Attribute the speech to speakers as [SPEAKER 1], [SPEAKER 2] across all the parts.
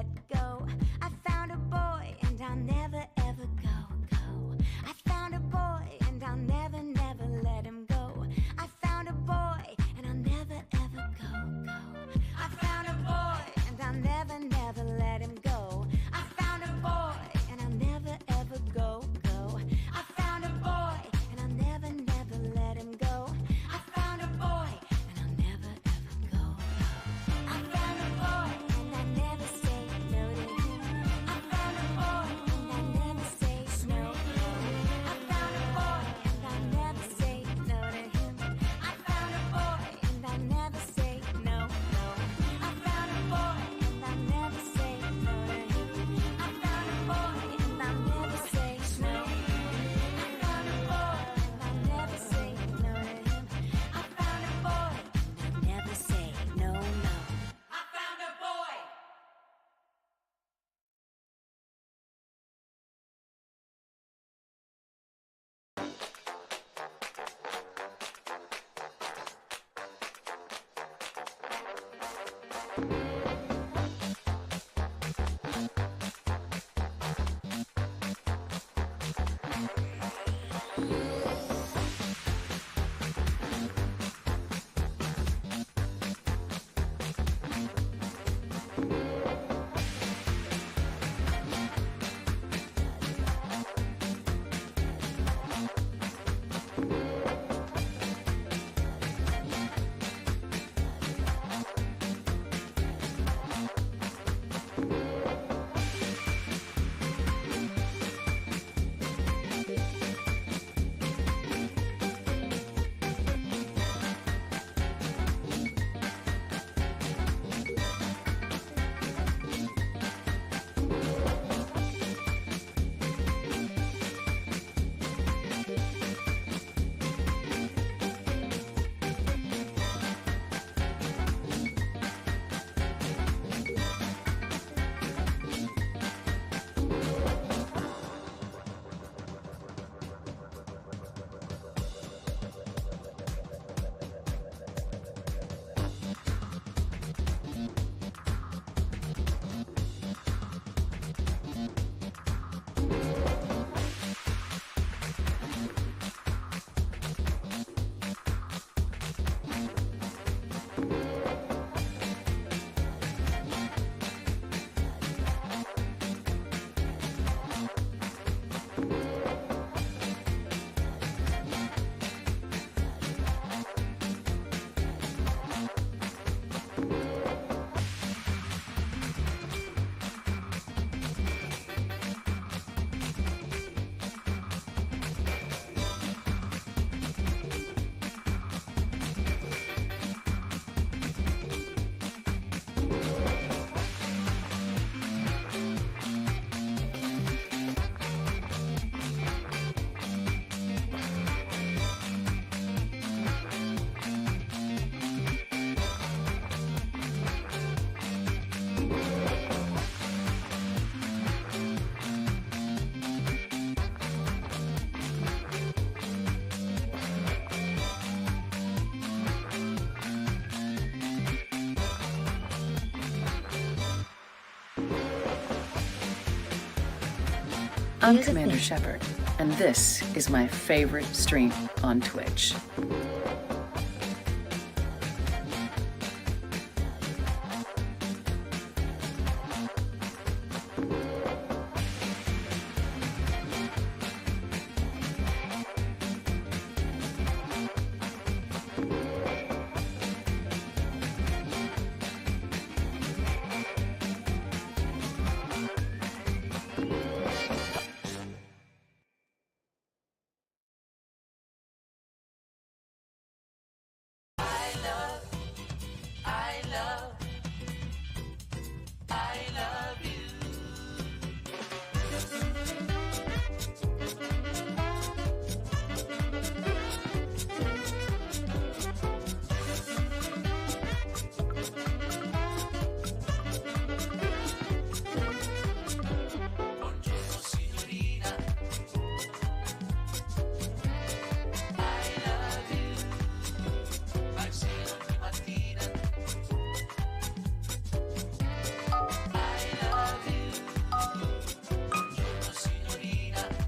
[SPEAKER 1] let go. I found a boy and I'll never ever go. I found a boy and I'll never let him go. I found a boy and I'll never ever go. I found a boy and I'll never let him go. I found a boy and I'll never ever go. I found a boy and I'll never let him go. I found a boy and I'll never ever go. I found a boy and I never say no to him. I found a boy and I never say no. I found a boy and I never say no to him. I found a boy and I never say no. I found a boy and I never say no to him. I found a boy and I never say no. I found a boy and I never say no to him. I found a boy and I never say no. I found a boy.
[SPEAKER 2] I'm Commander Shepard, and this is my favorite stream on Twitch.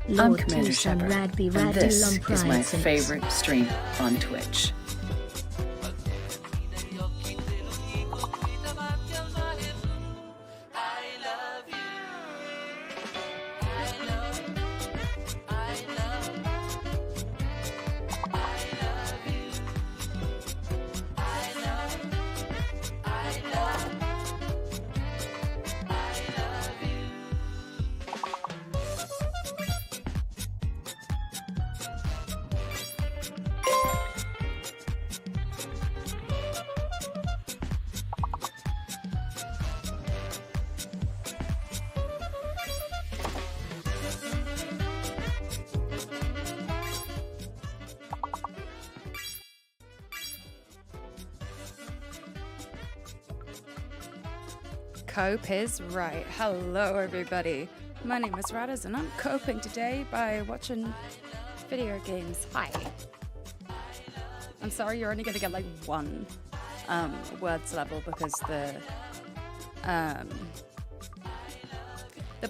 [SPEAKER 2] I'm
[SPEAKER 3] Lord
[SPEAKER 2] Commander
[SPEAKER 3] Tucson
[SPEAKER 2] Shepard,
[SPEAKER 3] Radby
[SPEAKER 2] and this
[SPEAKER 3] Radulum
[SPEAKER 2] is my
[SPEAKER 3] Prideson.
[SPEAKER 2] favorite stream on Twitch.
[SPEAKER 4] Cope is right. Hello, everybody. My name is Radders, and I'm coping today by watching video games. Hi. I'm sorry, you're only going to get like one words level because the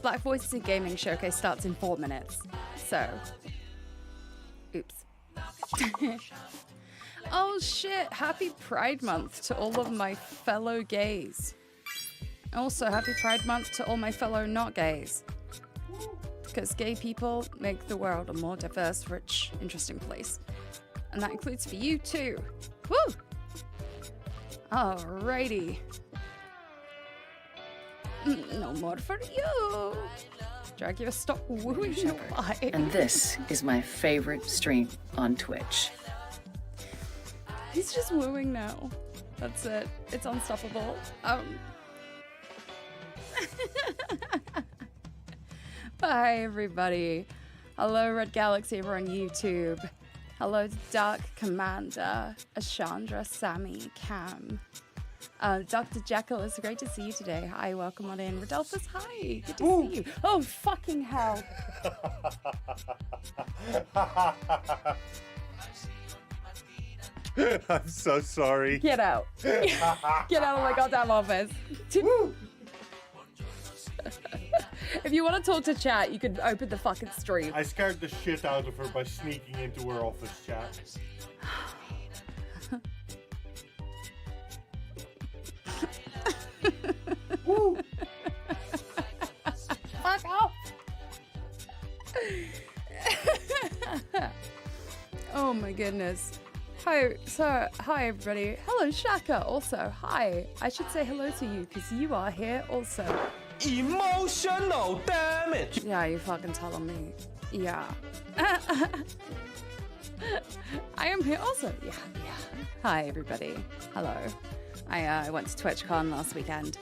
[SPEAKER 4] Black Voices in Gaming showcase starts in 4 minutes. So, oops. Oh shit! Happy Pride Month to all of my fellow gays. Also, happy Pride Month to all my fellow not gays. Because gay people make the world a more diverse, rich, interesting place. And that includes for you too. Woo! Alrighty. No more for you. Dracula, stop wooing your wife.
[SPEAKER 2] And this is my favorite stream on Twitch.
[SPEAKER 4] He's just wooing now. That's it. It's unstoppable. Bye, everybody. Hello, Red Galaxy over on YouTube. Hello, Dark Commander, Ashandra, Sammy, Cam. Dr. Jekyll, it's great to see you today. Hi, welcome on in. Rodolphus, hi. Good to see you. Oh, fucking hell.
[SPEAKER 5] I'm so sorry.
[SPEAKER 4] Get out. Get out of my goddamn office. If you want to talk to chat, you could open the fucking stream.
[SPEAKER 5] I scared the shit out of her by sneaking into her office chat.
[SPEAKER 4] Woo. Fuck off. Oh my goodness. Hi everybody. Hello Shaka also. Hi. I should say hello to you because you are here also.
[SPEAKER 6] Emotional damage.
[SPEAKER 4] Yeah, you fucking telling me. Yeah. I am here also. Yeah. Hi everybody. Hello. I went to TwitchCon last weekend.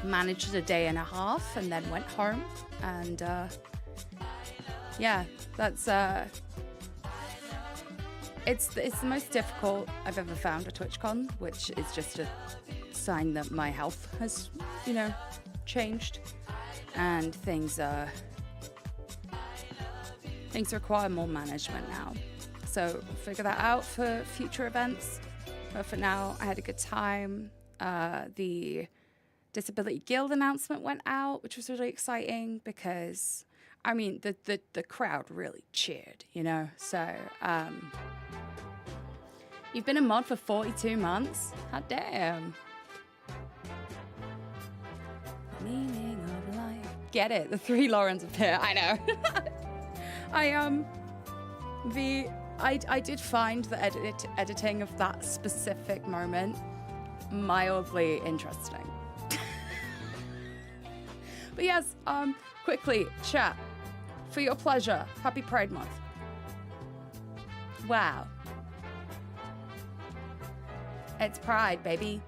[SPEAKER 4] Managed a day and a half and then went home. And yeah, that's it's the most difficult I've ever found at TwitchCon, which is just a sign that my health has, changed, and things require more management now. So figure that out for future events. But for now, I had a good time. The Disability Guild announcement went out, which was really exciting because, I mean, the crowd really cheered, So, you've been a mod for 42 months? Hot damn. Meaning of life. Get it? The 3 Laurens appear. I know. I did find the editing of that specific moment mildly interesting. But yes, quickly, chat. For your pleasure, happy Pride Month. Wow. It's Pride, baby.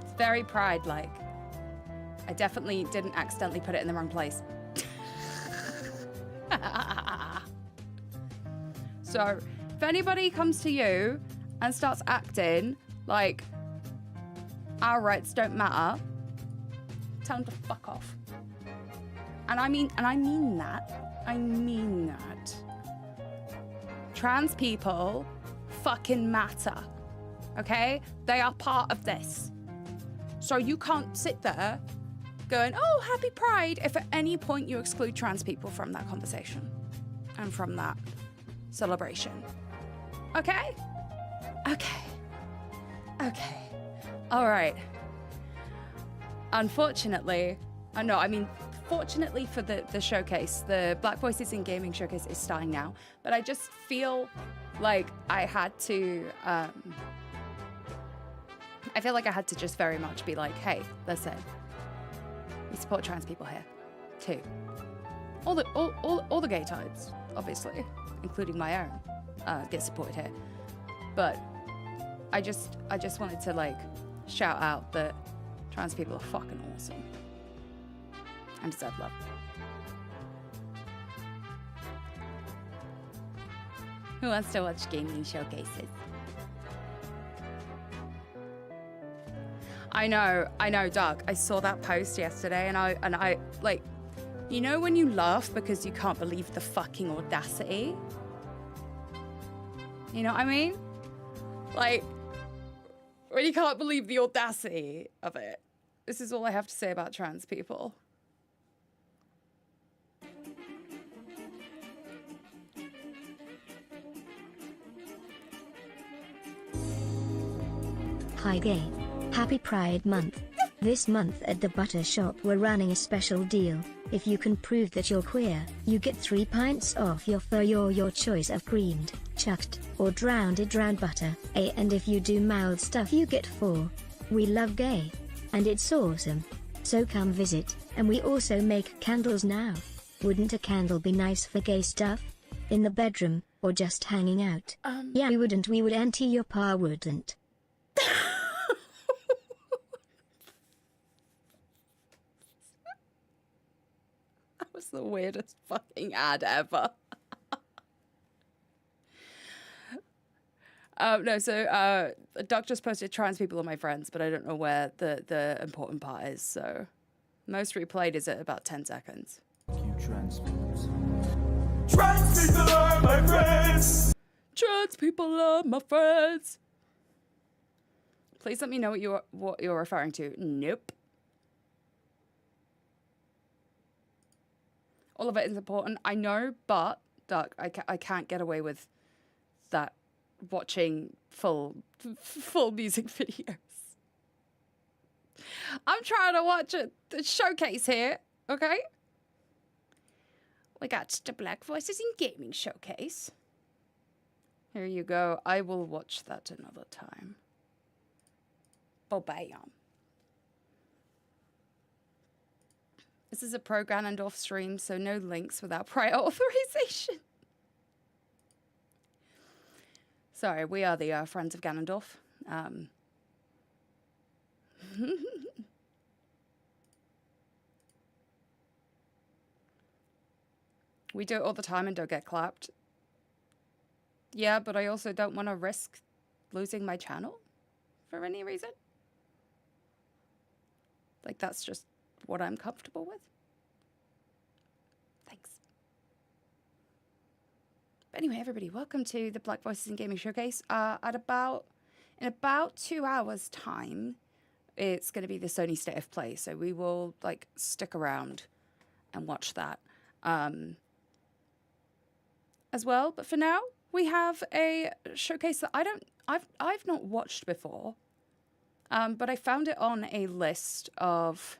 [SPEAKER 4] It's very Pride-like. I definitely didn't accidentally put it in the wrong place. So, if anybody comes to you and starts acting like our rights don't matter, tell them to fuck off. And I mean that. I mean that. Trans people fucking matter. Okay? They are part of this. So you can't sit there going, oh, happy Pride, if at any point you exclude trans people from that conversation and from that celebration. Okay? Okay. Okay. All right. Unfortunately, fortunately for the showcase, the Black Voices in Gaming showcase is starting now, but I just feel like I had to, I feel like I had to just very much be like, hey, listen, we support trans people here, too. All the gay types, obviously, including my own, get supported here. But I just wanted to, like, shout out that trans people are fucking awesome and deserve love. Who wants to watch gaming showcases? I know, Doug. I saw that post yesterday, and I like, you know when you laugh because you can't believe the fucking audacity? You know what I mean? Like, when you can't believe the audacity of it. This is all I have to say about trans people.
[SPEAKER 3] Hi gay. Happy Pride Month. This month at the Butter Shop we're running a special deal. If you can prove that you're queer, you get 3 pints off your fur or your choice of creamed, chucked, or drowned butter. And if you do mild stuff you get 4. We love gay. And it's awesome. So come visit, and we also make candles now. Wouldn't a candle be nice for gay stuff? In the bedroom, or just hanging out? Yeah, we wouldn't. We would, auntie, your pa wouldn't.
[SPEAKER 4] That was the weirdest fucking ad ever. No, so Doug just posted trans people are my friends, but I don't know where the important part is, so most replayed is at about 10 seconds.
[SPEAKER 7] You trans folks.
[SPEAKER 6] Trans people are my friends.
[SPEAKER 4] Trans people are my friends. Please let me know what you're referring to. Nope. All of it is important, I know, but Doug, I can't get away with that. Watching full music videos. I'm trying to watch the showcase here, okay? We got the Black Voices in Gaming showcase. Here you go. I will watch that another time. Bam. This is a pro Ganondorf stream, so no links without prior authorization. Sorry, we are the Friends of Ganondorf. We do it all the time and don't get clapped. Yeah, but I also don't want to risk losing my channel for any reason. Like, that's just what I'm comfortable with. Thanks. But anyway, everybody, welcome to the Black Voices in Gaming Showcase. In about 2 hours' time, it's going to be the Sony State of Play, so we will like stick around and watch that as well. But for now, we have a showcase that I've not watched before, but I found it on a list of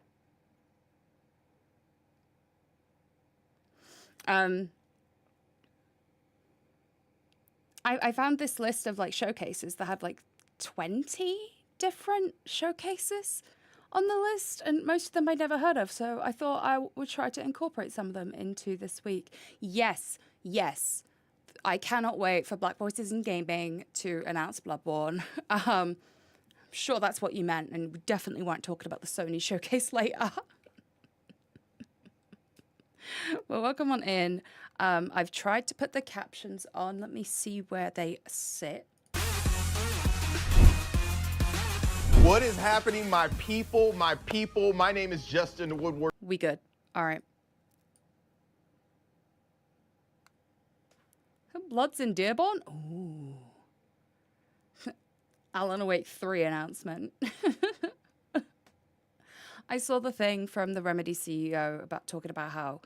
[SPEAKER 4] I found this list of like showcases that had like 20 different showcases on the list, and most of them I'd never heard of, so I thought I would try to incorporate some of them into this week. Yes, I cannot wait for Black Voices in Gaming to announce Bloodborne. I'm sure that's what you meant, and we definitely weren't talking about the Sony showcase later. Well, welcome on in. I've tried to put the captions on. Let me see where they sit.
[SPEAKER 8] What is happening, my people, my people? My name is Justin Woodward.
[SPEAKER 4] We good. All right. Bloods in Dearborn? Ooh. Alan Awake 3 announcement. I saw the thing from the Remedy CEO about talking about how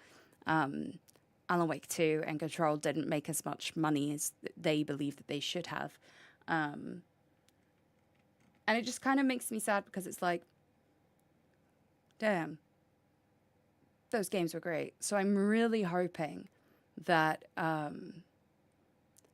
[SPEAKER 4] Alan Wake 2 and Control didn't make as much money as they believe that they should have. And it just kind of makes me sad because it's like, damn, those games were great. So I'm really hoping that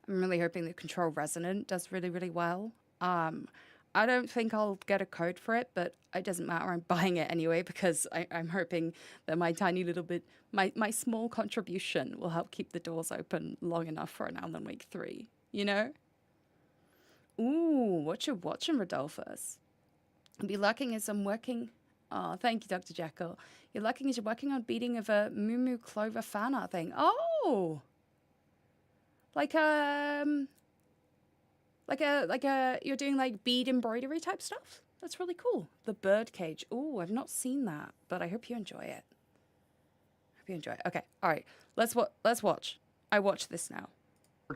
[SPEAKER 4] Control Resonant does really, really well. I don't think I'll get a code for it, but it doesn't matter. I'm buying it anyway because I'm hoping that my tiny little bit, my small contribution will help keep the doors open long enough for an Alan Wake 3, you know? Ooh, what you watching, Rodolphus? I'll be lurking as I'm working. Oh, thank you, Dr. Jekyll. You're lurking as you're working on beating of a Moo Moo Clover fan art thing. Oh! Like you're doing like bead embroidery type stuff. That's really cool. The bird cage. Ooh, I've not seen that, but I hope you enjoy it. Okay, all right. Let's watch. I watch this now.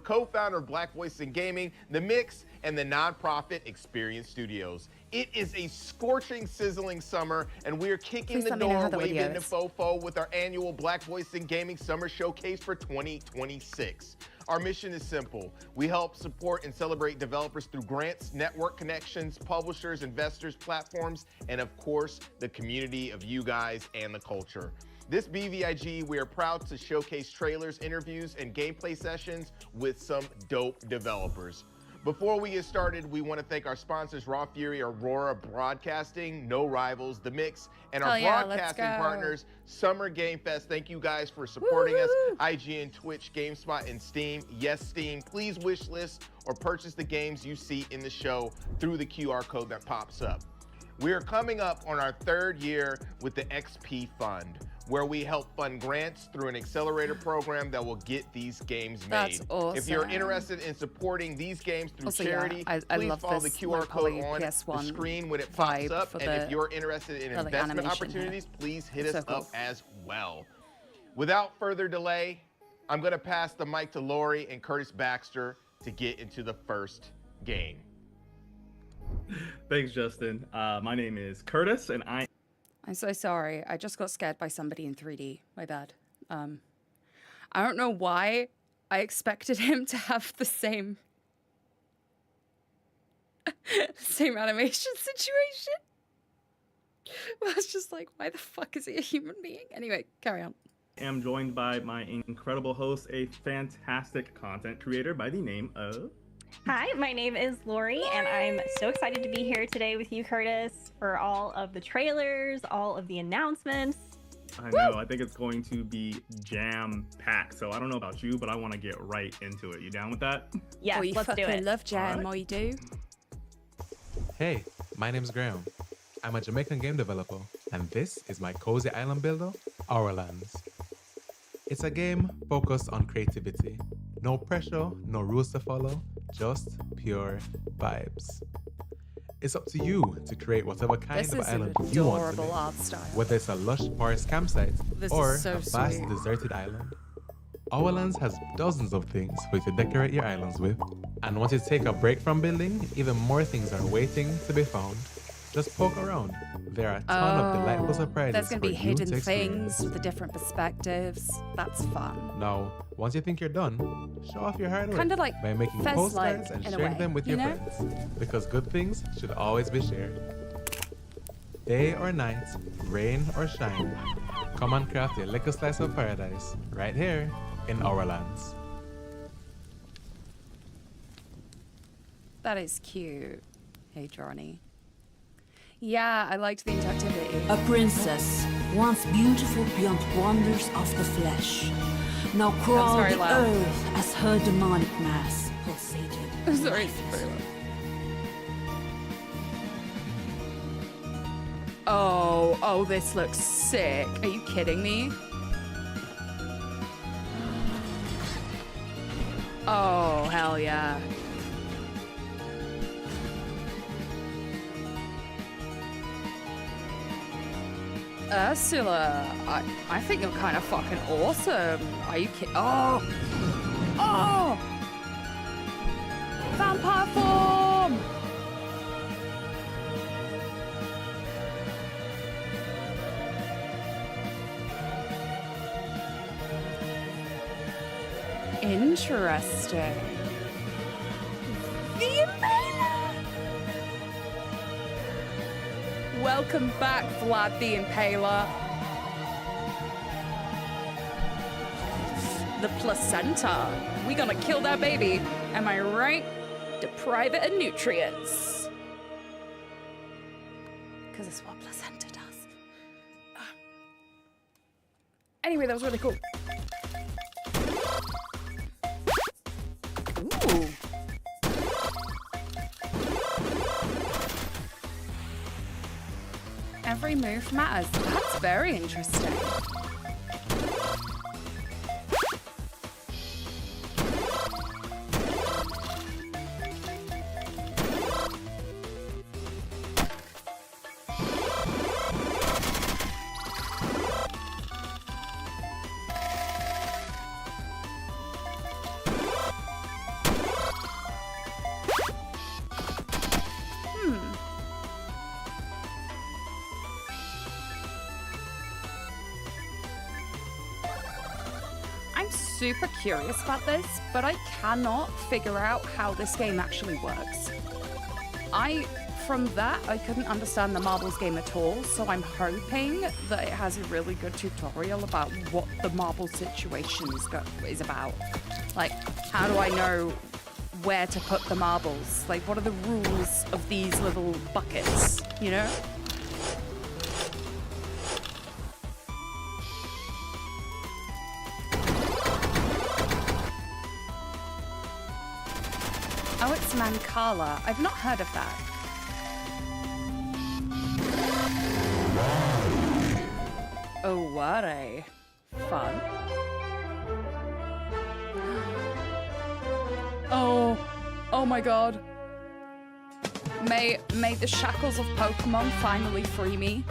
[SPEAKER 8] Co-founder of Black Voice in Gaming, The Mix, and the nonprofit Experience Studios. It is a scorching, sizzling summer, and we are kicking the door waving the fofo with our annual Black Voice in Gaming Summer Showcase for 2026. Our mission is simple. We help support and celebrate developers through grants, network connections, publishers, investors, platforms, and of course, the community of you guys and the culture. This BVIG, we are proud to showcase trailers, interviews, and gameplay sessions with some dope developers. Before we get started, we want to thank our sponsors, Raw Fury, Aurora Broadcasting, No Rivals, The Mix, and our broadcasting partners, Summer Game Fest. Thank you guys for supporting us. IGN, Twitch, GameSpot, and Steam. Yes, Steam. Please wish list or purchase the games you see in the show through the QR code that pops up. We are coming up on our 3rd year with the XP Fund, where we help fund grants through an accelerator program that will get these games made.
[SPEAKER 4] That's awesome.
[SPEAKER 8] If you're interested in supporting these games through
[SPEAKER 4] also,
[SPEAKER 8] charity,
[SPEAKER 4] I
[SPEAKER 8] please
[SPEAKER 4] love
[SPEAKER 8] follow the
[SPEAKER 4] this
[SPEAKER 8] QR code on
[SPEAKER 4] PS1
[SPEAKER 8] the screen when it pops up. And if you're interested in investment opportunities, please hit us up as well. Without further delay, I'm going to pass the mic to Lori and Curtis Baxter to get into the first game.
[SPEAKER 9] Thanks, Justin. My name is Curtis, and
[SPEAKER 4] I'm so sorry. I just got scared by somebody in 3D. My bad. I don't know why I expected him to have the same animation situation. I was just like, why the fuck is he a human being? Anyway, carry on.
[SPEAKER 9] I am joined by my incredible host, a fantastic content creator by the name of...
[SPEAKER 10] Hi, my name is Lori, and I'm so excited to be here today with you, Curtis, for all of the trailers, all of the announcements.
[SPEAKER 9] I know, I think it's going to be jam-packed, so I don't know about you, but I want to get right into it. You down with that?
[SPEAKER 10] Yes, let's do it.
[SPEAKER 4] Love jam, or you do?
[SPEAKER 11] Hey, my name's Graham. I'm a Jamaican game developer, and this is my cozy island builder, Orlands. It's a game focused on creativity. No pressure, no rules to follow, just pure vibes. It's up to you to create whatever kind of island you want to make.
[SPEAKER 4] Art style.
[SPEAKER 11] Whether it's a lush forest campsite or a vast deserted island. Orlands has dozens of things for you to decorate your islands with. And once you take a break from building, even more things are waiting to be found. Just poke around. There are a ton of delightful surprises.
[SPEAKER 4] There's going to be hidden things with the different perspectives. That's fun.
[SPEAKER 11] Now, once you think you're done, show off your hard work.
[SPEAKER 4] Kind of like
[SPEAKER 11] by making postcards and sharing them with your friends. Because good things should always be shared. Day or night, rain or shine, come and craft your little slice of paradise right here in Orlands.
[SPEAKER 4] That is cute. Hey, Johnny. Yeah, I liked the interactivity.
[SPEAKER 12] A princess, once beautiful beyond wonders of the flesh, now crawled the earth as her demonic mass pulsated.
[SPEAKER 4] I'm sorry, it's very loud. Oh, this looks sick. Are you kidding me? Oh, hell yeah. Ursula, I think you're kind of fucking awesome. Are you kidding? Oh! Vampire form! Interesting. The Impaler! Welcome back, Vlad the Impaler. The placenta. We gonna kill that baby. Am I right? Deprive it of nutrients. Because it's what placenta does. Anyway, that was really cool. Ooh. Every move matters. That's very interesting. Super curious about this, but I cannot figure out how this game actually works. From that, I couldn't understand the marbles game at all, so I'm hoping that it has a really good tutorial about what the marble situation is about. Like, how do I know where to put the marbles? Like, what are the rules of these little buckets, you know? Oh, it's Mancala. I've not heard of that. Oh, what a fun. Oh my god. May the shackles of Pokemon finally free me.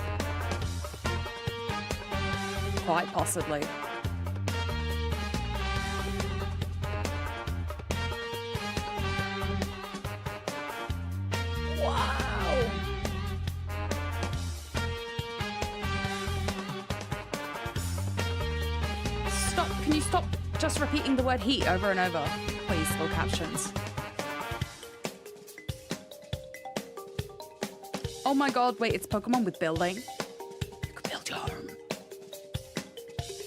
[SPEAKER 4] Quite possibly. Can you stop just repeating the word heat over and over? Please, full captions. Oh my god, wait, it's Pokemon with building. You could build your home.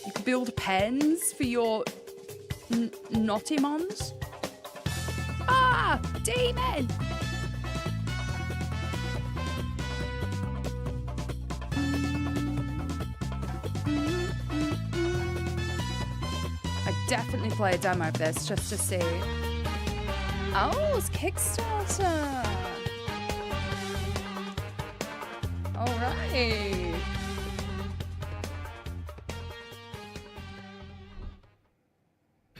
[SPEAKER 4] You could build pens for your Naughtimons. Ah! Demon! Definitely play a demo of this just to see. Oh, it's Kickstarter. All right.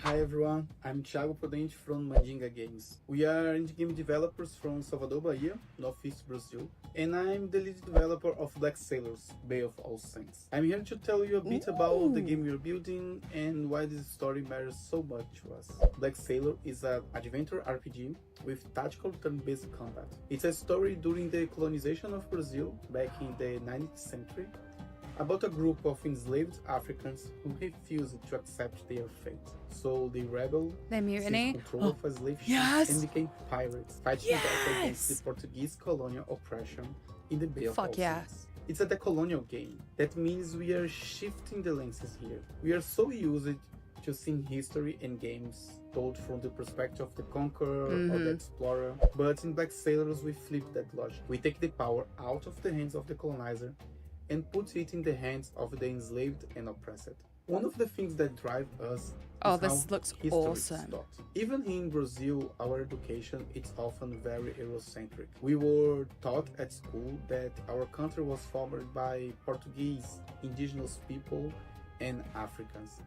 [SPEAKER 13] Hi everyone, I'm Thiago Prudente from Mandinga Games. We are indie game developers from Salvador, Bahia, Northeast Brazil, and I'm the lead developer of Black Sailors, Bay of All Saints. I'm here to tell you a bit about the game we're building and why this story matters so much to us. Black Sailor is an adventure RPG with tactical turn-based combat. It's a story during the colonization of Brazil back in the 19th century, about a group of enslaved Africans who refused to accept their fate. So they rebelled, seized control of a slave ship, and became pirates, fighting back against the Portuguese colonial oppression in the Bay of All Saints. It's a decolonial game. That means we are shifting the lenses here. We are so used to seeing history and games told from the perspective of the conqueror or the explorer, but in Black Sailors we flip that logic. We take the power out of the hands of the colonizer and put it in the hands of the enslaved and oppressed. One of the things that drive us is
[SPEAKER 4] this looks awesome.
[SPEAKER 13] Even in Brazil, our education is often very Eurocentric. We were taught at school that our country was formed by Portuguese, indigenous people, and Africans,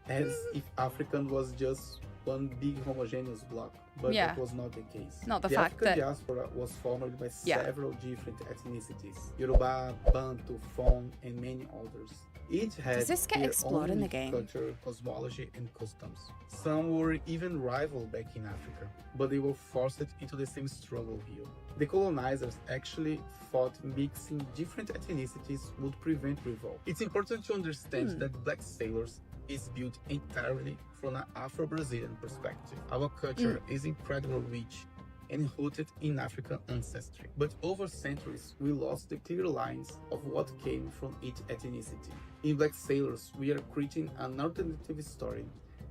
[SPEAKER 13] as if African was just one big homogeneous block, but that was not the case.
[SPEAKER 4] Not the
[SPEAKER 13] fact
[SPEAKER 4] African
[SPEAKER 13] diaspora was formed by several different ethnicities: Yoruba, Bantu, Fon, and many others. Each had
[SPEAKER 4] Does this get explored in the game?
[SPEAKER 13] Culture, cosmology, and customs. Some were even rival back in Africa, but they were forced into the same struggle here. The colonizers actually thought mixing different ethnicities would prevent revolt. It's important to understand that Black Sailors is built entirely from an Afro-Brazilian perspective. Our culture is incredibly rich and rooted in African ancestry. But over centuries, we lost the clear lines of what came from each ethnicity. In Black Sailors, we are creating an alternative story,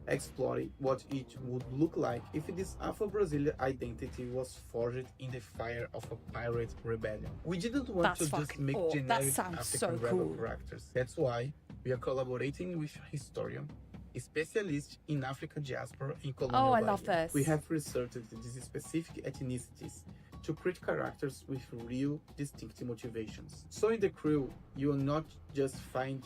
[SPEAKER 13] exploring what it would look like if this Afro-Brazilian identity was forged in the fire of a pirate rebellion. We didn't want to just make generic African rebel characters. That's why we are collaborating with a historian, a specialist in African diaspora in colonial
[SPEAKER 4] Oh, I love this.
[SPEAKER 13] We have researched these specific ethnicities to create characters with real, distinct motivations. So in the crew, you will not just find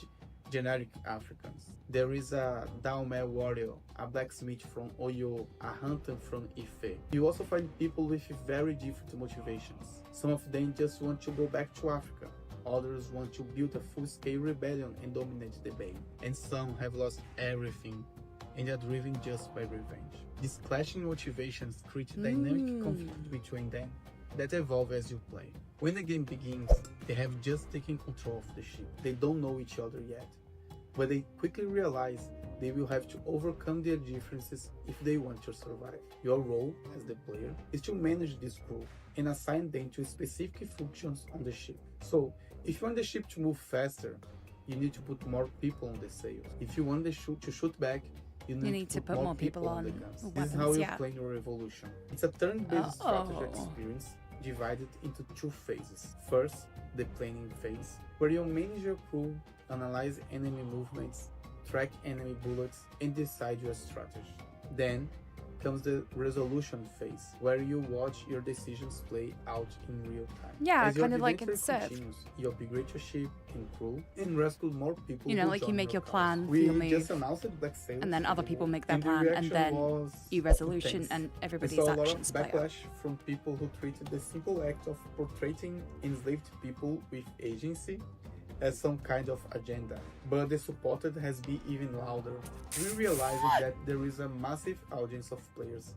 [SPEAKER 13] generic Africans. There is a Daomé warrior, a blacksmith from Oyo, a hunter from Ife. You also find people with very different motivations. Some of them just want to go back to Africa. Others want to build a full-scale rebellion and dominate the Bay. And some have lost everything and are driven just by revenge. These clashing motivations create a dynamic conflict between them that evolve as you play. When the game begins, they have just taken control of the ship. They don't know each other yet, but they quickly realize they will have to overcome their differences if they want to survive. Your role as the player is to manage this crew and assign them to specific functions on the ship. So, if you want the ship to move faster, you need to put more people on the sails. If you want the ship to shoot back, you need to put more people on the guns. This is how you play your revolution. It's a turn-based strategy experience divided into two phases. First, the planning phase, where you manage your crew, analyze enemy movements, track enemy bullets, and decide your strategy. Then comes the resolution phase, where you watch your decisions play out in real time.
[SPEAKER 4] Yeah,
[SPEAKER 13] As your
[SPEAKER 4] kind of like in
[SPEAKER 13] adventure
[SPEAKER 4] Civ.
[SPEAKER 13] continues, you upgrade your ship and crew and rescue more people.
[SPEAKER 4] You know,
[SPEAKER 13] who
[SPEAKER 4] like you
[SPEAKER 13] join
[SPEAKER 4] make your
[SPEAKER 13] cause.
[SPEAKER 4] plan for
[SPEAKER 13] We
[SPEAKER 4] your move,
[SPEAKER 13] just announced Black Sailors
[SPEAKER 4] and then other people make their
[SPEAKER 13] and the
[SPEAKER 4] plan, and
[SPEAKER 13] reaction
[SPEAKER 4] then
[SPEAKER 13] was
[SPEAKER 4] you resolution,
[SPEAKER 13] intense.
[SPEAKER 4] and
[SPEAKER 13] We
[SPEAKER 4] everybody's
[SPEAKER 13] saw a lot
[SPEAKER 4] actions
[SPEAKER 13] of
[SPEAKER 4] play out.
[SPEAKER 13] backlash from people who treated the simple act of portraying enslaved people with agency as some kind of agenda, but the supported has been even louder. We realized that there is a massive audience of players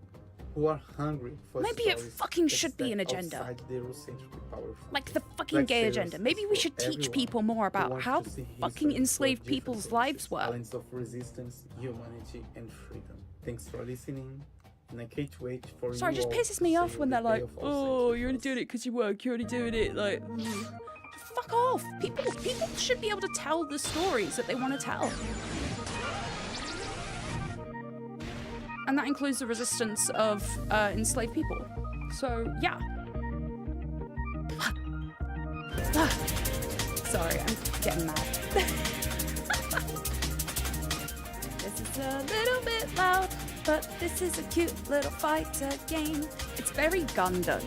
[SPEAKER 13] who are hungry for
[SPEAKER 4] Maybe it
[SPEAKER 13] stories
[SPEAKER 4] fucking
[SPEAKER 13] that
[SPEAKER 4] should be
[SPEAKER 13] step
[SPEAKER 4] an agenda.
[SPEAKER 13] outside the Eurocentric powerful.
[SPEAKER 4] Like the fucking
[SPEAKER 13] Black
[SPEAKER 4] gay
[SPEAKER 13] Sailors
[SPEAKER 4] agenda. Maybe
[SPEAKER 13] is
[SPEAKER 4] we
[SPEAKER 13] for
[SPEAKER 4] should teach
[SPEAKER 13] everyone
[SPEAKER 4] people more
[SPEAKER 13] who
[SPEAKER 4] about
[SPEAKER 13] wants
[SPEAKER 4] how
[SPEAKER 13] to see
[SPEAKER 4] fucking
[SPEAKER 13] history
[SPEAKER 4] enslaved
[SPEAKER 13] for different
[SPEAKER 4] people's lives were.
[SPEAKER 13] Balance of resistance, humanity, and freedom. Thanks for listening, and I can't wait for
[SPEAKER 4] Sorry, it
[SPEAKER 13] you
[SPEAKER 4] just
[SPEAKER 13] all
[SPEAKER 4] pisses
[SPEAKER 13] to
[SPEAKER 4] me
[SPEAKER 13] see
[SPEAKER 4] off when
[SPEAKER 13] the
[SPEAKER 4] they're
[SPEAKER 13] day
[SPEAKER 4] like,
[SPEAKER 13] of all
[SPEAKER 4] oh, you're only doing it because you work, you're only doing it, like, fuck off. People should be able to tell the stories that they want to tell. And that includes the resistance of enslaved people. So, yeah. Sorry, I'm getting mad. This is a little bit loud, but this is a cute little fighter game. It's very Gundam.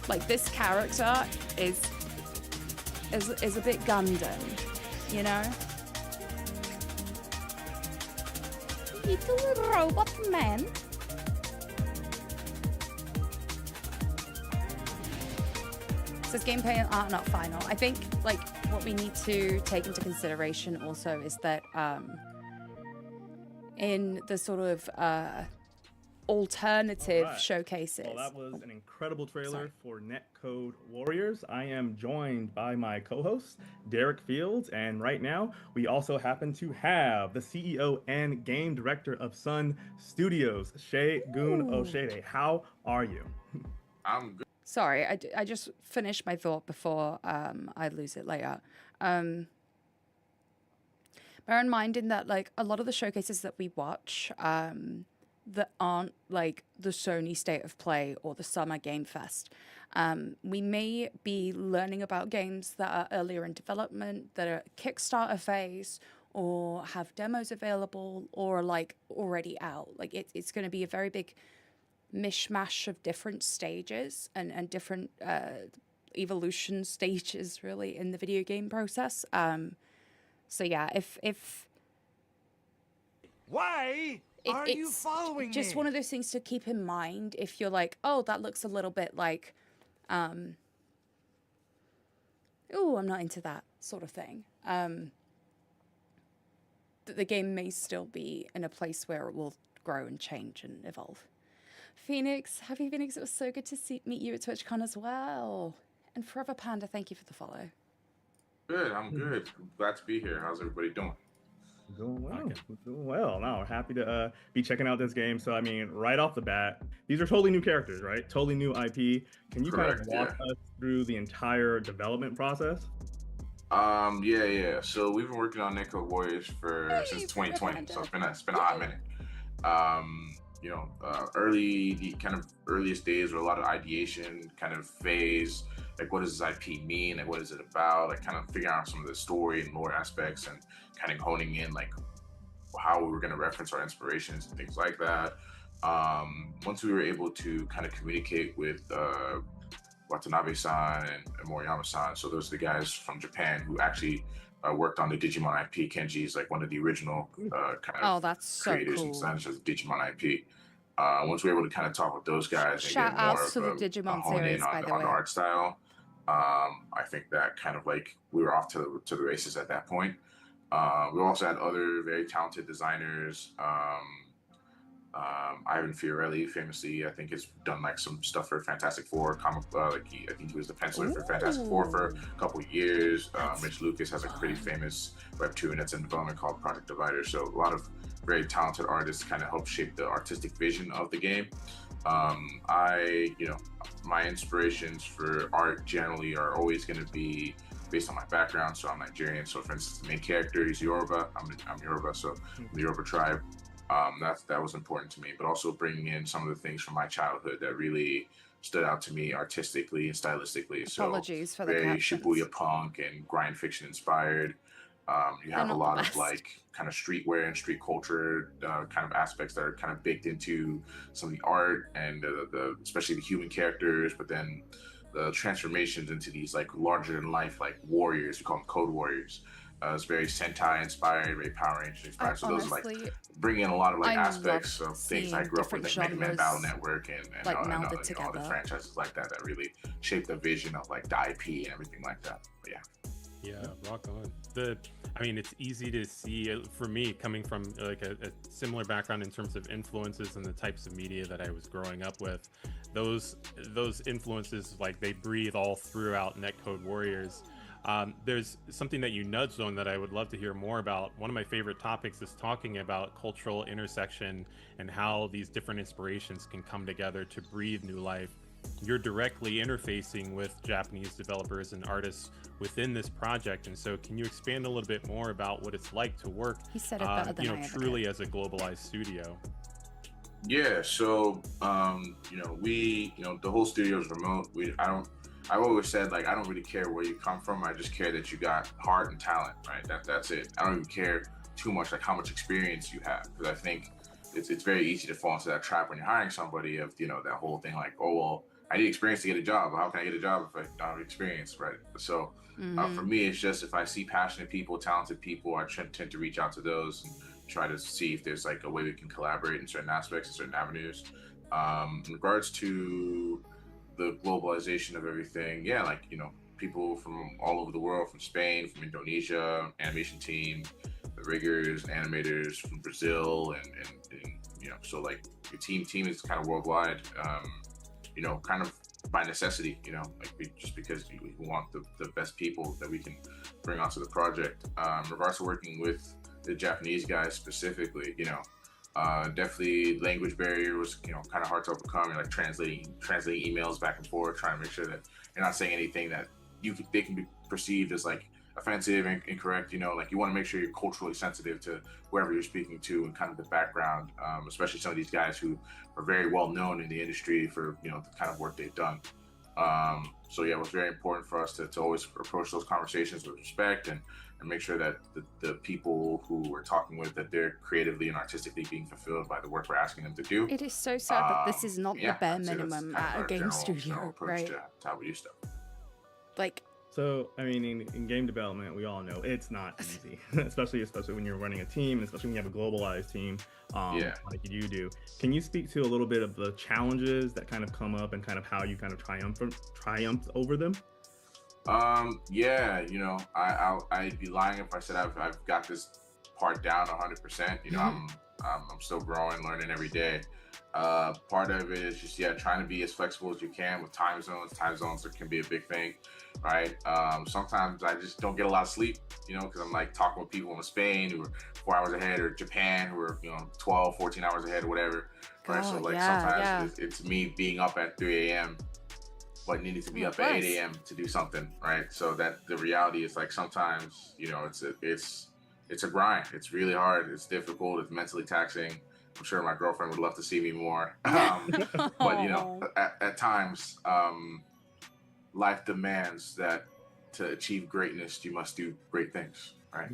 [SPEAKER 4] Like, this character is a bit Gundam, you know? Little robot man. Says gameplay and art not final. I think like what we need to take into consideration also is that in the sort of alternative showcases.
[SPEAKER 9] Well, that was an incredible trailer for Netcode Warriors. I am joined by my co-host, Derek Fields, and right now we also happen to have the CEO and game director of Sun Studios, Segun Oshede. How are you?
[SPEAKER 14] I'm good.
[SPEAKER 4] Sorry, I just finished my thought before I lose it later. Bear in mind in that like a lot of the showcases that we watch that aren't like the Sony State of Play or the Summer Game Fest. We may be learning about games that are earlier in development, that are Kickstarter phase, or have demos available, or like already out. Like it's going to be a very big mishmash of different stages and different evolution stages, really, in the video game process. So yeah, if
[SPEAKER 6] why are you following
[SPEAKER 4] just
[SPEAKER 6] me?
[SPEAKER 4] one of those things to keep in mind if you're like, oh, that looks a little bit like, oh, I'm not into that sort of thing. That the game may still be in a place where it will grow and change and evolve. Phoenix, happy Phoenix, it was so good to meet you at TwitchCon as well. And Forever Panda, thank you for the follow.
[SPEAKER 14] Good, I'm good. Glad to be here. How's everybody doing?
[SPEAKER 9] Doing well. Doing well. No, we're happy to be checking out this game. So, I mean, right off the bat, these are totally new characters, right? Totally new IP. Can you kind of walk us through the entire development process?
[SPEAKER 14] Yeah. So we've been working on Netcode Warriors since 2020. So it's been a hot minute. The earliest days were a lot of ideation kind of phase. Like, what does this IP mean? Like, what is it about? Like, kind of figuring out some of the story and lore aspects and kind of honing in, like, how we were going to reference our inspirations and things like that. Once we were able to kind of communicate with Watanabe-san and Moriyama-san, so those are the guys from Japan who actually worked on the Digimon IP. Kenji is like one of the original creators and designers of the Digimon IP. Once we were able to kind of talk with those guys and get more of
[SPEAKER 4] the Digimon
[SPEAKER 14] series, on the art style, I think that kind of like we were off to the races at that point. We also had other very talented designers. Ivan Fiorelli, famously, I think has done like some stuff for Fantastic Four comic. I think he was the penciler for Fantastic Four for a couple of years. Mitch Lucas has a pretty famous webtoon that's in development called Project Divider. So a lot of very talented artists kind of help shape the artistic vision of the game. My inspirations for art generally are always going to be based on my background. So I'm Nigerian. So for instance, the main character is Yoruba. I'm Yoruba, so the Yoruba tribe. That was important to me, but also bringing in some of the things from my childhood that really stood out to me artistically and stylistically.
[SPEAKER 4] Apologies for the
[SPEAKER 14] very
[SPEAKER 4] captions.
[SPEAKER 14] Shibuya punk and grind fiction inspired. You have a lot of like kind of streetwear and street culture kind of aspects that are kind of baked into some of the art and especially the human characters, but then the transformations into these like larger than life like warriors. We call them code warriors. It's very Sentai inspired, very Power Rangers inspired. So those are like bringing in a lot of like aspects of things I grew up with, like Mega Man Battle Network and all the franchises like that really shaped the vision of like the IP and everything like that. But
[SPEAKER 15] yeah, rock on. It's easy to see for me coming from like a similar background in terms of influences and the types of media that I was growing up with. Those influences, like, they breathe all throughout Netcode Warriors. There's something that you nudged on that I would love to hear more about. One of my favorite topics is talking about cultural intersection and how these different inspirations can come together to breathe new life. You're directly interfacing with Japanese developers and artists within this project, and so can you expand a little bit more about what it's like to work truly as a globalized studio?
[SPEAKER 14] Yeah, so the whole studio is remote. I've always said, like, I don't really care where you come from. I just care that you got heart and talent, right? That's it. I don't even care too much, like, how much experience you have, because I think it's very easy to fall into that trap when you're hiring somebody of, that whole thing, like, oh, well, I need experience to get a job. How can I get a job if I don't have experience, right? So for me, it's just if I see passionate people, talented people, I tend to reach out to those and try to see if there's, like, a way we can collaborate in certain aspects, in certain avenues. In regards to the globalization of everything, people from all over the world, from Spain, from Indonesia, animation team, the riggers, animators from Brazil, and so like your team is kind of worldwide, kind of by necessity, just because we want the best people that we can bring onto the project. In regards to working with the Japanese guys specifically, definitely language barrier was kind of hard to overcome. You're like translating emails back and forth, trying to make sure that you're not saying anything that they can be perceived as like offensive and incorrect. Like you want to make sure you're culturally sensitive to whoever you're speaking to and kind of the background, especially some of these guys who are very well known in the industry for the kind of work they've done. It was very important for us to always approach those conversations with respect and make sure that the people who we're talking with, that they're creatively and artistically being fulfilled by the work we're asking them to do.
[SPEAKER 4] It is so sad that this is not the bare minimum at a game studio, right?
[SPEAKER 14] To how we do stuff.
[SPEAKER 4] Like,
[SPEAKER 9] so, in game development, we all know it's not easy, especially when you're running a team, especially when you have a globalized team, like you do. Can you speak to a little bit of the challenges that kind of come up and kind of how you kind of triumph over them?
[SPEAKER 14] I'd be lying if I said I've got this part down 100%. I'm still growing, learning every day. Part of it is just trying to be as flexible as you can with time zones. Time zones can be a big thing, right? Sometimes I just don't get a lot of sleep, because I'm like talking with people in Spain who are 4 hours ahead, or Japan who are 12, 14 hours ahead, or whatever, right? So like sometimes it's me being up at 3 a.m. but needing to be up at 8 a.m. to do something, right? So that the reality is like sometimes it's a grind. It's really hard. It's difficult. It's mentally taxing. I'm sure my girlfriend would love to see me more. But at times, life demands that to achieve greatness, you must do great things, right?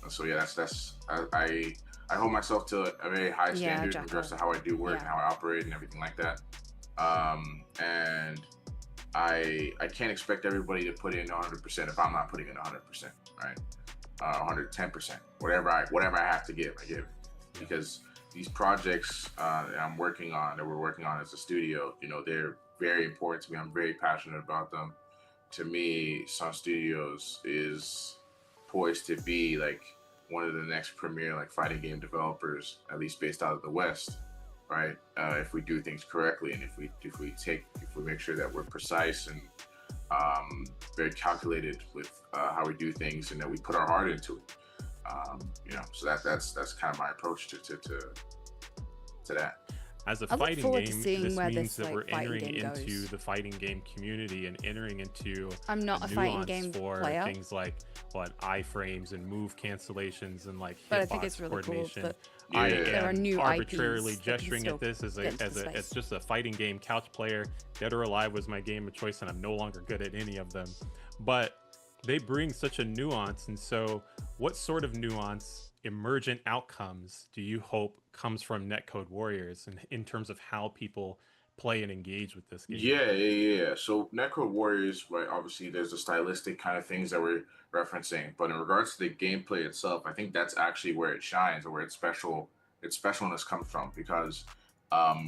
[SPEAKER 14] So that's I hold myself to a very high standard in regards to how I do work and how I operate and everything like that. And I can't expect everybody to put in 100% if I'm not putting in 100%, right? 110%, whatever I have to give, I give. Because these projects that we're working on as a studio, they're very important to me. I'm very passionate about them. To me, Sun Studios is poised to be like one of the next premier like fighting game developers, at least based out of the West, right? If we do things correctly, and if we make sure that we're precise and very calculated with how we do things, and that we put our heart into it. So that's kind of my approach to that.
[SPEAKER 15] As a fighting game, this means that we're entering into the fighting game community and entering into
[SPEAKER 4] I'm not a fighting game
[SPEAKER 15] for
[SPEAKER 4] player.
[SPEAKER 15] Things like iframes and move cancellations and like
[SPEAKER 4] But I
[SPEAKER 15] hitbox
[SPEAKER 4] think it's really
[SPEAKER 15] coordination.
[SPEAKER 4] cool that
[SPEAKER 15] I
[SPEAKER 4] there are
[SPEAKER 15] am
[SPEAKER 4] new
[SPEAKER 15] arbitrarily
[SPEAKER 4] IPs that can
[SPEAKER 15] gesturing
[SPEAKER 4] still
[SPEAKER 15] at this as
[SPEAKER 4] get into the
[SPEAKER 15] it's
[SPEAKER 4] space.
[SPEAKER 15] just a fighting game couch player. Dead or Alive was my game of choice, and I'm no longer good at any of them. But they bring such a nuance, and so what sort of nuance, emergent outcomes do you hope comes from Netcode Warriors, and in terms of how people play and engage with this game?
[SPEAKER 14] Yeah. So Netcode Warriors, right? Obviously, there's the stylistic kind of things that we're referencing, but in regards to the gameplay itself, I think that's actually where it shines, or where its specialness comes from, because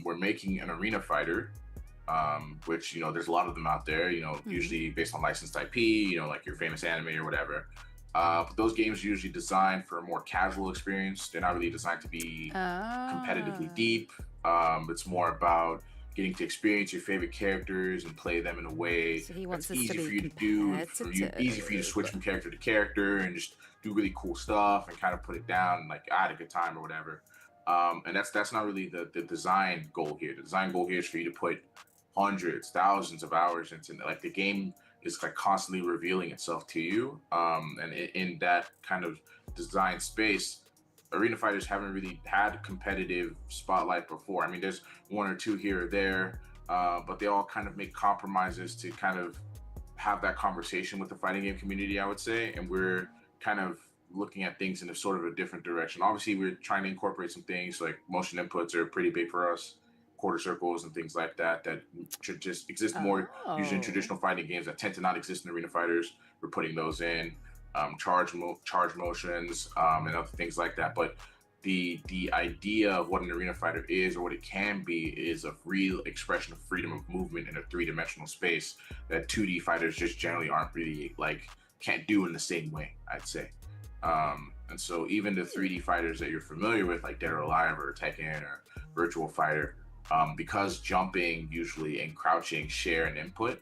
[SPEAKER 14] we're making an arena fighter, which there's a lot of them out there. Usually based on licensed IP, like your famous anime or whatever. But those games are usually designed for a more casual experience. They're not really designed to be competitively deep. It's more about getting to experience your favorite characters and play them in a way that's easy for you to do, easy for you to switch from character to character and just do really cool stuff and kind of put it down and like add a good time or whatever. And that's not really the design goal here. The design goal here is for you to put hundreds, thousands of hours into like the game is like constantly revealing itself to you. And in that kind of design space, arena fighters haven't really had competitive spotlight before. I mean, there's one or two here or there, but they all kind of make compromises to kind of have that conversation with the fighting game community, I would say. And we're kind of looking at things in a sort of a different direction. Obviously, we're trying to incorporate some things like motion inputs are pretty big for us. Quarter circles and things like that should just exist more usually in traditional fighting games that tend to not exist in arena fighters. We're putting those in, charge motions and other things like that. But the idea of what an arena fighter is, or what it can be, is a real expression of freedom of movement in a three-dimensional space that 2D fighters just generally aren't really can't do in the same way, I'd say. And so even the 3D fighters that you're familiar with, like Dead or Alive or Tekken or Virtual Fighter, because jumping usually and crouching share an input,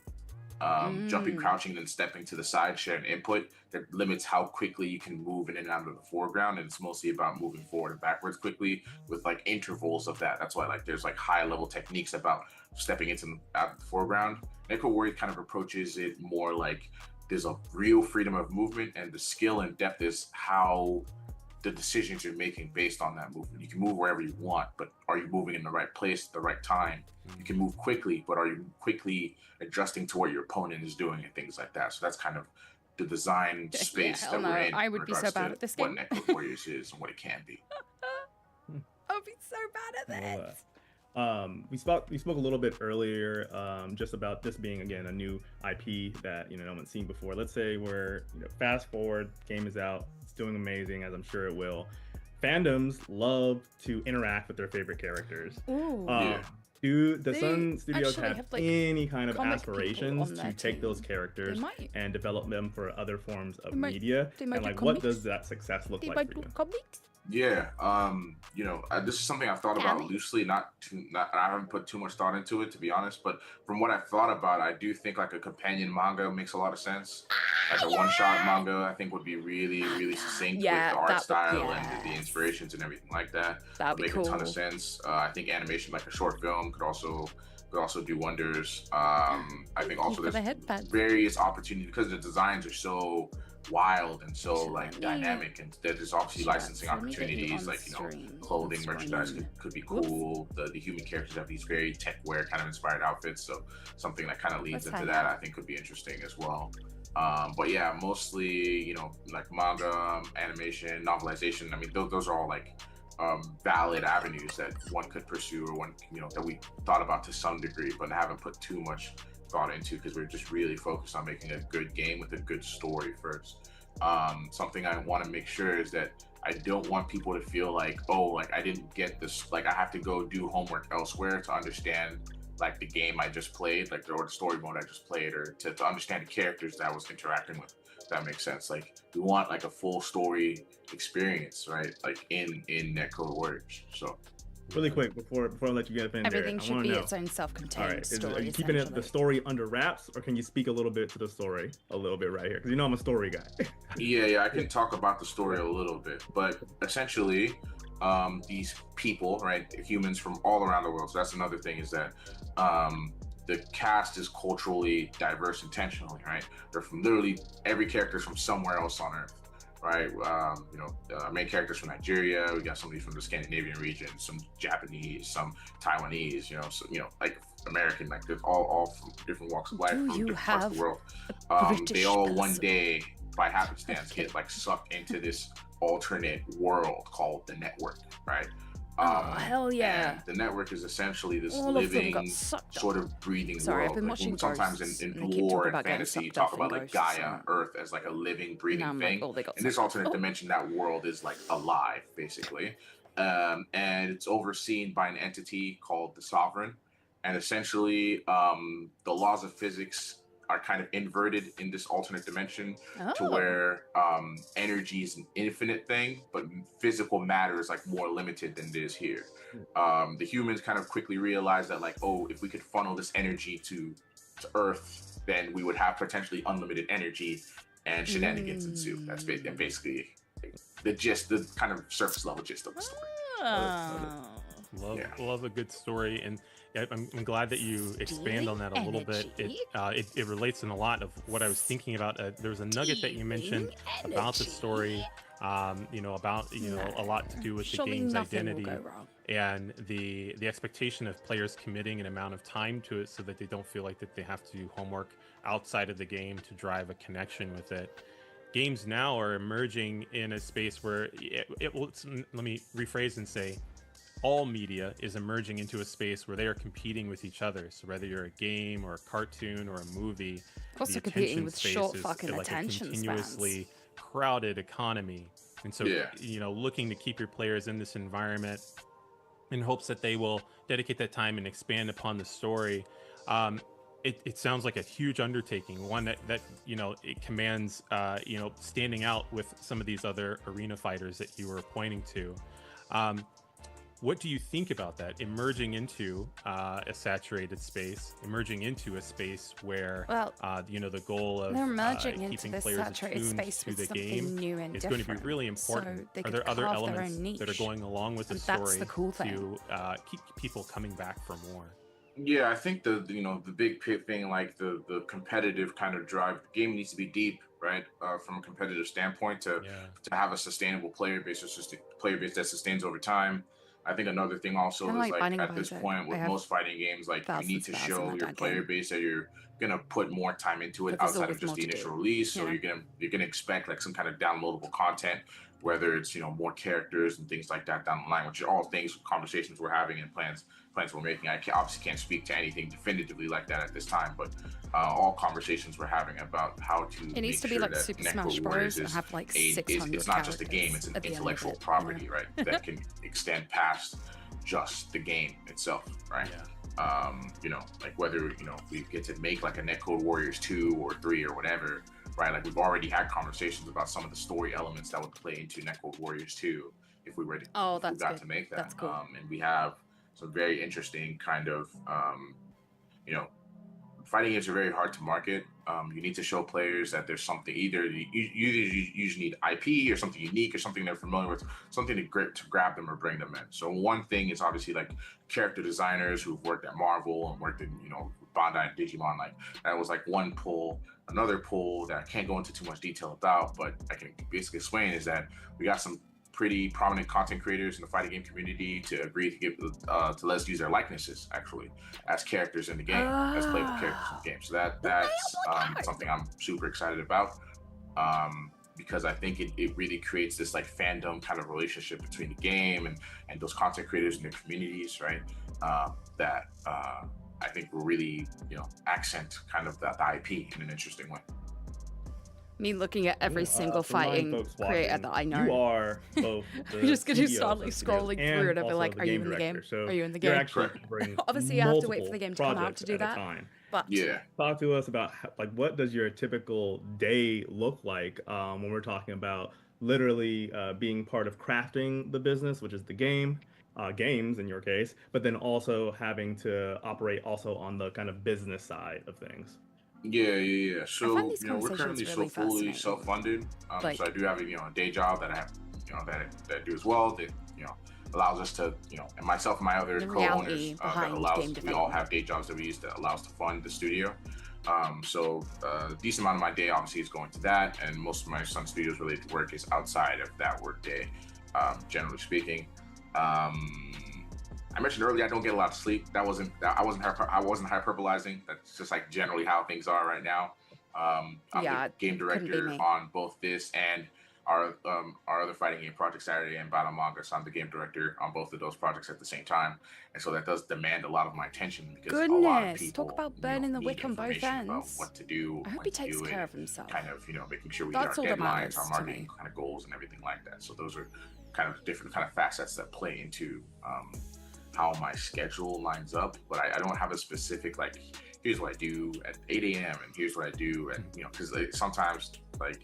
[SPEAKER 14] jumping, crouching, then stepping to the side share an input that limits how quickly you can move in and out of the foreground. And it's mostly about moving forward and backwards quickly with like intervals of that. That's why there's high level techniques about stepping into out of the foreground. Netcode Warrior kind of approaches it more like there's a real freedom of movement, and the skill and depth is how the decisions you're making based on that movement. You can move wherever you want, but are you moving in the right place at the right time? You can move quickly, but are you quickly adjusting to what your opponent is doing and things like that? So that's kind of the design space that we're in.
[SPEAKER 4] I would be so bad at this game.
[SPEAKER 14] What Netcode Warriors is and what it can be.
[SPEAKER 4] I would be so bad at this.
[SPEAKER 9] We spoke a little bit earlier just about this being, again, a new IP that no one's seen before. Let's say we're fast forward, game is out, it's doing amazing, as I'm sure it will. Fandoms love to interact with their favorite characters. Do the Sun Studios have any kind of aspirations to take those characters and develop them for other forms of media? And what does that success look like for you?
[SPEAKER 4] Comics?
[SPEAKER 14] Yeah, this is something I've thought about loosely. I haven't put too much thought into it, to be honest. But from what I've thought about, I do think like a companion manga makes a lot of sense. Like a one-shot manga, I think would be really, really succinct with the art style and the inspirations and everything like that.
[SPEAKER 4] That'd
[SPEAKER 14] make a ton of sense. I think animation, like a short film, could also do wonders. I think also there's various opportunities because the designs are so wild and so like dynamic, and there's obviously licensing opportunities, like clothing, merchandise could be cool. The human characters have these very tech wear kind of inspired outfits, so something that kind of leads into that I think could be interesting as well. But yeah, mostly like manga, animation, novelization. I mean, those are all like valid avenues that one could pursue, or one that we thought about to some degree, but haven't put too much thought into because we're just really focused on making a good game with a good story first. Something I want to make sure is that I don't want people to feel like, oh, like I didn't get this, like I have to go do homework elsewhere to understand like the game I just played, like or the story mode I just played, or to understand the characters that I was interacting with. If that makes sense. Like we want like a full story experience, right? Like in Netcode Warriors. So
[SPEAKER 9] really quick before I let you get in there,
[SPEAKER 4] everything should be its own self-contained story.
[SPEAKER 9] Are you keeping the story under wraps, or can you speak a little bit to the story a little bit right here? Because I'm a story guy.
[SPEAKER 14] yeah, I can talk about the story a little bit, but essentially these people, right, humans from all around the world. So that's another thing, is that the cast is culturally diverse intentionally, right? They're from literally every character's from somewhere else on Earth, right? Our main characters from Nigeria. We got somebody from the Scandinavian region, some Japanese, some Taiwanese. Like American. Like there's all from different walks of life, from different parts of the world. They all one day, by happenstance, get like sucked into this alternate world called the network, right?
[SPEAKER 4] Hell yeah!
[SPEAKER 14] And the network is essentially this living, sort of breathing world.
[SPEAKER 4] I've been watching
[SPEAKER 14] sometimes in lore and fantasy, you talk about like Gaia, Earth, as like a living, breathing thing. In this alternate dimension, that world is like alive, basically. And it's overseen by an entity called the Sovereign. And essentially, the laws of physics are kind of inverted in this alternate dimension to where energy is an infinite thing, but physical matter is like more limited than it is here. The humans kind of quickly realize that like, oh, if we could funnel this energy to Earth, then we would have potentially unlimited energy, and shenanigans ensue. That's basically the gist, the kind of surface level gist of the story.
[SPEAKER 15] Love a good story, and I'm glad that you expand on that a little bit. It relates in a lot of what I was thinking about. There was a nugget that you mentioned about the story, about a lot to do with the game's identity and the expectation of players committing an amount of time to it, so that they don't feel like that they have to do homework outside of the game to drive a connection with it. Games now are emerging in a space where let me rephrase and say, all media is emerging into a space where they are competing with each other. So whether you're a game or a cartoon or a movie,
[SPEAKER 4] also
[SPEAKER 15] the
[SPEAKER 4] competing with
[SPEAKER 15] space
[SPEAKER 4] short
[SPEAKER 15] is
[SPEAKER 4] fucking
[SPEAKER 15] like
[SPEAKER 4] attention
[SPEAKER 15] a continuously crowded economy. And so, looking to keep your players in this environment in hopes that they will dedicate that time and expand upon the story. It sounds like a huge undertaking, one that it commands, standing out with some of these other arena fighters that you were pointing to. What do you think about that? Emerging into a saturated space, emerging into a space where, the goal of keeping players attuned to the game is going to be really important. Are there other elements that are going along with the story to keep people coming back for more?
[SPEAKER 14] Yeah, I think the big thing, like the competitive kind of drive, the game needs to be deep, right? From a competitive standpoint, to have a sustainable player base, or just a player base that sustains over time. I think another thing also is like at this point with most fighting games, like you need to show your player base that you're gonna put more time into it outside of just the initial release. So you're gonna expect like some kind of downloadable content, whether it's more characters and things like that down the line, which are all things, conversations we're having and plans we're making. I obviously can't speak to anything definitively like that at this time, but all conversations we're having about how to
[SPEAKER 4] it needs to be like Super Smash Bros. And have like 600
[SPEAKER 14] it's not just a game, it's an intellectual property, right? That can extend past just the game itself, right? Like whether we get to make like a Netcode Warriors 2 or 3 or whatever, right? Like we've already had conversations about some of the story elements that would play into Netcode Warriors 2. if we were to,
[SPEAKER 4] Oh,
[SPEAKER 14] if we
[SPEAKER 4] that's
[SPEAKER 14] got
[SPEAKER 4] good.
[SPEAKER 14] to make that.
[SPEAKER 4] That's cool.
[SPEAKER 14] And we have some very interesting kind of, you know, fighting games are very hard to market. You need to show players that there's something, either you usually need IP or something unique or something they're familiar with, something to grab them or bring them in. So one thing is obviously like character designers who've worked at Marvel and worked in, you know, Bandai and Digimon. Like that was like one pull. Another pull that I can't go into too much detail about, but I can basically explain is that we got some pretty prominent content creators in the fighting game community to agree to give to let us use their likenesses actually as characters in the game, as playable characters in the game. So that's something I'm super excited about, because I think it really creates this like fandom kind of relationship between the game and those content creators and their communities, right? That I think will really, you know, accent kind of the IP in an interesting way.
[SPEAKER 4] Me looking at every single fighting creator that I know.
[SPEAKER 9] You are both the
[SPEAKER 4] I'm just going to
[SPEAKER 9] CEO
[SPEAKER 4] start
[SPEAKER 9] of
[SPEAKER 4] like
[SPEAKER 9] the
[SPEAKER 4] scrolling
[SPEAKER 9] studios
[SPEAKER 4] through it.
[SPEAKER 9] and
[SPEAKER 4] I'll be
[SPEAKER 9] also
[SPEAKER 4] like,
[SPEAKER 9] the
[SPEAKER 4] are you
[SPEAKER 9] game
[SPEAKER 4] in the game?
[SPEAKER 9] director. So
[SPEAKER 4] Are you in the
[SPEAKER 9] you're
[SPEAKER 4] game?
[SPEAKER 9] actually covering
[SPEAKER 4] Obviously, I have to wait for
[SPEAKER 9] multiple
[SPEAKER 4] the game to come out
[SPEAKER 9] projects
[SPEAKER 4] to do
[SPEAKER 9] at a
[SPEAKER 4] that.
[SPEAKER 9] time.
[SPEAKER 4] But
[SPEAKER 14] yeah,
[SPEAKER 9] talk to us about like what does your typical day look like when we're talking about literally being part of crafting the business, which is the game, games in your case, but then also having to operate also on the kind of business side of things.
[SPEAKER 14] Yeah. So,
[SPEAKER 4] find these
[SPEAKER 14] you know, we're
[SPEAKER 4] conversations
[SPEAKER 14] currently
[SPEAKER 4] really
[SPEAKER 14] so fully
[SPEAKER 4] fascinating.
[SPEAKER 14] self-funded.
[SPEAKER 4] Like-
[SPEAKER 14] So I do have a, you know, a day job that I have, you know, that I do as well, that, you know, allows us to, you know, and myself and my other
[SPEAKER 4] The
[SPEAKER 14] co-owners,
[SPEAKER 4] reality
[SPEAKER 14] that
[SPEAKER 4] behind
[SPEAKER 14] allows,
[SPEAKER 4] game
[SPEAKER 14] we all have day jobs that we use that allows to fund the studio. So a decent amount of my day obviously is going to that, and most of my Sun Studios related work is outside of that work day, generally speaking. I mentioned earlier I don't get a lot of sleep. I wasn't hyperbolizing. That's just like generally how things are right now. I'm the game director on both this and our other fighting game project, Saturday and Battle Manga. So I'm the game director on both of those projects at the same time, and so that does demand a lot of my attention because a lot of people,
[SPEAKER 4] talk about burning the
[SPEAKER 14] need
[SPEAKER 4] wick on both
[SPEAKER 14] information about
[SPEAKER 4] ends.
[SPEAKER 14] what to do.
[SPEAKER 4] I hope
[SPEAKER 14] when
[SPEAKER 4] he
[SPEAKER 14] to
[SPEAKER 4] takes
[SPEAKER 14] do
[SPEAKER 4] care
[SPEAKER 14] it,
[SPEAKER 4] of himself.
[SPEAKER 14] Kind of, you know, making sure we
[SPEAKER 4] That's all
[SPEAKER 14] hit
[SPEAKER 4] that
[SPEAKER 14] our
[SPEAKER 4] matters
[SPEAKER 14] deadlines, our
[SPEAKER 4] to
[SPEAKER 14] marketing
[SPEAKER 4] me.
[SPEAKER 14] kind of goals, and everything like that. So those are kind of different kind of facets that play into how my schedule lines up. But I don't have a specific like, here's what I do at 8 a.m. and here's what I do, and you know, because sometimes like,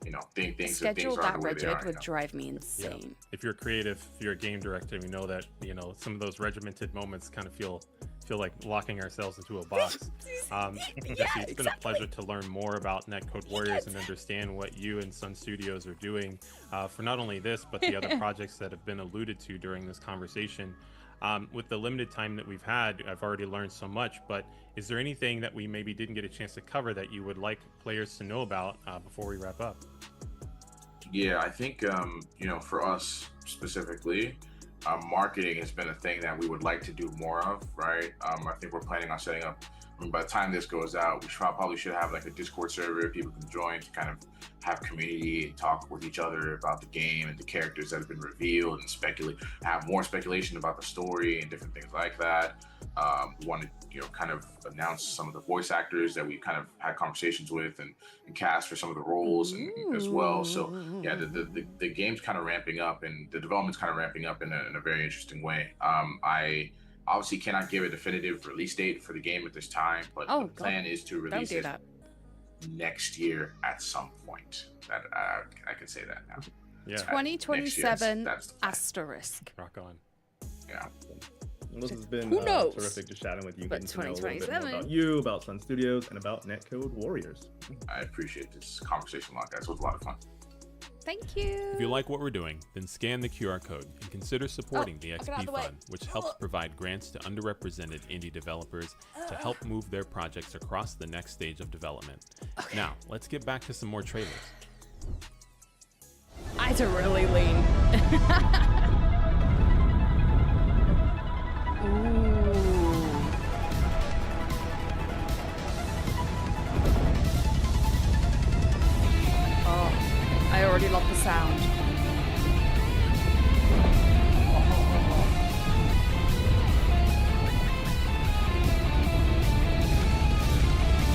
[SPEAKER 14] you know, things
[SPEAKER 4] schedule
[SPEAKER 14] are
[SPEAKER 4] that
[SPEAKER 14] the way they
[SPEAKER 4] rigid
[SPEAKER 14] are,
[SPEAKER 4] would
[SPEAKER 14] you know?
[SPEAKER 4] drive me insane.
[SPEAKER 15] Yeah. If you're creative, if you're a game director, we know that, you know, some of those regimented moments kind of feel like locking ourselves into a box. Jesse, it's been a pleasure to learn more about Netcode Warriors and understand what you and Sun Studios are doing for not only this, but the other projects that have been alluded to during this conversation. With the limited time that we've had, I've already learned so much, but is there anything that we maybe didn't get a chance to cover that you would like players to know about before we wrap up?
[SPEAKER 14] Yeah, I think, you know, for us specifically, marketing has been a thing that we would like to do more of, right? I think we're planning on setting up, I mean, by the time this goes out, we probably should have like a Discord server people can join to kind of have community and talk with each other about the game and the characters that have been revealed, and speculate, have more speculation about the story and different things like that. We want to, you know, kind of announce some of the voice actors that we kind of had conversations with and cast for some of the roles and as well. So yeah, the game's kind of ramping up and the development's kind of ramping up in a very interesting way. I obviously cannot give a definitive release date for the game at this time, but the plan is to release it next year at some point. That I can say that now.
[SPEAKER 15] Yeah.
[SPEAKER 4] 2027 asterisk.
[SPEAKER 15] Rock on.
[SPEAKER 14] Yeah.
[SPEAKER 9] This has been
[SPEAKER 4] Who knows?
[SPEAKER 9] terrific just chatting with you,
[SPEAKER 4] But
[SPEAKER 9] getting to know a little bit more
[SPEAKER 4] 2027.
[SPEAKER 9] about you, about Sun Studios, and about Netcode Warriors.
[SPEAKER 14] I appreciate this conversation a lot, guys. It was a lot of fun.
[SPEAKER 4] Thank you.
[SPEAKER 16] If you like what we're doing, then scan the QR code and consider supporting the
[SPEAKER 4] I'll get out
[SPEAKER 16] XP
[SPEAKER 4] of the way.
[SPEAKER 16] Fund, which helps provide grants to underrepresented indie developers to help move their projects across the next stage of development. Now, let's get back to some more trailers.
[SPEAKER 4] Eyes are really lean. Oh, I already love the sound.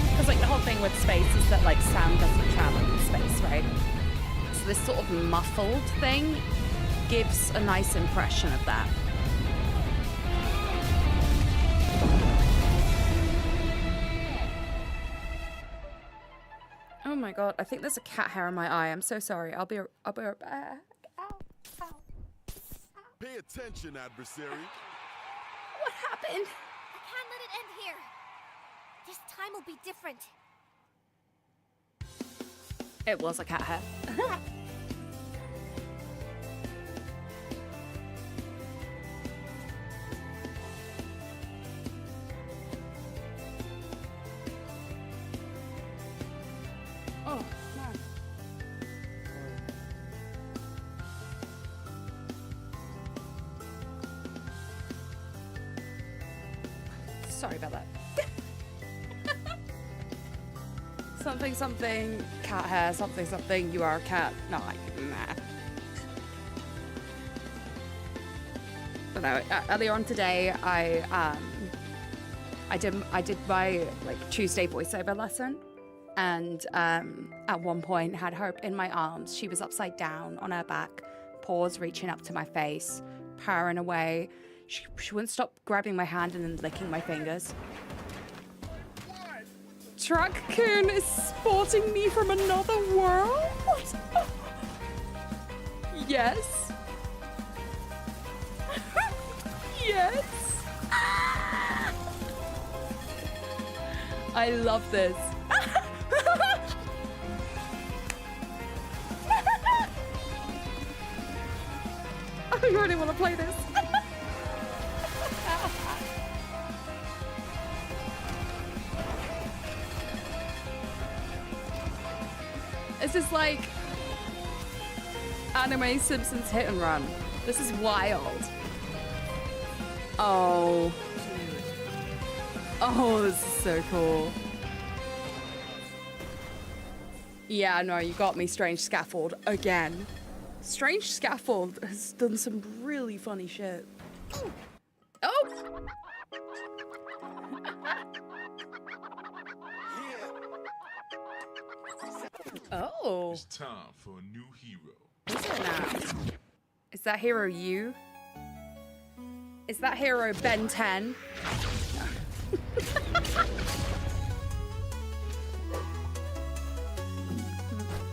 [SPEAKER 4] Because like the whole thing with space is that like sound doesn't travel in space, right? So this sort of muffled thing gives a nice impression of that. Oh my god, I think there's a cat hair in my eye. I'm so sorry. I'll be right back. Ow, ow.
[SPEAKER 6] attention, adversary.
[SPEAKER 4] What happened?
[SPEAKER 17] I can't let it end here. This time will be different.
[SPEAKER 4] It was a cat hair. Oh, no. Sorry about that. Something, cat hair, something, you are a cat. No, nah. But no, earlier on today, I did my like Tuesday voiceover lesson, and at one point had her in my arms. She was upside down on her back, paws reaching up to my face, purring away. She wouldn't stop grabbing my hand and then licking my fingers. Truck-kun is sporting me from another world? Yes. Yes. I love this. I really want to play this. This is like anime Simpsons hit and run. This is wild. Oh. Oh, this is so cool. Yeah, no, you got me, Strange Scaffold, again. Strange Scaffold has done some really funny shit. Oh! Oh.
[SPEAKER 6] It's time for a new hero.
[SPEAKER 4] Is it now? Is that hero you? Is that hero Ben 10?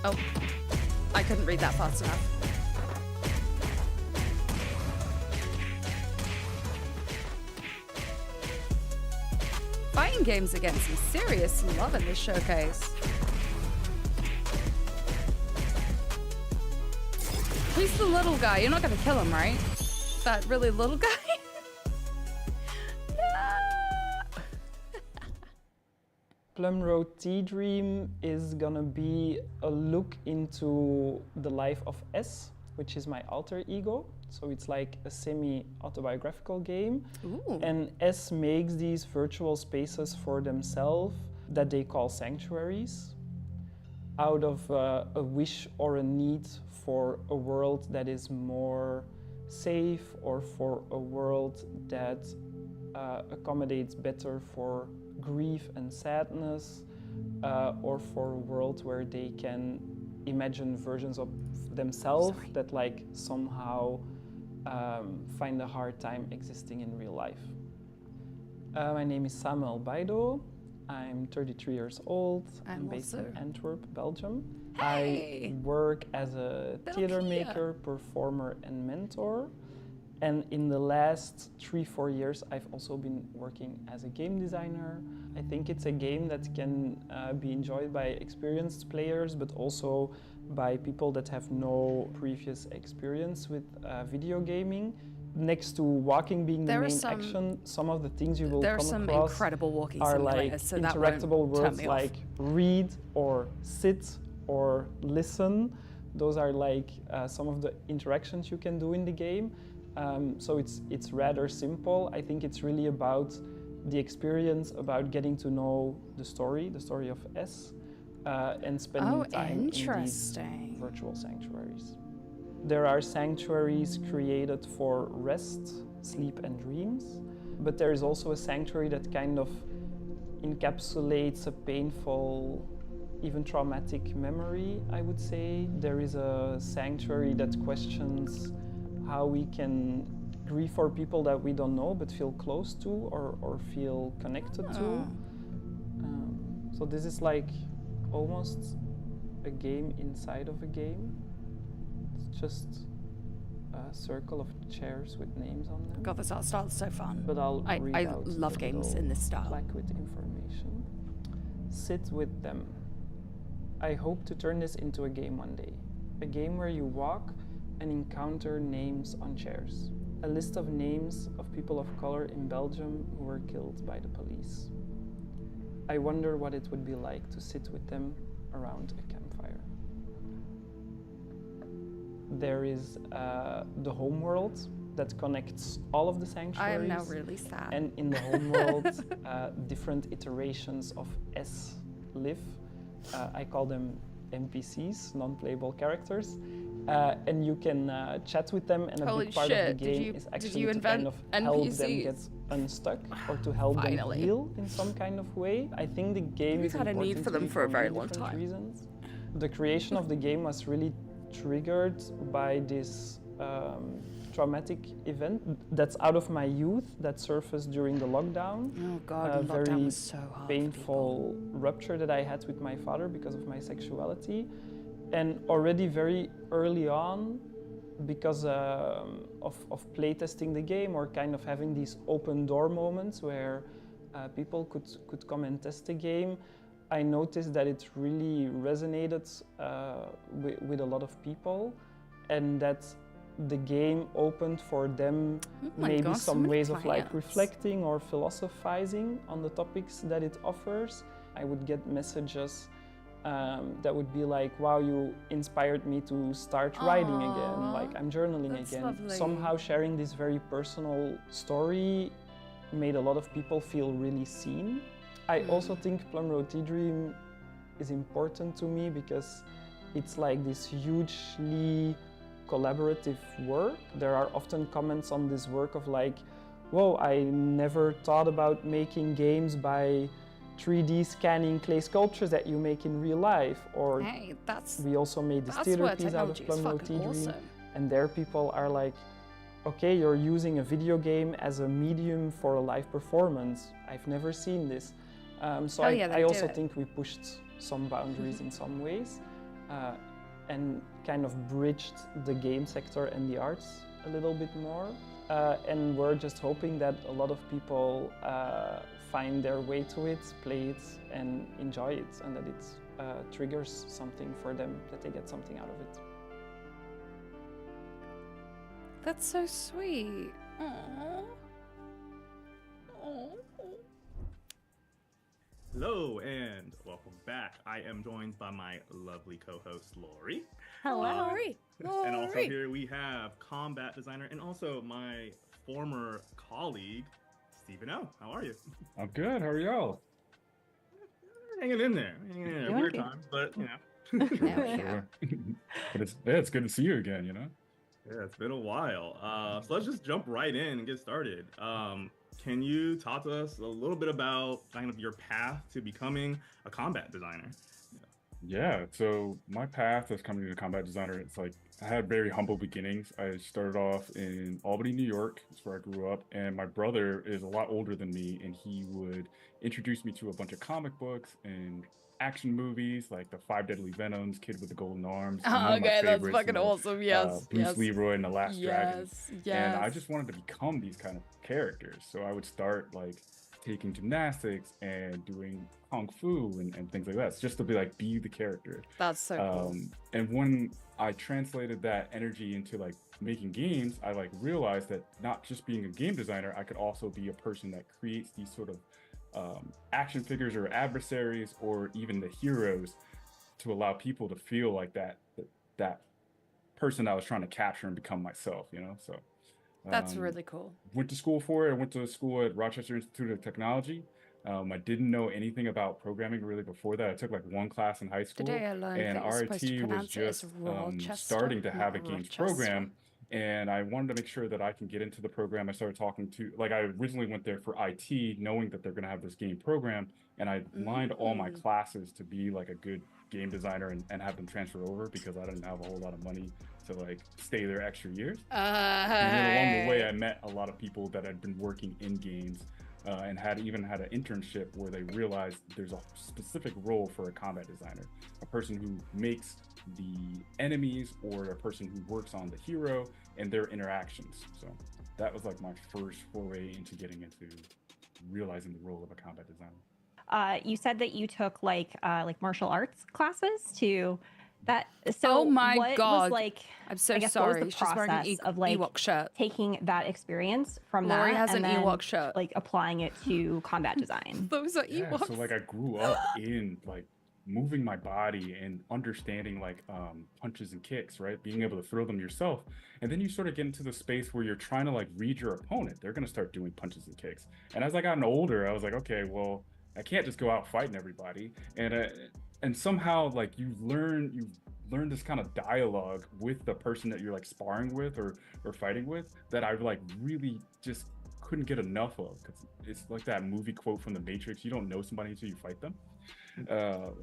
[SPEAKER 4] Oh, I couldn't read that fast enough. Fighting games are getting some serious love in this showcase. Who's the little guy? You're not gonna kill him, right? That really little guy?
[SPEAKER 18] Plum Road Tea Dream is gonna be a look into the life of S, which is my alter ego. So it's like a semi-autobiographical game.
[SPEAKER 4] Ooh.
[SPEAKER 18] And S makes these virtual spaces for themselves that they call sanctuaries out of a wish or a need for a world that is more safe, or for a world that accommodates better for grief and sadness, or for a world where they can imagine versions of themselves that like somehow find a hard time existing in real life. My name is Samuel Baido. I'm 33 years old. I'm based in Antwerp, Belgium.
[SPEAKER 4] Hey.
[SPEAKER 18] I work as a theater maker, performer, and mentor. And in the last 3-4 years, I've also been working as a game designer. I think it's a game that can be enjoyed by experienced players, but also by people that have no previous experience with video gaming. Next to walking being the main action, some of the things you will come across
[SPEAKER 4] incredible walking
[SPEAKER 18] are like
[SPEAKER 4] simulators, so
[SPEAKER 18] interactable words like read or sit or listen. Those are like some of the interactions you can do in the game. So it's rather simple. I think it's really about the experience, about getting to know the story of S, and spending time in these virtual sanctuaries. There are sanctuaries created for rest, sleep, and dreams, but there is also a sanctuary that kind of encapsulates a painful, even traumatic memory, I would say. There is a sanctuary that questions how we can grieve for people that we don't know but feel close to or feel connected to. So this is like almost a game inside of a game. It's just circle of chairs with names on them.
[SPEAKER 4] God, this art style is so fun.
[SPEAKER 18] But I'll read
[SPEAKER 4] I
[SPEAKER 18] out
[SPEAKER 4] love
[SPEAKER 18] the
[SPEAKER 4] games
[SPEAKER 18] little
[SPEAKER 4] in this style.
[SPEAKER 18] plaque with information. Sit with them. I hope to turn this into a game one day. A game where you walk and encounter names on chairs. A list of names of people of color in Belgium who were killed by the police. I wonder what it would be like to sit with them around a campfire. There is the home world that connects all of the sanctuaries.
[SPEAKER 4] I am now really sad.
[SPEAKER 18] And in the home world, different iterations of S live. I call them NPCs, non-playable characters. And you can chat with them, and a
[SPEAKER 4] Holy
[SPEAKER 18] big part
[SPEAKER 4] shit,
[SPEAKER 18] of the game is actually to kind of
[SPEAKER 4] NPCs?
[SPEAKER 18] help them get unstuck or to help them
[SPEAKER 4] Finally.
[SPEAKER 18] heal in some kind of way. I think the game
[SPEAKER 4] We've
[SPEAKER 18] is
[SPEAKER 4] had a
[SPEAKER 18] important
[SPEAKER 4] need for
[SPEAKER 18] to
[SPEAKER 4] them
[SPEAKER 18] me
[SPEAKER 4] for a very
[SPEAKER 18] many
[SPEAKER 4] long
[SPEAKER 18] different
[SPEAKER 4] time.
[SPEAKER 18] reasons. The creation of the game was really triggered by this traumatic event that's out of my youth that surfaced during the lockdown.
[SPEAKER 4] Oh God,
[SPEAKER 18] A
[SPEAKER 4] lockdown
[SPEAKER 18] very
[SPEAKER 4] was so hard.
[SPEAKER 18] painful rupture that I had with my father because of my sexuality. And already very early on, because of playtesting the game or kind of having these open door moments where people could come and test the game, I noticed that it really resonated with a lot of people, and that the game opened for them maybe
[SPEAKER 4] gosh, so
[SPEAKER 18] some
[SPEAKER 4] many
[SPEAKER 18] ways of like
[SPEAKER 4] clients.
[SPEAKER 18] reflecting or philosophizing on the topics that it offers. I would get messages that would be like, wow, you inspired me to start writing again, like I'm journaling
[SPEAKER 4] that's
[SPEAKER 18] again.
[SPEAKER 4] lovely.
[SPEAKER 18] Somehow sharing this very personal story made a lot of people feel really seen. I also think Plum Road Tea Dream is important to me because it's like this hugely collaborative work. There are often comments on this work of like, whoa, I never thought about making games by 3D scanning clay sculptures that you make in real life. Or
[SPEAKER 4] Hey,
[SPEAKER 18] we also made this
[SPEAKER 4] that's
[SPEAKER 18] theater
[SPEAKER 4] where
[SPEAKER 18] piece out of
[SPEAKER 4] technology is
[SPEAKER 18] Plum Road
[SPEAKER 4] fucking
[SPEAKER 18] Tea Dream.
[SPEAKER 4] awesome.
[SPEAKER 18] And there people are like, okay, you're using a video game as a medium for a live performance. I've never seen this. So
[SPEAKER 4] Hell yeah,
[SPEAKER 18] I
[SPEAKER 4] they
[SPEAKER 18] also
[SPEAKER 4] do it.
[SPEAKER 18] think we pushed some boundaries in some ways and kind of bridged the game sector and the arts a little bit more. And we're just hoping that a lot of people find their way to it, play it, and enjoy it, and that it triggers something for them, that they get something out of it.
[SPEAKER 4] That's so sweet. Aww.
[SPEAKER 9] Hello and welcome back. I am joined by my lovely co-host Lori.
[SPEAKER 4] Hello. Lori.
[SPEAKER 9] And also
[SPEAKER 4] Lori.
[SPEAKER 9] here we have combat designer and also my former colleague, Stephen O. How are you?
[SPEAKER 19] I'm good. How are y'all?
[SPEAKER 9] Hanging in there. Weird times, but you know.
[SPEAKER 19] Sure. But it's good to see you again, you know?
[SPEAKER 9] Yeah, it's been a while. So let's just jump right in and get started. Can you talk to us a little bit about kind of your path to becoming a combat designer?
[SPEAKER 19] Yeah, so my path as coming to a combat designer, it's like I had very humble beginnings. I started off in Albany, New York. That's where I grew up. And my brother is a lot older than me, and he would introduce me to a bunch of comic books and action movies like the Five Deadly Venoms, Kid with the Golden Arms. and one of my
[SPEAKER 4] Okay, that's
[SPEAKER 19] favorites,
[SPEAKER 4] fucking awesome. Yes.
[SPEAKER 19] Bruce
[SPEAKER 4] yes.
[SPEAKER 19] Leroy and the Last Dragon.
[SPEAKER 4] Yes.
[SPEAKER 19] And I just wanted to become these kind of characters. So I would start like taking gymnastics and doing kung fu and things like that, just to be the character.
[SPEAKER 4] That's so cool.
[SPEAKER 19] And when I translated that energy into like making games, I like realized that not just being a game designer, I could also be a person that creates these sort of action figures or adversaries or even the heroes to allow people to feel like that person I was trying to capture and become myself, you know? So
[SPEAKER 4] That's really cool.
[SPEAKER 19] Went to school for it. I went to school at Rochester Institute of Technology. I didn't know anything about programming really before that. I took like one class in high school,
[SPEAKER 4] Today I learned
[SPEAKER 19] and
[SPEAKER 4] that you're supposed to
[SPEAKER 19] RIT was
[SPEAKER 4] pronounce it as
[SPEAKER 19] just
[SPEAKER 4] Rochester,
[SPEAKER 19] starting to have a
[SPEAKER 4] not
[SPEAKER 19] games
[SPEAKER 4] Rochester.
[SPEAKER 19] program. And I wanted to make sure that I can get into the program. I started talking to, I originally went there for IT, knowing that they're going to have this game program. And I lined all my classes to be like a good game designer and have them transfer over because I didn't have a whole lot of money to like stay there extra years. And then along the way, I met a lot of people that had been working in games and even had an internship where they realized there's a specific role for a combat designer, a person who makes the enemies or a person who works on the hero and their interactions. So that was like my first foray into getting into realizing the role of a combat designer.
[SPEAKER 10] You said that you took like martial arts classes to that. So
[SPEAKER 4] oh my
[SPEAKER 10] what
[SPEAKER 4] god!
[SPEAKER 10] Was like,
[SPEAKER 4] I'm so
[SPEAKER 10] I guess,
[SPEAKER 4] sorry.
[SPEAKER 10] What was the process of like
[SPEAKER 4] Ewok shirt.
[SPEAKER 10] Taking that experience from
[SPEAKER 4] Lori
[SPEAKER 10] that
[SPEAKER 4] has
[SPEAKER 10] and
[SPEAKER 4] an
[SPEAKER 10] then,
[SPEAKER 4] Ewok shirt.
[SPEAKER 10] like applying it to combat design?
[SPEAKER 4] Those are Ewoks.
[SPEAKER 19] So like I grew up in like moving my body and understanding like punches and kicks, right? Being able to throw them yourself. And then you sort of get into the space where you're trying to like read your opponent. They're going to start doing punches and kicks. And as I gotten older, I was like, okay, well, I can't just go out fighting everybody. And somehow like you learn this kind of dialogue with the person that you're like sparring with or fighting with that I like really just couldn't get enough of, because it's like that movie quote from The Matrix: you don't know somebody until you fight them.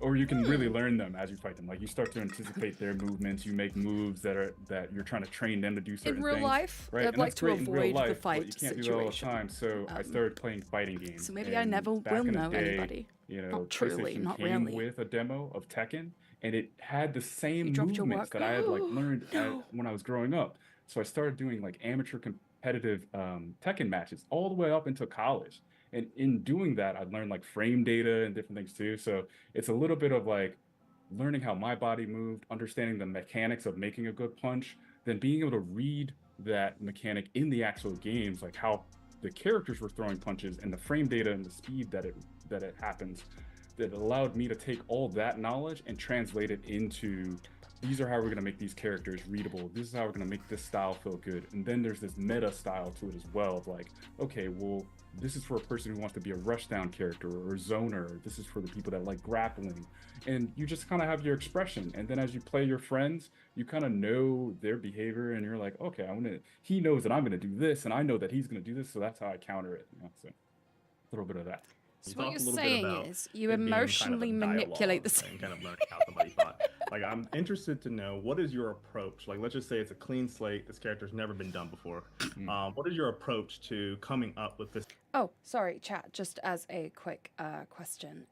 [SPEAKER 19] Or you can really learn them as you fight them. Like you start to anticipate their movements, you make moves that you're trying to train them to do certain
[SPEAKER 4] in real
[SPEAKER 19] things,
[SPEAKER 4] life,
[SPEAKER 19] right?
[SPEAKER 4] I'd
[SPEAKER 19] and
[SPEAKER 4] like
[SPEAKER 19] that's
[SPEAKER 4] to
[SPEAKER 19] great in real
[SPEAKER 4] avoid
[SPEAKER 19] life,
[SPEAKER 4] the fight
[SPEAKER 19] but you can't
[SPEAKER 4] situation.
[SPEAKER 19] do that all the time. So I started playing fighting games.
[SPEAKER 4] So maybe I
[SPEAKER 19] and
[SPEAKER 4] never
[SPEAKER 19] back
[SPEAKER 4] will
[SPEAKER 19] in the
[SPEAKER 4] know
[SPEAKER 19] day,
[SPEAKER 4] anybody.
[SPEAKER 19] You know,
[SPEAKER 4] Not truly,
[SPEAKER 19] PlayStation
[SPEAKER 4] not
[SPEAKER 19] came
[SPEAKER 4] really.
[SPEAKER 19] with a demo of Tekken, and it had the same
[SPEAKER 4] You dropped your
[SPEAKER 19] movements
[SPEAKER 4] work.
[SPEAKER 19] that I had like learned
[SPEAKER 4] No.
[SPEAKER 19] when I was growing up. So I started doing like amateur competitive Tekken matches all the way up into college. And in doing that, I learned like frame data and different things too. So it's a little bit of like learning how my body moved, understanding the mechanics of making a good punch, then being able to read that mechanic in the actual games, like how the characters were throwing punches and the frame data and the speed that it happens, that allowed me to take all that knowledge and translate it into, these are how we're going to make these characters readable. This is how we're going to make this style feel good. And then there's this meta style to it as well of like, okay, well, this is for a person who wants to be a rushdown character or a zoner. This is for the people that like grappling. And you just kind of have your expression. And then as you play your friends, you kind of know their behavior and you're like, okay, he knows that I'm going to do this and I know that he's going to do this. So that's how I counter it. You know? So a little bit of that.
[SPEAKER 4] So what you're saying is you emotionally manipulate the
[SPEAKER 9] and kind of learning how somebody fought. Like, I'm interested to know, what is your approach? Like, let's just say it's a clean slate. This character's never been done before. What is your approach to coming up with this?
[SPEAKER 4] Oh, sorry, chat. Just as a quick question.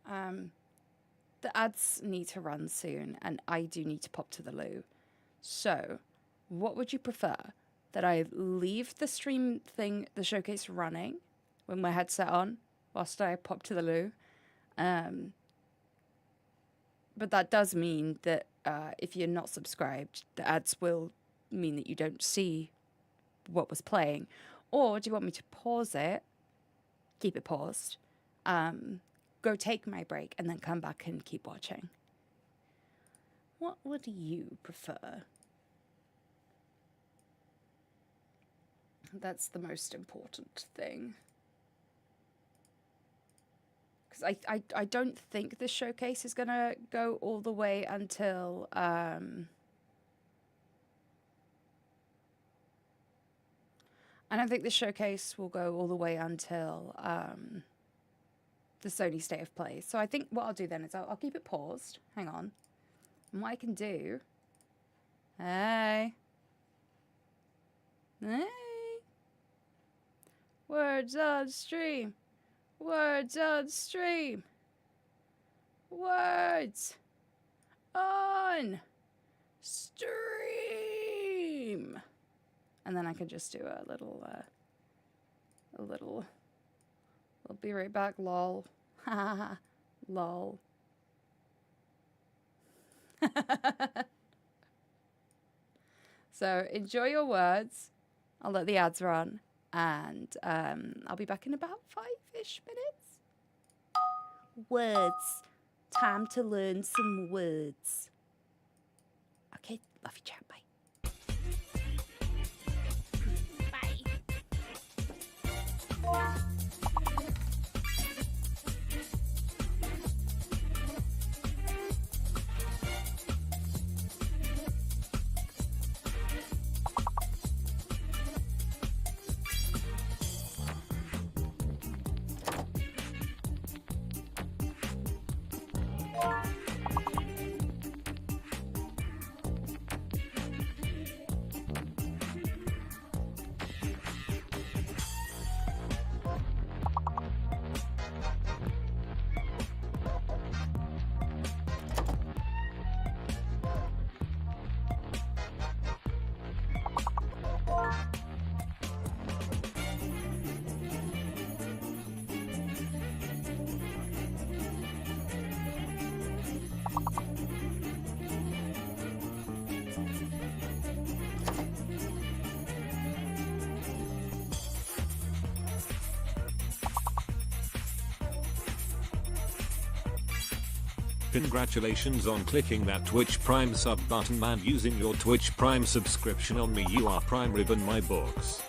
[SPEAKER 4] The ads need to run soon, and I do need to pop to the loo. So, what would you prefer? That I leave the stream thing, the showcase running, with my headset on, whilst I pop to the loo? But that does mean that if you're not subscribed, the ads will mean that you don't see what was playing. Or do you want me to pause it, keep it paused, go take my break, and then come back and keep watching? What would you prefer? That's the most important thing. Because I don't think this showcase is going to go all the way until... I don't think this showcase will go all the way until the Sony State of Play. So I think what I'll do then is I'll keep it paused. Hang on. And what I can do... Hey. Words on stream. Words on stream. Words on stream. And then I can just do a little, I'll be right back, lol. Ha ha ha, lol. So enjoy your words. I'll let the ads run. And I'll be back in about 5-ish minutes. Words. Time to learn some words. Okay, love you, chat. Bye.
[SPEAKER 20] Congratulations on clicking that Twitch Prime sub button and using your Twitch Prime subscription on me. You are Prime Rib in my books.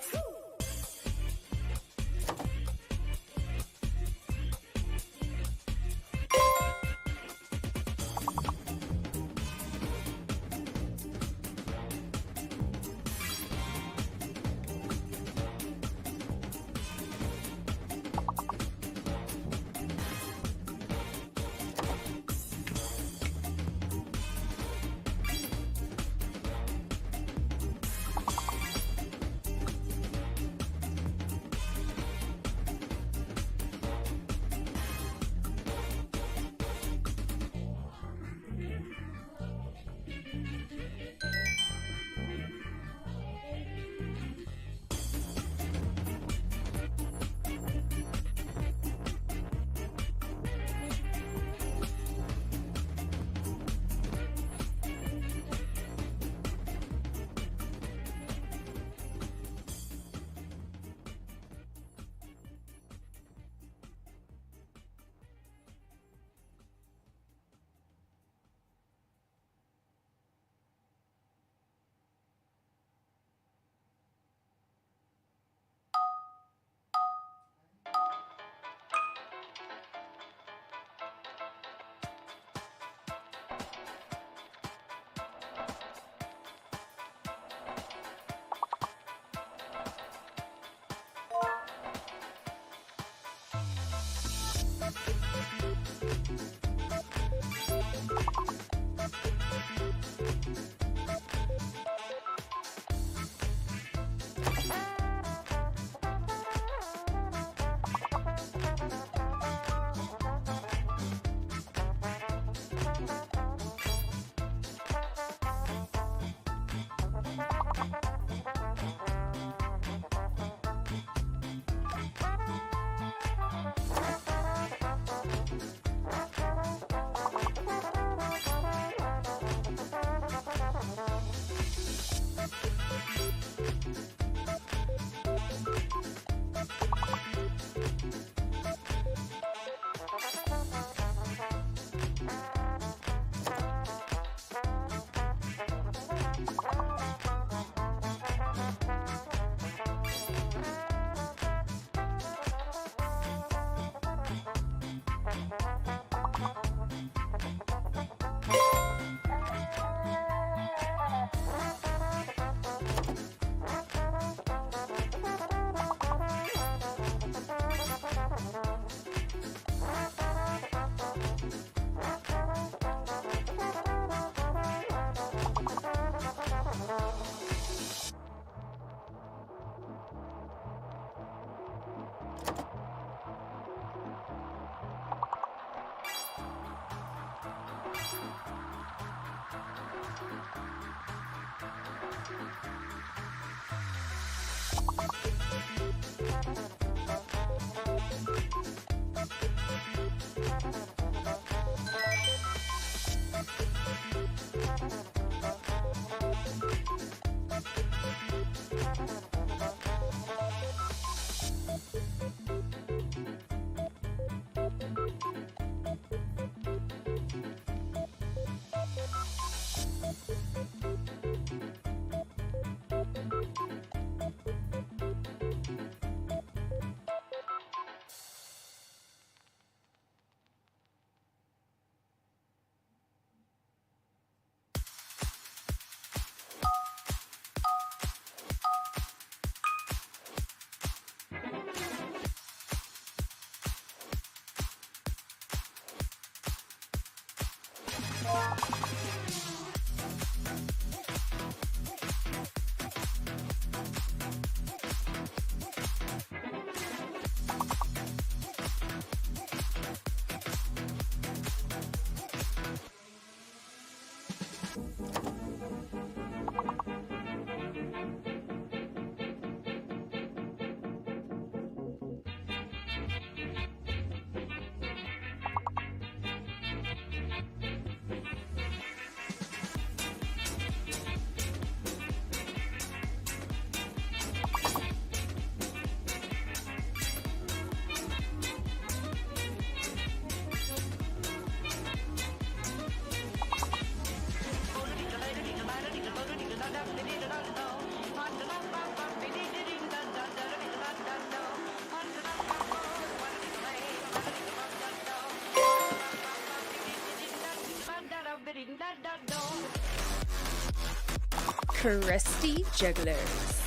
[SPEAKER 4] Crusty jugglers.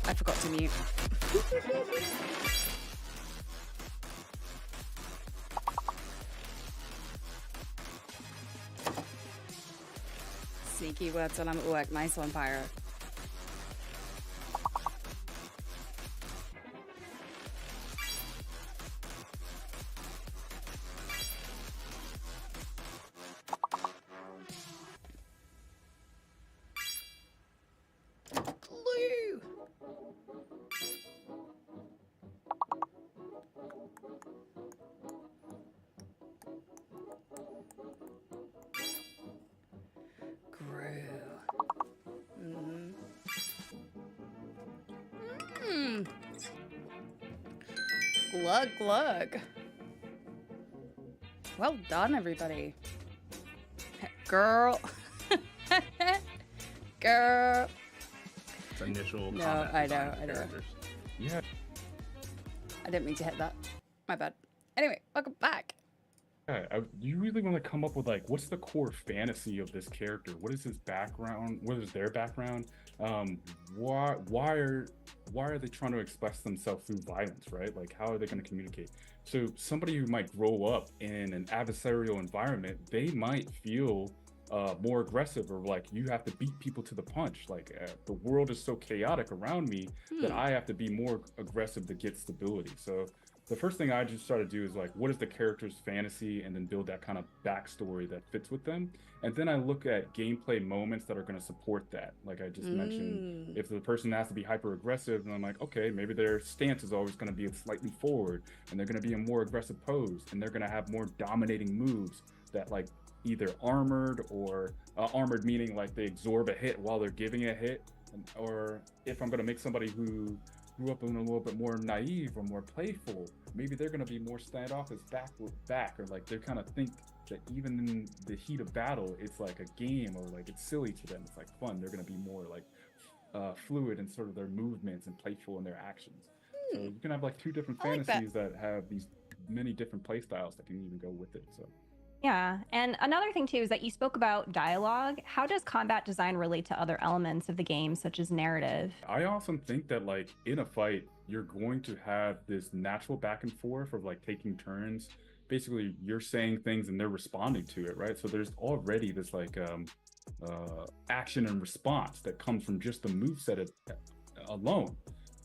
[SPEAKER 4] I forgot to mute. Sneaky words when I'm at work. Nice one, Pyro. Glue. Glug, glug. Well done, everybody. Girl. Girl.
[SPEAKER 9] It's initial
[SPEAKER 4] No,
[SPEAKER 9] combat
[SPEAKER 4] I
[SPEAKER 9] design
[SPEAKER 4] know,
[SPEAKER 9] of
[SPEAKER 4] I know.
[SPEAKER 9] characters. Yeah.
[SPEAKER 4] I didn't mean to hit that. My bad. Anyway, welcome back.
[SPEAKER 19] You really want to come up with like, what's the core fantasy of this character? What is his background? What is their background? Why are they trying to express themselves through violence, right? Like, how are they going to communicate? So somebody who might grow up in an adversarial environment, they might feel more aggressive, or like, you have to beat people to the punch. Like, the world is so chaotic around me that I have to be more aggressive to get stability. So the first thing I just try to do is like, what is the character's fantasy, and then build that kind of backstory that fits with them. And then I look at gameplay moments that are going to support that. Like I just mentioned, if the person has to be hyper aggressive, then I'm like, okay, maybe their stance is always going to be slightly forward, and they're going to be in more aggressive pose, and they're going to have more dominating moves that like either armored, or armored meaning like they absorb a hit while they're giving a hit. Or if I'm going to make somebody who grew up in a little bit more naive or more playful, maybe they're going to be more standoffish back, or like they kind of think that even in the heat of battle, it's like a game, or like it's silly to them. It's like fun. They're going to be more like fluid in sort of their movements and playful in their actions. So you can have like two different fantasies that have these many different play styles that can even go with it. So
[SPEAKER 10] Yeah, and another thing too is that you spoke about dialogue. How does combat design relate to other elements of the game, such as narrative?
[SPEAKER 19] I often think that like in a fight, you're going to have this natural back and forth of like taking turns. Basically, you're saying things and they're responding to it, right? So there's already this like action and response that comes from just the moveset alone.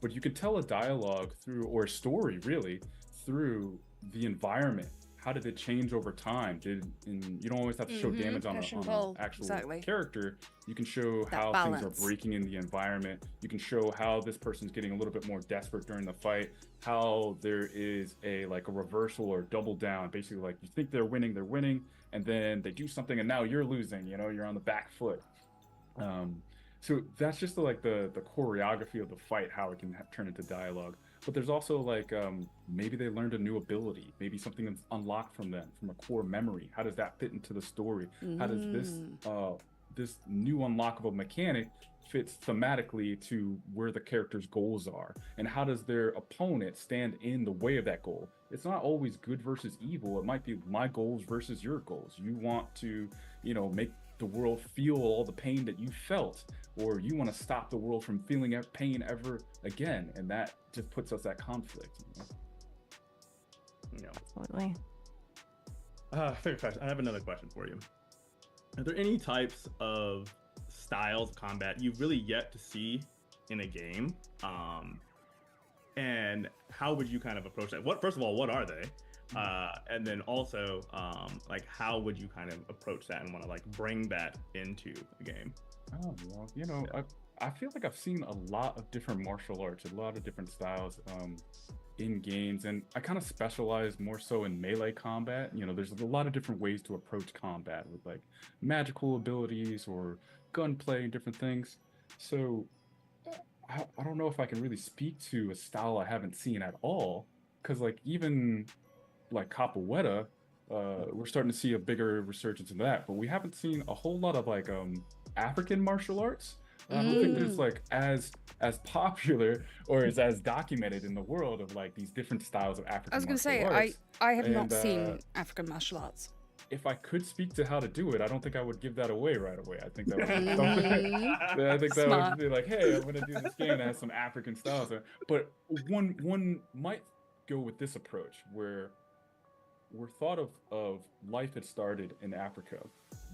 [SPEAKER 19] But you can tell a dialogue through, or a story really, through the environment. How did it change over time? And you don't always have to show damage on an actual character. You can show how things are breaking in the environment. You can show how this person's getting a little bit more desperate during the fight. How there is a reversal or double down. Basically, like you think they're winning, and then they do something, and now you're losing. You know, you're on the back foot. So that's just the choreography of the fight, how it can turn into dialogue. But there's also like maybe they learned a new ability, maybe something that's unlocked from them, from a core memory. How does that fit into the story? How does this new unlockable mechanic fits thematically to where the character's goals are? And how does their opponent stand in the way of that goal? It's not always good versus evil. It might be my goals versus your goals. You want to, make the world feel all the pain that you felt, or you want to stop the world from feeling pain ever again, and that just puts us at conflict.
[SPEAKER 10] Absolutely.
[SPEAKER 9] I have another question for you. Are there any types of styles of combat you've really yet to see in a game? And how would you kind of approach that? First of all, what are they? And then also, how would you kind of approach that and want to bring that into the game?
[SPEAKER 19] Oh, well, I feel like I've seen a lot of different martial arts, a lot of different styles in games, and I kind of specialize more so in melee combat. There's a lot of different ways to approach combat with magical abilities or gunplay and different things. So I don't know if I can really speak to a style I haven't seen at all, because even capoeira, we're starting to see a bigger resurgence in that, but we haven't seen a whole lot of African martial arts. I don't think there's as popular or is as documented in the world of these different styles of African martial arts.
[SPEAKER 4] I was going to say, I have not seen African martial arts.
[SPEAKER 19] if I could speak to how to do it, I don't think I would give that away right away. I think that would be something. I think that would be like, hey, I'm gonna do this game that has some African styles. But one might go with this approach where we're thought of life had started in Africa.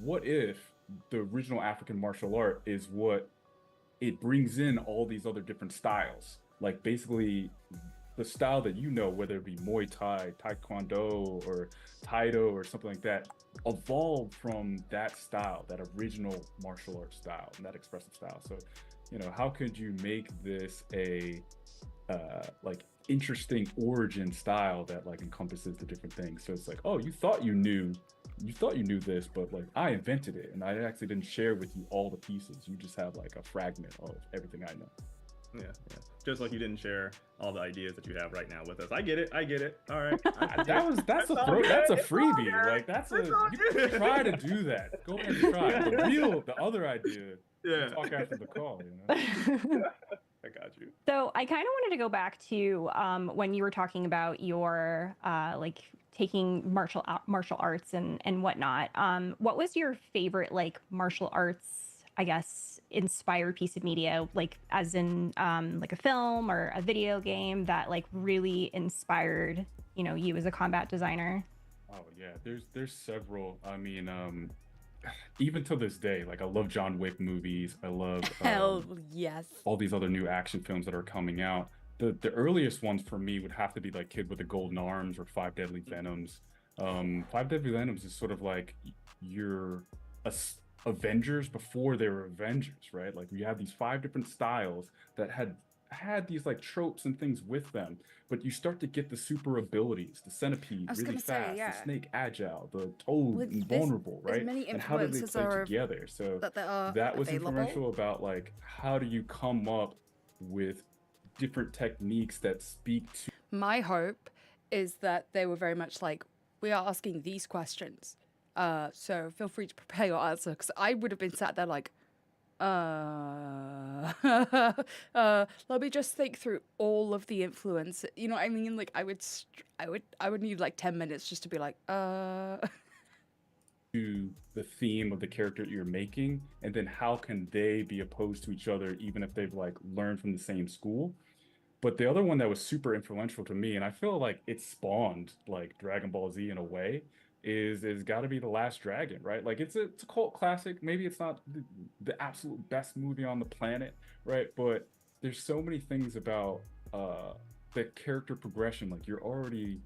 [SPEAKER 19] What if the original African martial art is what it brings in all these other different styles? Like basically the style that you know, whether it be Muay Thai, Taekwondo, or Taido, or something like that, evolved from that style, that original martial arts style, and that expressive style. So, you know, how could you make this a like interesting origin style that like encompasses the different things? So it's like, oh, you thought you knew this, but like I invented it, and I actually didn't share with you all the pieces. You just have like a fragment of everything I know.
[SPEAKER 9] Yeah. Just like you didn't share all the ideas that you have right now with us. I get it. All right.
[SPEAKER 19] That's a freebie. Like you can try to do that. Go ahead and try. The other idea. Yeah. We'll talk after the call. You know.
[SPEAKER 9] I got you.
[SPEAKER 10] So I kind of wanted to go back to when you were talking about your like taking martial arts and whatnot. What was your favorite like martial arts, I guess, inspired piece of media, like as in like a film or a video game that like really inspired, you know, you as a combat designer?
[SPEAKER 19] Oh yeah, there's several. I mean, even to this day, like I love John Wick movies. I love
[SPEAKER 4] hell yes,
[SPEAKER 19] all these other new action films that are coming out. The earliest ones for me would have to be like Kid with the Golden Arms or Five Deadly Venoms. Five Deadly Venoms is sort of like your Avengers before they were Avengers, right? Like we have these 5 different styles that had these like tropes and things with them, but you start to get the super abilities, the centipede really fast, the snake agile, the toad invulnerable, right? And how do they play together? So that was influential about like how do you come up with different techniques that speak to.
[SPEAKER 4] My hope is that they were very much like, we are asking these questions. So feel free to prepare your answer, because I would have been sat there like, let me just think through all of the influence. You know what I mean? Like I would need like 10 minutes just to be like, to
[SPEAKER 19] the theme of the character you're making, and then how can they be opposed to each other even if they've like learned from the same school. But the other one that was super influential to me, and I feel like it spawned like Dragon Ball Z in a way, is got to be The Last Dragon, right? Like it's a cult classic. Maybe it's not the absolute best movie on the planet, right? But there's so many things about the character progression. Like you're already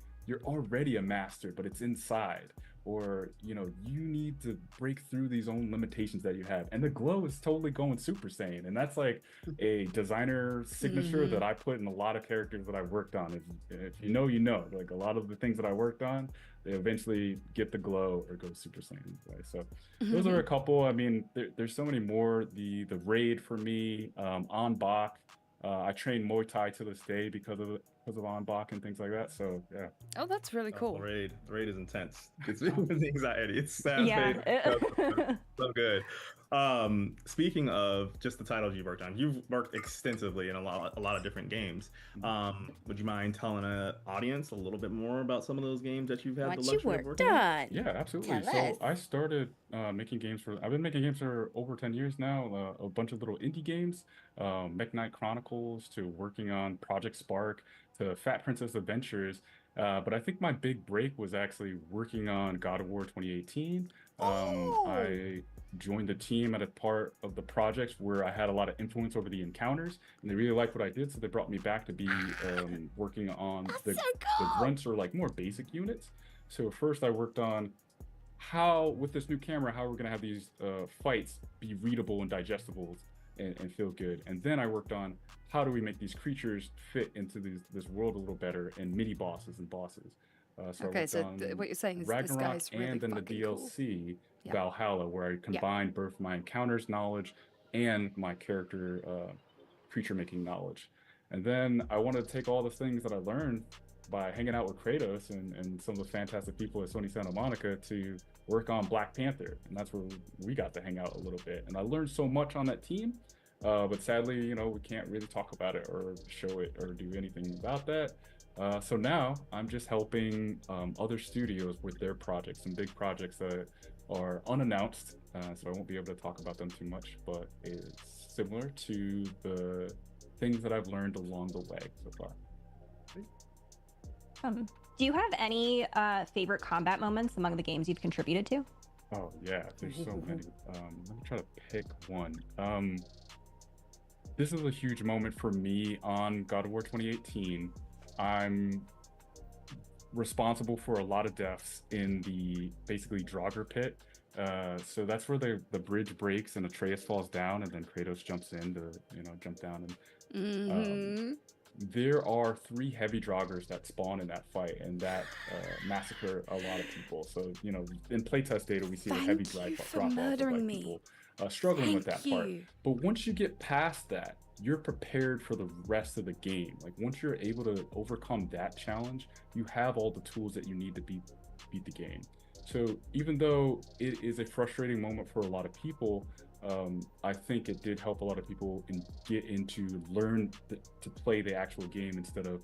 [SPEAKER 19] a master, but it's inside, or you know, you need to break through these own limitations that you have. And the glow is totally going Super Saiyan, and that's like a designer signature that I put in a lot of characters that I worked on. If you know, you know. Like a lot of the things that I worked on, they eventually get the glow or go Super Saiyan, right? So those are a couple. I mean, there's so many more. The raid for me, on Bach. I train Muay Thai to this day because of on Bach and things like that. So yeah.
[SPEAKER 4] Oh, that's really cool.
[SPEAKER 9] The raid is intense. It's anxiety. It's sad. Yeah. So good. Speaking of just the titles you've worked on, you've worked extensively in a lot of different games. Would you mind telling an audience a little bit more about some of those games that you've had the luxury of working on?
[SPEAKER 19] Yeah, absolutely. So I started making games I've been making games for over 10 years now. A bunch of little indie games, Mech Knight Chronicles, to working on Project Spark, to Fat Princess Adventures. But I think my big break was actually working on God of War 2018. I joined the team at a part of the projects where I had a lot of influence over the encounters, and they really liked what I did, so they brought me back to be working on the grunts, or like more basic units. So first I worked on how, with this new camera, how we're going to have these fights be readable and digestible and feel good. And then I worked on how do we make these creatures fit into this world a little better, and mini bosses and bosses. So
[SPEAKER 4] what you're saying is
[SPEAKER 19] Ragnarok,
[SPEAKER 4] this guy's really
[SPEAKER 19] and then the DLC Valhalla, where I combined both my encounters knowledge and my character creature making knowledge. And then I wanted to take all the things that I learned by hanging out with Kratos and some of the fantastic people at Sony Santa Monica to work on Black Panther, and that's where we got to hang out a little bit. And I learned so much on that team, but sadly, you know, we can't really talk about it or show it or do anything about that. So now I'm just helping other studios with their projects, some big projects that are unannounced, so I won't be able to talk about them too much, but it's similar to the things that I've learned along the way so far.
[SPEAKER 10] Do you have any favorite combat moments among the games you've contributed to?
[SPEAKER 19] Oh yeah, there's so many. Let me try to pick one. This is a huge moment for me on God of War 2018. I'm responsible for a lot of deaths in the basically Draugr pit. So that's where the bridge breaks and Atreus falls down, and then Kratos jumps in to jump down. And there are 3 heavy Draugrs that spawn in that fight, and that massacre a lot of people. So in playtest data, we see a heavy drop off of people struggling with that part. But once you get past that, you're prepared for the rest of the game. Like once you're able to overcome that challenge, you have all the tools that you need to beat the game. So even though it is a frustrating moment for a lot of people, I think it did help a lot of people get into to play the actual game instead of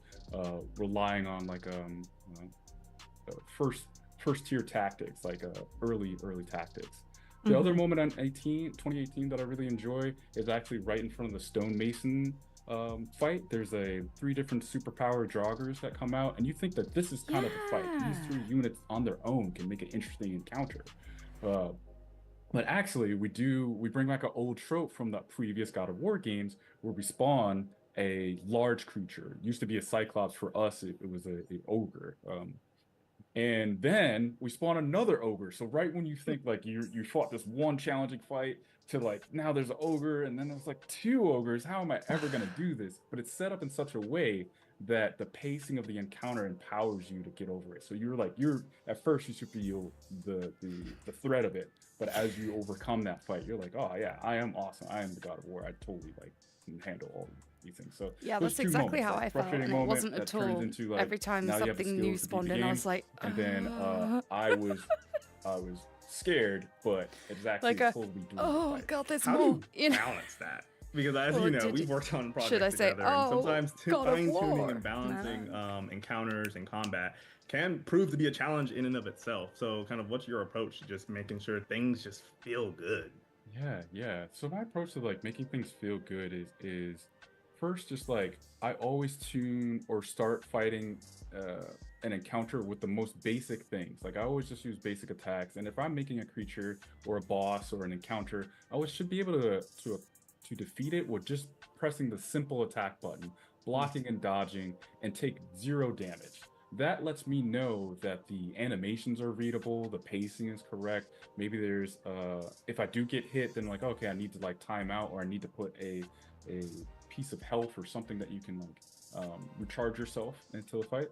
[SPEAKER 19] relying on like first tier tactics, like early tactics. The other moment on 2018 that I really enjoy is actually right in front of the stonemason fight. There's 3 different superpower Draugrs that come out, and you think that this is kind of the fight. These 3 units on their own can make an interesting encounter. But actually, we bring back an old trope from the previous God of War games where we spawn a large creature. It used to be a Cyclops. For us, it was an ogre. And then we spawn another ogre. So right when you think like you fought this one challenging fight to like now there's an ogre, and then there's like 2 ogres. How am I ever gonna do this? But it's set up in such a way that the pacing of the encounter empowers you to get over it. So you're at first you should feel the threat of it, but as you overcome that fight, you're like, oh yeah, I am awesome. I am the God of War. I totally can handle all these things. So
[SPEAKER 4] yeah, that's exactly how I felt, and it wasn't at all.
[SPEAKER 19] Into,
[SPEAKER 4] every time something new spawned in, I was like,
[SPEAKER 19] and then I was scared, but it's actually totally doing
[SPEAKER 4] oh
[SPEAKER 19] the
[SPEAKER 4] god, there's
[SPEAKER 9] How
[SPEAKER 4] more.
[SPEAKER 9] do you balance that? Because as
[SPEAKER 4] Well,
[SPEAKER 9] you know, we've worked on projects
[SPEAKER 4] should I say,
[SPEAKER 9] together, and sometimes
[SPEAKER 4] God of
[SPEAKER 9] fine-tuning
[SPEAKER 4] War.
[SPEAKER 9] and balancing encounters and combat can prove to be a challenge in and of itself. So kind of what's your approach to just making sure things just feel good?
[SPEAKER 19] Yeah. So my approach to like making things feel good is first just like I always tune or start fighting an encounter with the most basic things. Like I always just use basic attacks, and if I'm making a creature or a boss or an encounter, I always should be able to defeat it with just pressing the simple attack button, blocking and dodging, and take 0 damage. That lets me know that the animations are readable, the pacing is correct. Maybe there's if I do get hit, then like okay, I need to like time out, or I need to put a piece of health or something that you can like recharge yourself into the fight.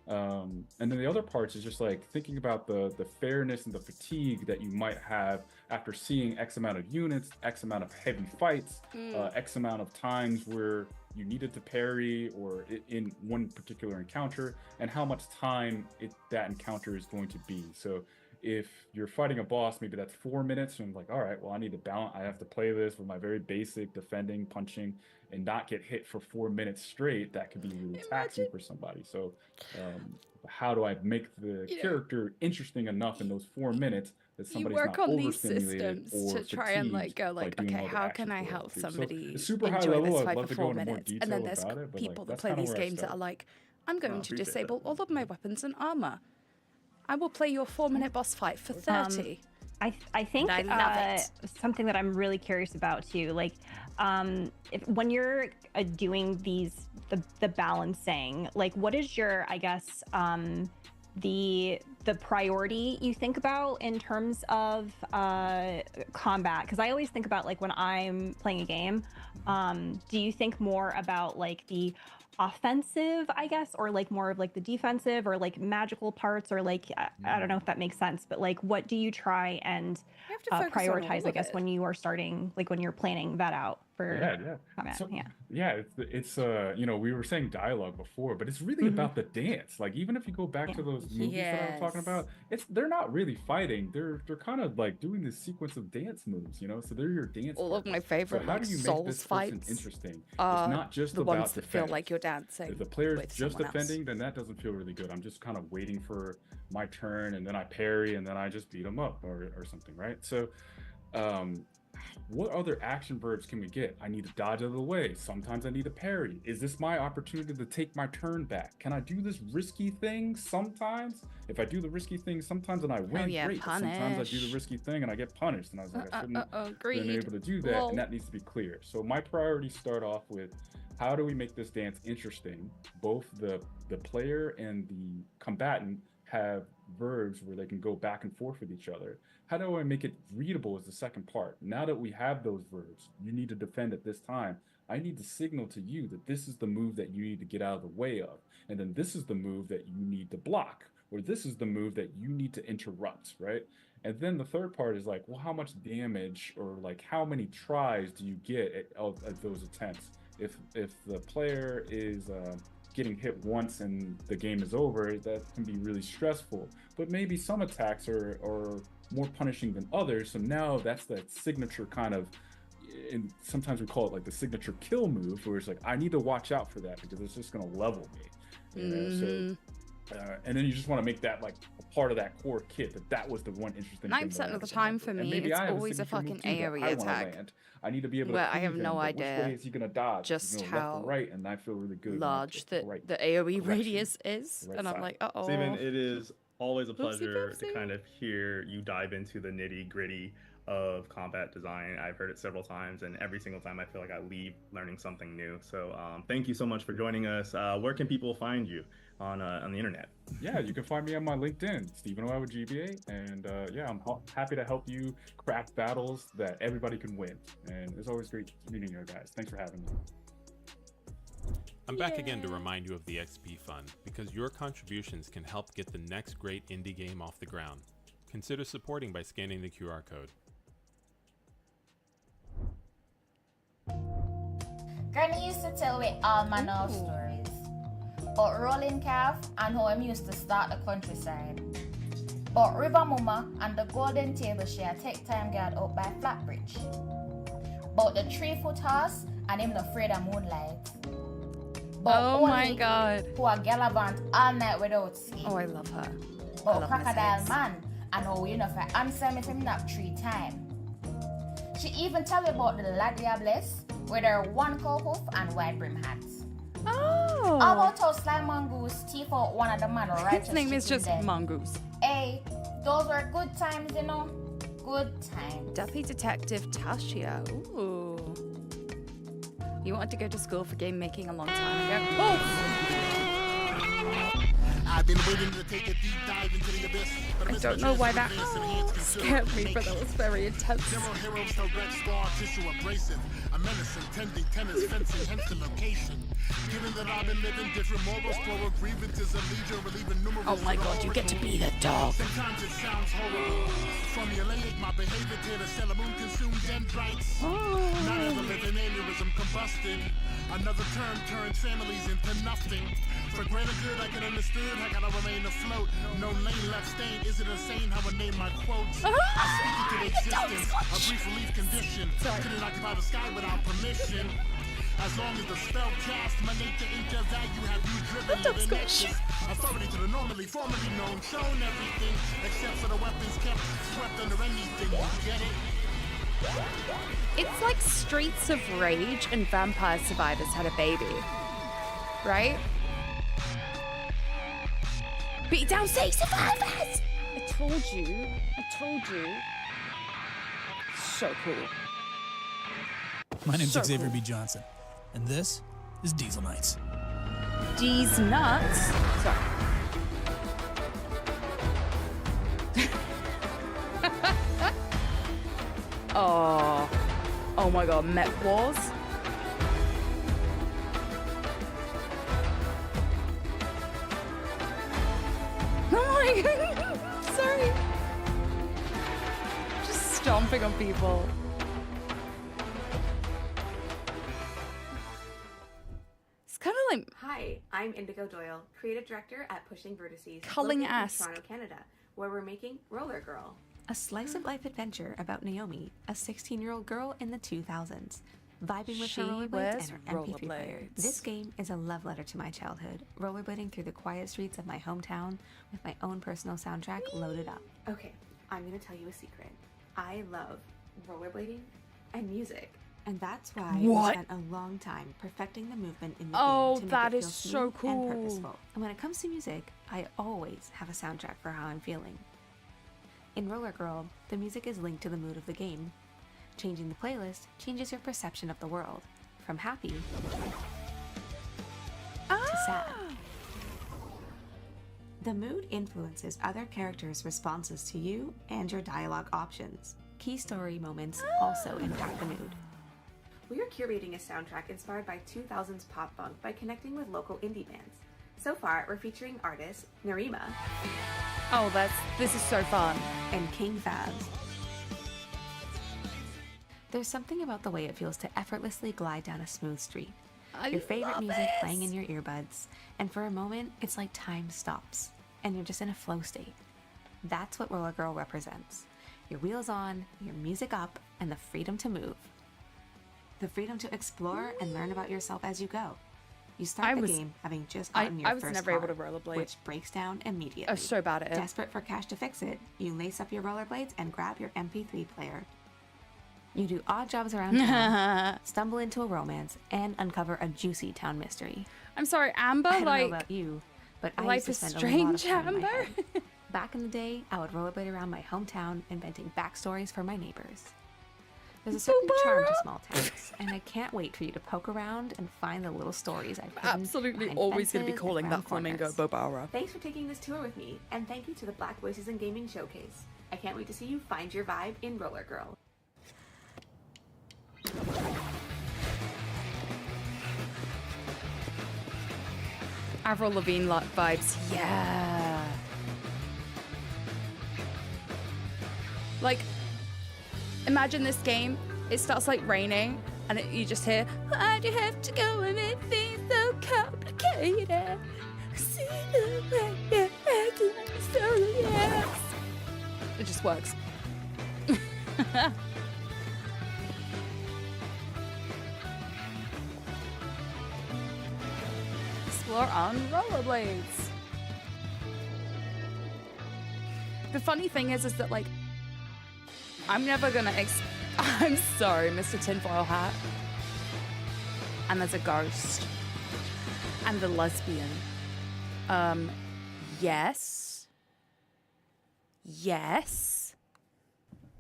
[SPEAKER 19] And then the other parts is just like thinking about the fairness and the fatigue that you might have after seeing X amount of units, X amount of heavy fights, X amount of times where you needed to parry or in one particular encounter, and how much time that encounter is going to be. So if you're fighting a boss, maybe that's 4 minutes, and I'm like, all right, well, I need to balance. I have to play this with my very basic defending, punching, and not get hit for 4 minutes straight. That could be really taxing for somebody. So how do I make the character interesting enough in those 4 minutes that somebody's
[SPEAKER 4] work
[SPEAKER 19] not
[SPEAKER 4] on these
[SPEAKER 19] overstimulated
[SPEAKER 4] systems
[SPEAKER 19] or
[SPEAKER 4] to try and like go like,
[SPEAKER 19] by doing
[SPEAKER 4] okay,
[SPEAKER 19] all the
[SPEAKER 4] how
[SPEAKER 19] action
[SPEAKER 4] can I
[SPEAKER 19] for it,
[SPEAKER 4] help
[SPEAKER 19] too. So
[SPEAKER 4] somebody
[SPEAKER 19] it's super high
[SPEAKER 4] enjoy
[SPEAKER 19] level.
[SPEAKER 4] this
[SPEAKER 19] I'd
[SPEAKER 4] fight
[SPEAKER 19] love
[SPEAKER 4] for
[SPEAKER 19] to go
[SPEAKER 4] 4
[SPEAKER 19] into more
[SPEAKER 4] minutes? And
[SPEAKER 19] detail
[SPEAKER 4] then there's
[SPEAKER 19] about it, but,
[SPEAKER 4] people
[SPEAKER 19] like,
[SPEAKER 4] that
[SPEAKER 19] that's
[SPEAKER 4] play
[SPEAKER 19] kinda
[SPEAKER 4] these
[SPEAKER 19] where I
[SPEAKER 4] games that
[SPEAKER 19] start.
[SPEAKER 4] are like, I'm going to
[SPEAKER 19] appreciate
[SPEAKER 4] disable all of my weapons and armor. I will play your 4-minute boss fight for 30.
[SPEAKER 10] I think
[SPEAKER 4] I love it.
[SPEAKER 10] something that I'm really curious about too, like when you're doing the balancing, like what is your, I guess, the priority you think about in terms of combat? Because I always think about like when I'm playing a game, do you think more about like the offensive, I guess, or like more of like the defensive or like magical parts, or like I don't know if that makes sense, but like what do you try and
[SPEAKER 4] focus on all
[SPEAKER 10] prioritize, I
[SPEAKER 4] of
[SPEAKER 10] guess,
[SPEAKER 4] it.
[SPEAKER 10] when you are starting, like when you're planning that out? for combat.
[SPEAKER 19] So, it's you know, we were saying dialogue before, but it's really about the dance. Like even if you go back to those movies that I was talking about, they're not really fighting. They're kind of like doing this sequence of dance moves, you know. So they're your dance.
[SPEAKER 4] All of my favorite
[SPEAKER 19] how do you
[SPEAKER 4] Souls
[SPEAKER 19] make this
[SPEAKER 4] fights
[SPEAKER 19] interesting? It's
[SPEAKER 4] are
[SPEAKER 19] not just
[SPEAKER 4] the
[SPEAKER 19] about
[SPEAKER 4] ones that feel
[SPEAKER 19] defense.
[SPEAKER 4] like you're dancing.
[SPEAKER 19] If the player's
[SPEAKER 4] with
[SPEAKER 19] just
[SPEAKER 4] someone
[SPEAKER 19] defending,
[SPEAKER 4] else.
[SPEAKER 19] then that doesn't feel really good. I'm just kind of waiting for my turn, and then I parry, and then I just beat them up or something, right? So what other action verbs can we get? I need to dodge out of the way. Sometimes I need to parry. Is this my opportunity to take my turn back? Can I do this risky thing sometimes? If I do the risky thing sometimes and I win, great. But sometimes I do the risky thing and I get punished. And I was like, I shouldn't have been able to do that. And that needs to be clear. So my priorities start off with, how do we make this dance interesting? Both the player and the combatant have verbs where they can go back and forth with each other. How do I make it readable is the second part. Now that we have those verbs, you need to defend at this time. I need to signal to you that this is the move that you need to get out of the way of. And then this is the move that you need to block, or this is the move that you need to interrupt, right? And then the third part is like, well, how much damage or like how many tries do you get at those attempts? If the player is getting hit once and the game is over, that can be really stressful. But maybe some attacks are more punishing than others. So now that's that signature kind of, and sometimes we call it like the signature kill move, where it's like, I need to watch out for that because it's just going to level me. You know? So, and then you just want to make that like a part of that core kit, that was the one interesting
[SPEAKER 4] 9% of the time for me, it's always a fucking AoE attack.
[SPEAKER 19] I need to be able to.
[SPEAKER 4] Where I have no idea
[SPEAKER 19] which way is he gonna dodge?
[SPEAKER 4] just
[SPEAKER 19] left
[SPEAKER 4] how
[SPEAKER 19] or right, and I feel really good.
[SPEAKER 4] large the AoE radius is, and I'm like, uh oh.
[SPEAKER 9] Steven, it is always a pleasure
[SPEAKER 4] Oopsie.
[SPEAKER 9] to kind of hear you dive into the nitty gritty of combat design. I've heard it several times, and every single time I feel like I leave learning something new. So thank you so much for joining us. Where can people find you on the internet?
[SPEAKER 19] Yeah, you can find me on my LinkedIn, Stephen O. with GBA, and I'm happy to help you craft battles that everybody can win. And it's always great meeting you guys. Thanks for having me.
[SPEAKER 16] I'm back again to remind you of the XP Fund, because your contributions can help get the next great indie game off the ground. Consider supporting by scanning the QR code.
[SPEAKER 21] Granny used to tell me all manner of stories about rolling calf and how I'm used to start the countryside. About River Mama and the golden table she had take time get out by Flatbridge. About the 3-foot horse and him not afraid of moonlight.
[SPEAKER 4] Oh my god.
[SPEAKER 21] Who are gallivant all night without sleep.
[SPEAKER 4] Oh, I love her.
[SPEAKER 21] About Crocodile Man and how you know if I answer me if him nap 3 times. She even tell me about the Ladiables with her 1 cow hoof and wide brim hats.
[SPEAKER 4] Oh.
[SPEAKER 21] How about how Sly Mongoose teeth out one of the man right?
[SPEAKER 4] His name is just Mongoose.
[SPEAKER 21] Hey, those were good times, you know. Good times.
[SPEAKER 4] Deputy Detective Tasha. Ooh. You wanted to go to school for game making a long time ago. Oh!
[SPEAKER 22] I've been waiting to take a deep dive into the abyss.
[SPEAKER 4] I don't know why that scared me, but that was very intense.
[SPEAKER 22] Zero heroes to red scar tissue abrasive. A menacing, tending tennis, fencing, hence the location. Given that I've been living different morals, plural grievances, a legion, relieving numerous.
[SPEAKER 4] Oh my god, you get to be the dog.
[SPEAKER 22] Sometimes it sounds horrible. Formulaic, my behavior to the cellar moon consumed dendrites. Not as a living aneurysm combusted. Another term turns families into nothing. For greater good, I get understood. I gotta remain afloat. No lane left stain. Is it insane how I name my quotes? I speak into existence. A brief relief condition. Couldn't occupy the sky without permission. As long as the spell cast, my nature ain't your value. Have you driven the nexus? Authority to the normally, formerly known, shown everything except for the weapons kept swept under anything. You get it?
[SPEAKER 4] It's like Streets of Rage and Vampire Survivors had a baby, right? Beat down 6 survivors! I told you. So cool.
[SPEAKER 23] My name's Xavier B. Johnson, and this is Diesel Nights.
[SPEAKER 4] D's nuts? Sorry. Oh my god, Mech Wars. Oh my god, sorry. Just stomping on people. Culling.
[SPEAKER 1] Hi, I'm Indigo Doyle, creative director at Pushing Vertices,
[SPEAKER 4] Culling
[SPEAKER 1] located in
[SPEAKER 4] esque.
[SPEAKER 1] Toronto, Canada, where we're making Roller Girl, a slice of life adventure about Naomi, a 16-year-old girl in the 2000s, vibing with her rollerblades and her MP3 player. This game is a love letter to my childhood, rollerblading through the quiet streets of my hometown with my own personal soundtrack loaded up. Okay, I'm gonna tell you a secret. I love rollerblading and music. And that's why we spent a long time perfecting the movement in the game to make
[SPEAKER 4] that
[SPEAKER 1] it feel
[SPEAKER 4] is so
[SPEAKER 1] smooth
[SPEAKER 4] cool.
[SPEAKER 1] and purposeful. And when it comes to music, I always have a soundtrack for how I'm feeling. In Roller Girl, the music is linked to the mood of the game. Changing the playlist changes your perception of the world, from happy to sad. The mood influences other characters' responses to you and your dialogue options. Key story moments also impact the mood. We are curating a soundtrack inspired by 2000s pop punk by connecting with local indie bands. So far, we're featuring artists Narima.
[SPEAKER 4] Oh, this is so fun.
[SPEAKER 1] And King Faz. There's something about the way it feels to effortlessly glide down a smooth street. Your favorite music playing in your earbuds, and for a moment, it's like time stops, and you're just in a flow state. That's what Roller Girl represents. Your wheels on, your music up, and the freedom to move. The freedom to explore and learn about yourself as you go. You start the game having just gotten your first car,
[SPEAKER 4] never able to rollerblade.
[SPEAKER 1] which breaks down immediately.
[SPEAKER 4] I was so bad at it.
[SPEAKER 1] Desperate for cash to fix it, you lace up your rollerblades and grab your MP3 player. You do odd jobs around town, stumble into a romance, and uncover a juicy town mystery.
[SPEAKER 4] I'm sorry, Amber,
[SPEAKER 1] I don't
[SPEAKER 4] like,
[SPEAKER 1] know about you, but I
[SPEAKER 4] life
[SPEAKER 1] used to
[SPEAKER 4] is
[SPEAKER 1] spend a lot of
[SPEAKER 4] strange,
[SPEAKER 1] time in my
[SPEAKER 4] Amber.
[SPEAKER 1] head. Back in the day, I would rollerblade around my hometown, inventing backstories for my neighbors. There's a certain charm to small towns, and I can't wait for you to poke around and find the little stories I've hidden
[SPEAKER 4] Absolutely
[SPEAKER 1] behind
[SPEAKER 4] always going to be
[SPEAKER 1] fences and
[SPEAKER 4] calling
[SPEAKER 1] round
[SPEAKER 4] that flamingo
[SPEAKER 1] corners.
[SPEAKER 4] Bobara.
[SPEAKER 1] Thanks for taking this tour with me, and thank you to the Black Voices in Gaming Showcase. I can't wait to see you find your vibe in Roller Girl.
[SPEAKER 4] Avril Lavigne vibes, yeah. Like, imagine this game, it starts like raining, and you just hear, why'd you have to go and make things so complicated? See the way you're acting like a stolen yes. It just works. Explore on rollerblades. The funny thing is that like, I'm never gonna I'm sorry, Mr. Tinfoil Hat. And there's a ghost. And the lesbian. Yes. Yes.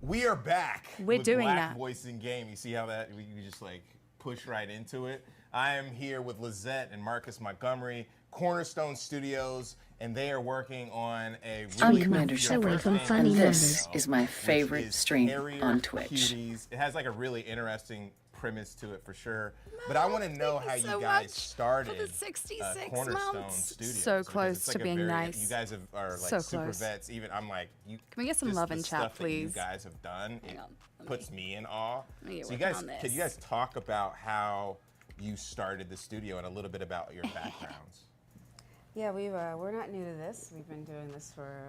[SPEAKER 8] We are back.
[SPEAKER 4] We're
[SPEAKER 8] with
[SPEAKER 4] doing
[SPEAKER 8] Black
[SPEAKER 4] that.
[SPEAKER 8] Voice in Game. You see how that we just like push right into it. I am here with Lizette and Marcus Montgomery, Cornerstone Studios, and they are working on a
[SPEAKER 2] I'm
[SPEAKER 8] really
[SPEAKER 2] Commander Shepard, and this is my favorite stream on Twitch.
[SPEAKER 8] Cuties. It has like a really interesting premise to it for sure. But I want to know how you guys started
[SPEAKER 4] for the 66
[SPEAKER 8] Cornerstone
[SPEAKER 4] months.
[SPEAKER 8] Studios.
[SPEAKER 4] So
[SPEAKER 8] because
[SPEAKER 4] close
[SPEAKER 8] it's like
[SPEAKER 4] to
[SPEAKER 8] a
[SPEAKER 4] being
[SPEAKER 8] very-
[SPEAKER 4] nice.
[SPEAKER 8] You guys are like
[SPEAKER 4] So
[SPEAKER 8] super
[SPEAKER 4] close.
[SPEAKER 8] vets. Even I'm like, you.
[SPEAKER 4] Can we get some
[SPEAKER 8] just
[SPEAKER 4] love
[SPEAKER 8] the
[SPEAKER 4] in chat,
[SPEAKER 8] stuff that
[SPEAKER 4] please?
[SPEAKER 8] you guys have done, it puts me in awe.
[SPEAKER 4] Let me get
[SPEAKER 8] So you
[SPEAKER 4] working
[SPEAKER 8] guys,
[SPEAKER 4] on this.
[SPEAKER 8] can you guys talk about how you started the studio and a little bit about your backgrounds?
[SPEAKER 2] Yeah, we're not new to this. We've been doing this for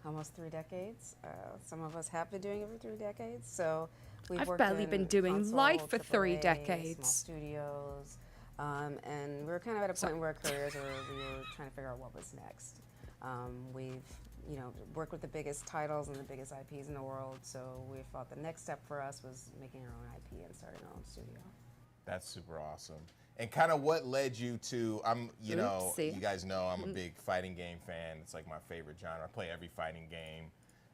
[SPEAKER 2] almost 3 decades. Some of us have been doing it for 3 decades. So we've
[SPEAKER 4] I've
[SPEAKER 2] worked
[SPEAKER 4] barely
[SPEAKER 2] in
[SPEAKER 4] been doing
[SPEAKER 2] console,
[SPEAKER 4] life for 3
[SPEAKER 2] AAA,
[SPEAKER 4] decades.
[SPEAKER 2] Small studios, and we were kind of at a point in our careers where we were trying to figure out what was next. We've worked with the biggest titles and the biggest IPs in the world. So we thought the next step for us was making our own IP and starting our own studio.
[SPEAKER 8] That's super awesome. And kind of what led you to, you
[SPEAKER 2] Oopsie.
[SPEAKER 8] guys know I'm a big fighting game fan. It's like my favorite genre. I play every fighting game.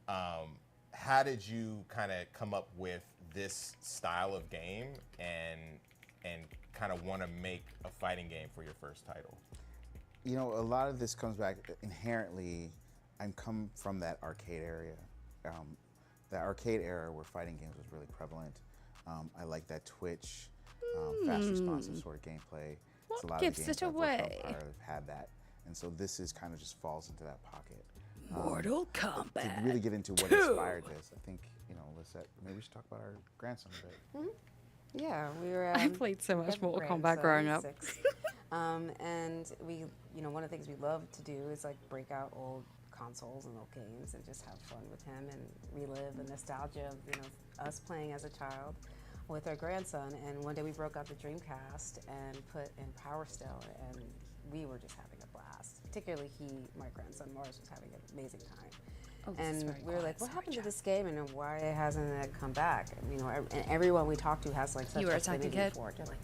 [SPEAKER 8] How did you kind of come up with this style of game and kind of want to make a fighting game for your first title?
[SPEAKER 5] You know, a lot of this comes back inherently. I'm come from that arcade area, that arcade era where fighting games was really prevalent. I like that Twitch, fast, responsive sort of gameplay.
[SPEAKER 4] What
[SPEAKER 5] a lot
[SPEAKER 4] gives
[SPEAKER 5] of the games
[SPEAKER 4] it
[SPEAKER 5] I've worked on
[SPEAKER 4] away?
[SPEAKER 5] prior have had that, and so this is kind of just falls into that pocket.
[SPEAKER 4] Mortal
[SPEAKER 5] To
[SPEAKER 4] Kombat.
[SPEAKER 5] really get into what
[SPEAKER 4] 2.
[SPEAKER 5] inspired this, I think Lisette, maybe we should talk about our grandson a bit.
[SPEAKER 2] Yeah, we were.
[SPEAKER 4] I played so much
[SPEAKER 2] had
[SPEAKER 4] Mortal Kombat
[SPEAKER 2] grandson,
[SPEAKER 4] growing up.
[SPEAKER 2] 6. And we, one of the things we love to do is like break out old consoles and old games and just have fun with him and relive the nostalgia of us playing as a child with our grandson. And one day we broke out the Dreamcast and put in Power Stone, and we were just having a blast. Particularly my grandson Morris, was having an amazing time.
[SPEAKER 4] Oh,
[SPEAKER 2] And we were like, what happened to this game and why hasn't it come back? And, and everyone we talk to has like such
[SPEAKER 4] You were
[SPEAKER 2] a
[SPEAKER 4] a tiny
[SPEAKER 2] affinity
[SPEAKER 4] kid?
[SPEAKER 2] for it. They're like,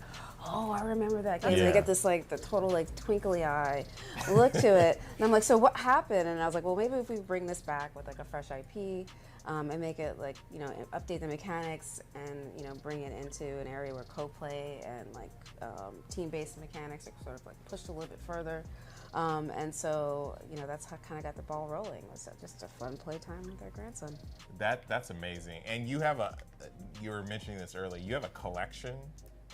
[SPEAKER 2] oh, I remember that game.
[SPEAKER 4] Yeah.
[SPEAKER 2] And they get this like the total like twinkly eye look to it. And I'm like, so what happened? And I was like, well, maybe if we bring this back with like a fresh IP and make it like, update the mechanics and, bring it into an area where co-play and like team-based mechanics are sort of like pushed a little bit further. And so, that's how kind of got the ball rolling. It was just a fun playtime with our grandson.
[SPEAKER 8] That's amazing. And you were mentioning this earlier, you have a collection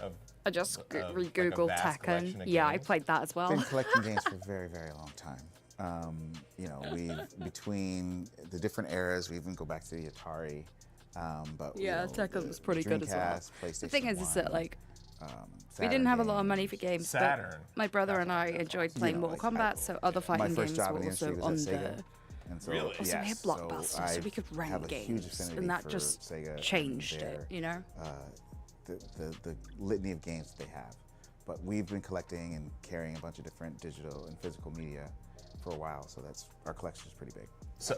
[SPEAKER 8] of...
[SPEAKER 4] I just
[SPEAKER 8] like
[SPEAKER 4] Googled Tekken. Yeah, I played that as well.
[SPEAKER 5] I've been collecting games for a very, very long time. Between the different eras, we even go back to the Atari. But
[SPEAKER 4] yeah, Tekken was pretty good as well.
[SPEAKER 5] Dreamcast, PlayStation
[SPEAKER 4] The thing is
[SPEAKER 5] 1,
[SPEAKER 4] that like we
[SPEAKER 5] Saturn
[SPEAKER 4] didn't have a lot of
[SPEAKER 5] games.
[SPEAKER 4] money for games.
[SPEAKER 8] Saturn.
[SPEAKER 4] But my brother and I enjoyed playing Mortal Kombat, so other fighting
[SPEAKER 5] My first
[SPEAKER 4] games
[SPEAKER 5] job
[SPEAKER 4] were
[SPEAKER 5] in the
[SPEAKER 4] also
[SPEAKER 5] industry
[SPEAKER 4] on
[SPEAKER 5] was at
[SPEAKER 4] there.
[SPEAKER 5] Sega. And so,
[SPEAKER 8] Really?
[SPEAKER 4] Also, we had Blockbuster, so we could
[SPEAKER 5] I
[SPEAKER 4] rent
[SPEAKER 5] have a huge
[SPEAKER 4] games,
[SPEAKER 5] affinity
[SPEAKER 4] and that
[SPEAKER 5] for
[SPEAKER 4] just
[SPEAKER 5] Sega
[SPEAKER 4] changed
[SPEAKER 5] and
[SPEAKER 4] it, you know?
[SPEAKER 5] The litany of games that they have. But we've been collecting and carrying a bunch of different digital and physical media for a while, so our collection is pretty big.
[SPEAKER 8] So,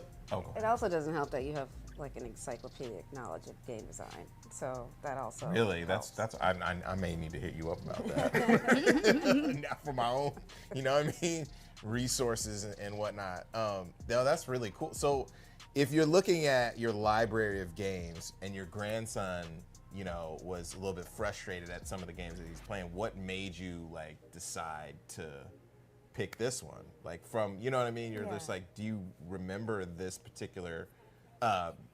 [SPEAKER 2] It also doesn't help that you have like an encyclopedic knowledge of game design. So that also
[SPEAKER 8] Really?
[SPEAKER 2] helps.
[SPEAKER 8] I may need to hit you up about that. Not for my own, resources and whatnot. No, that's really cool. So if you're looking at your library of games and your grandson, was a little bit frustrated at some of the games that he's playing, what made you like decide to pick this one? Like from, you know what I mean? You're just like, do you remember this particular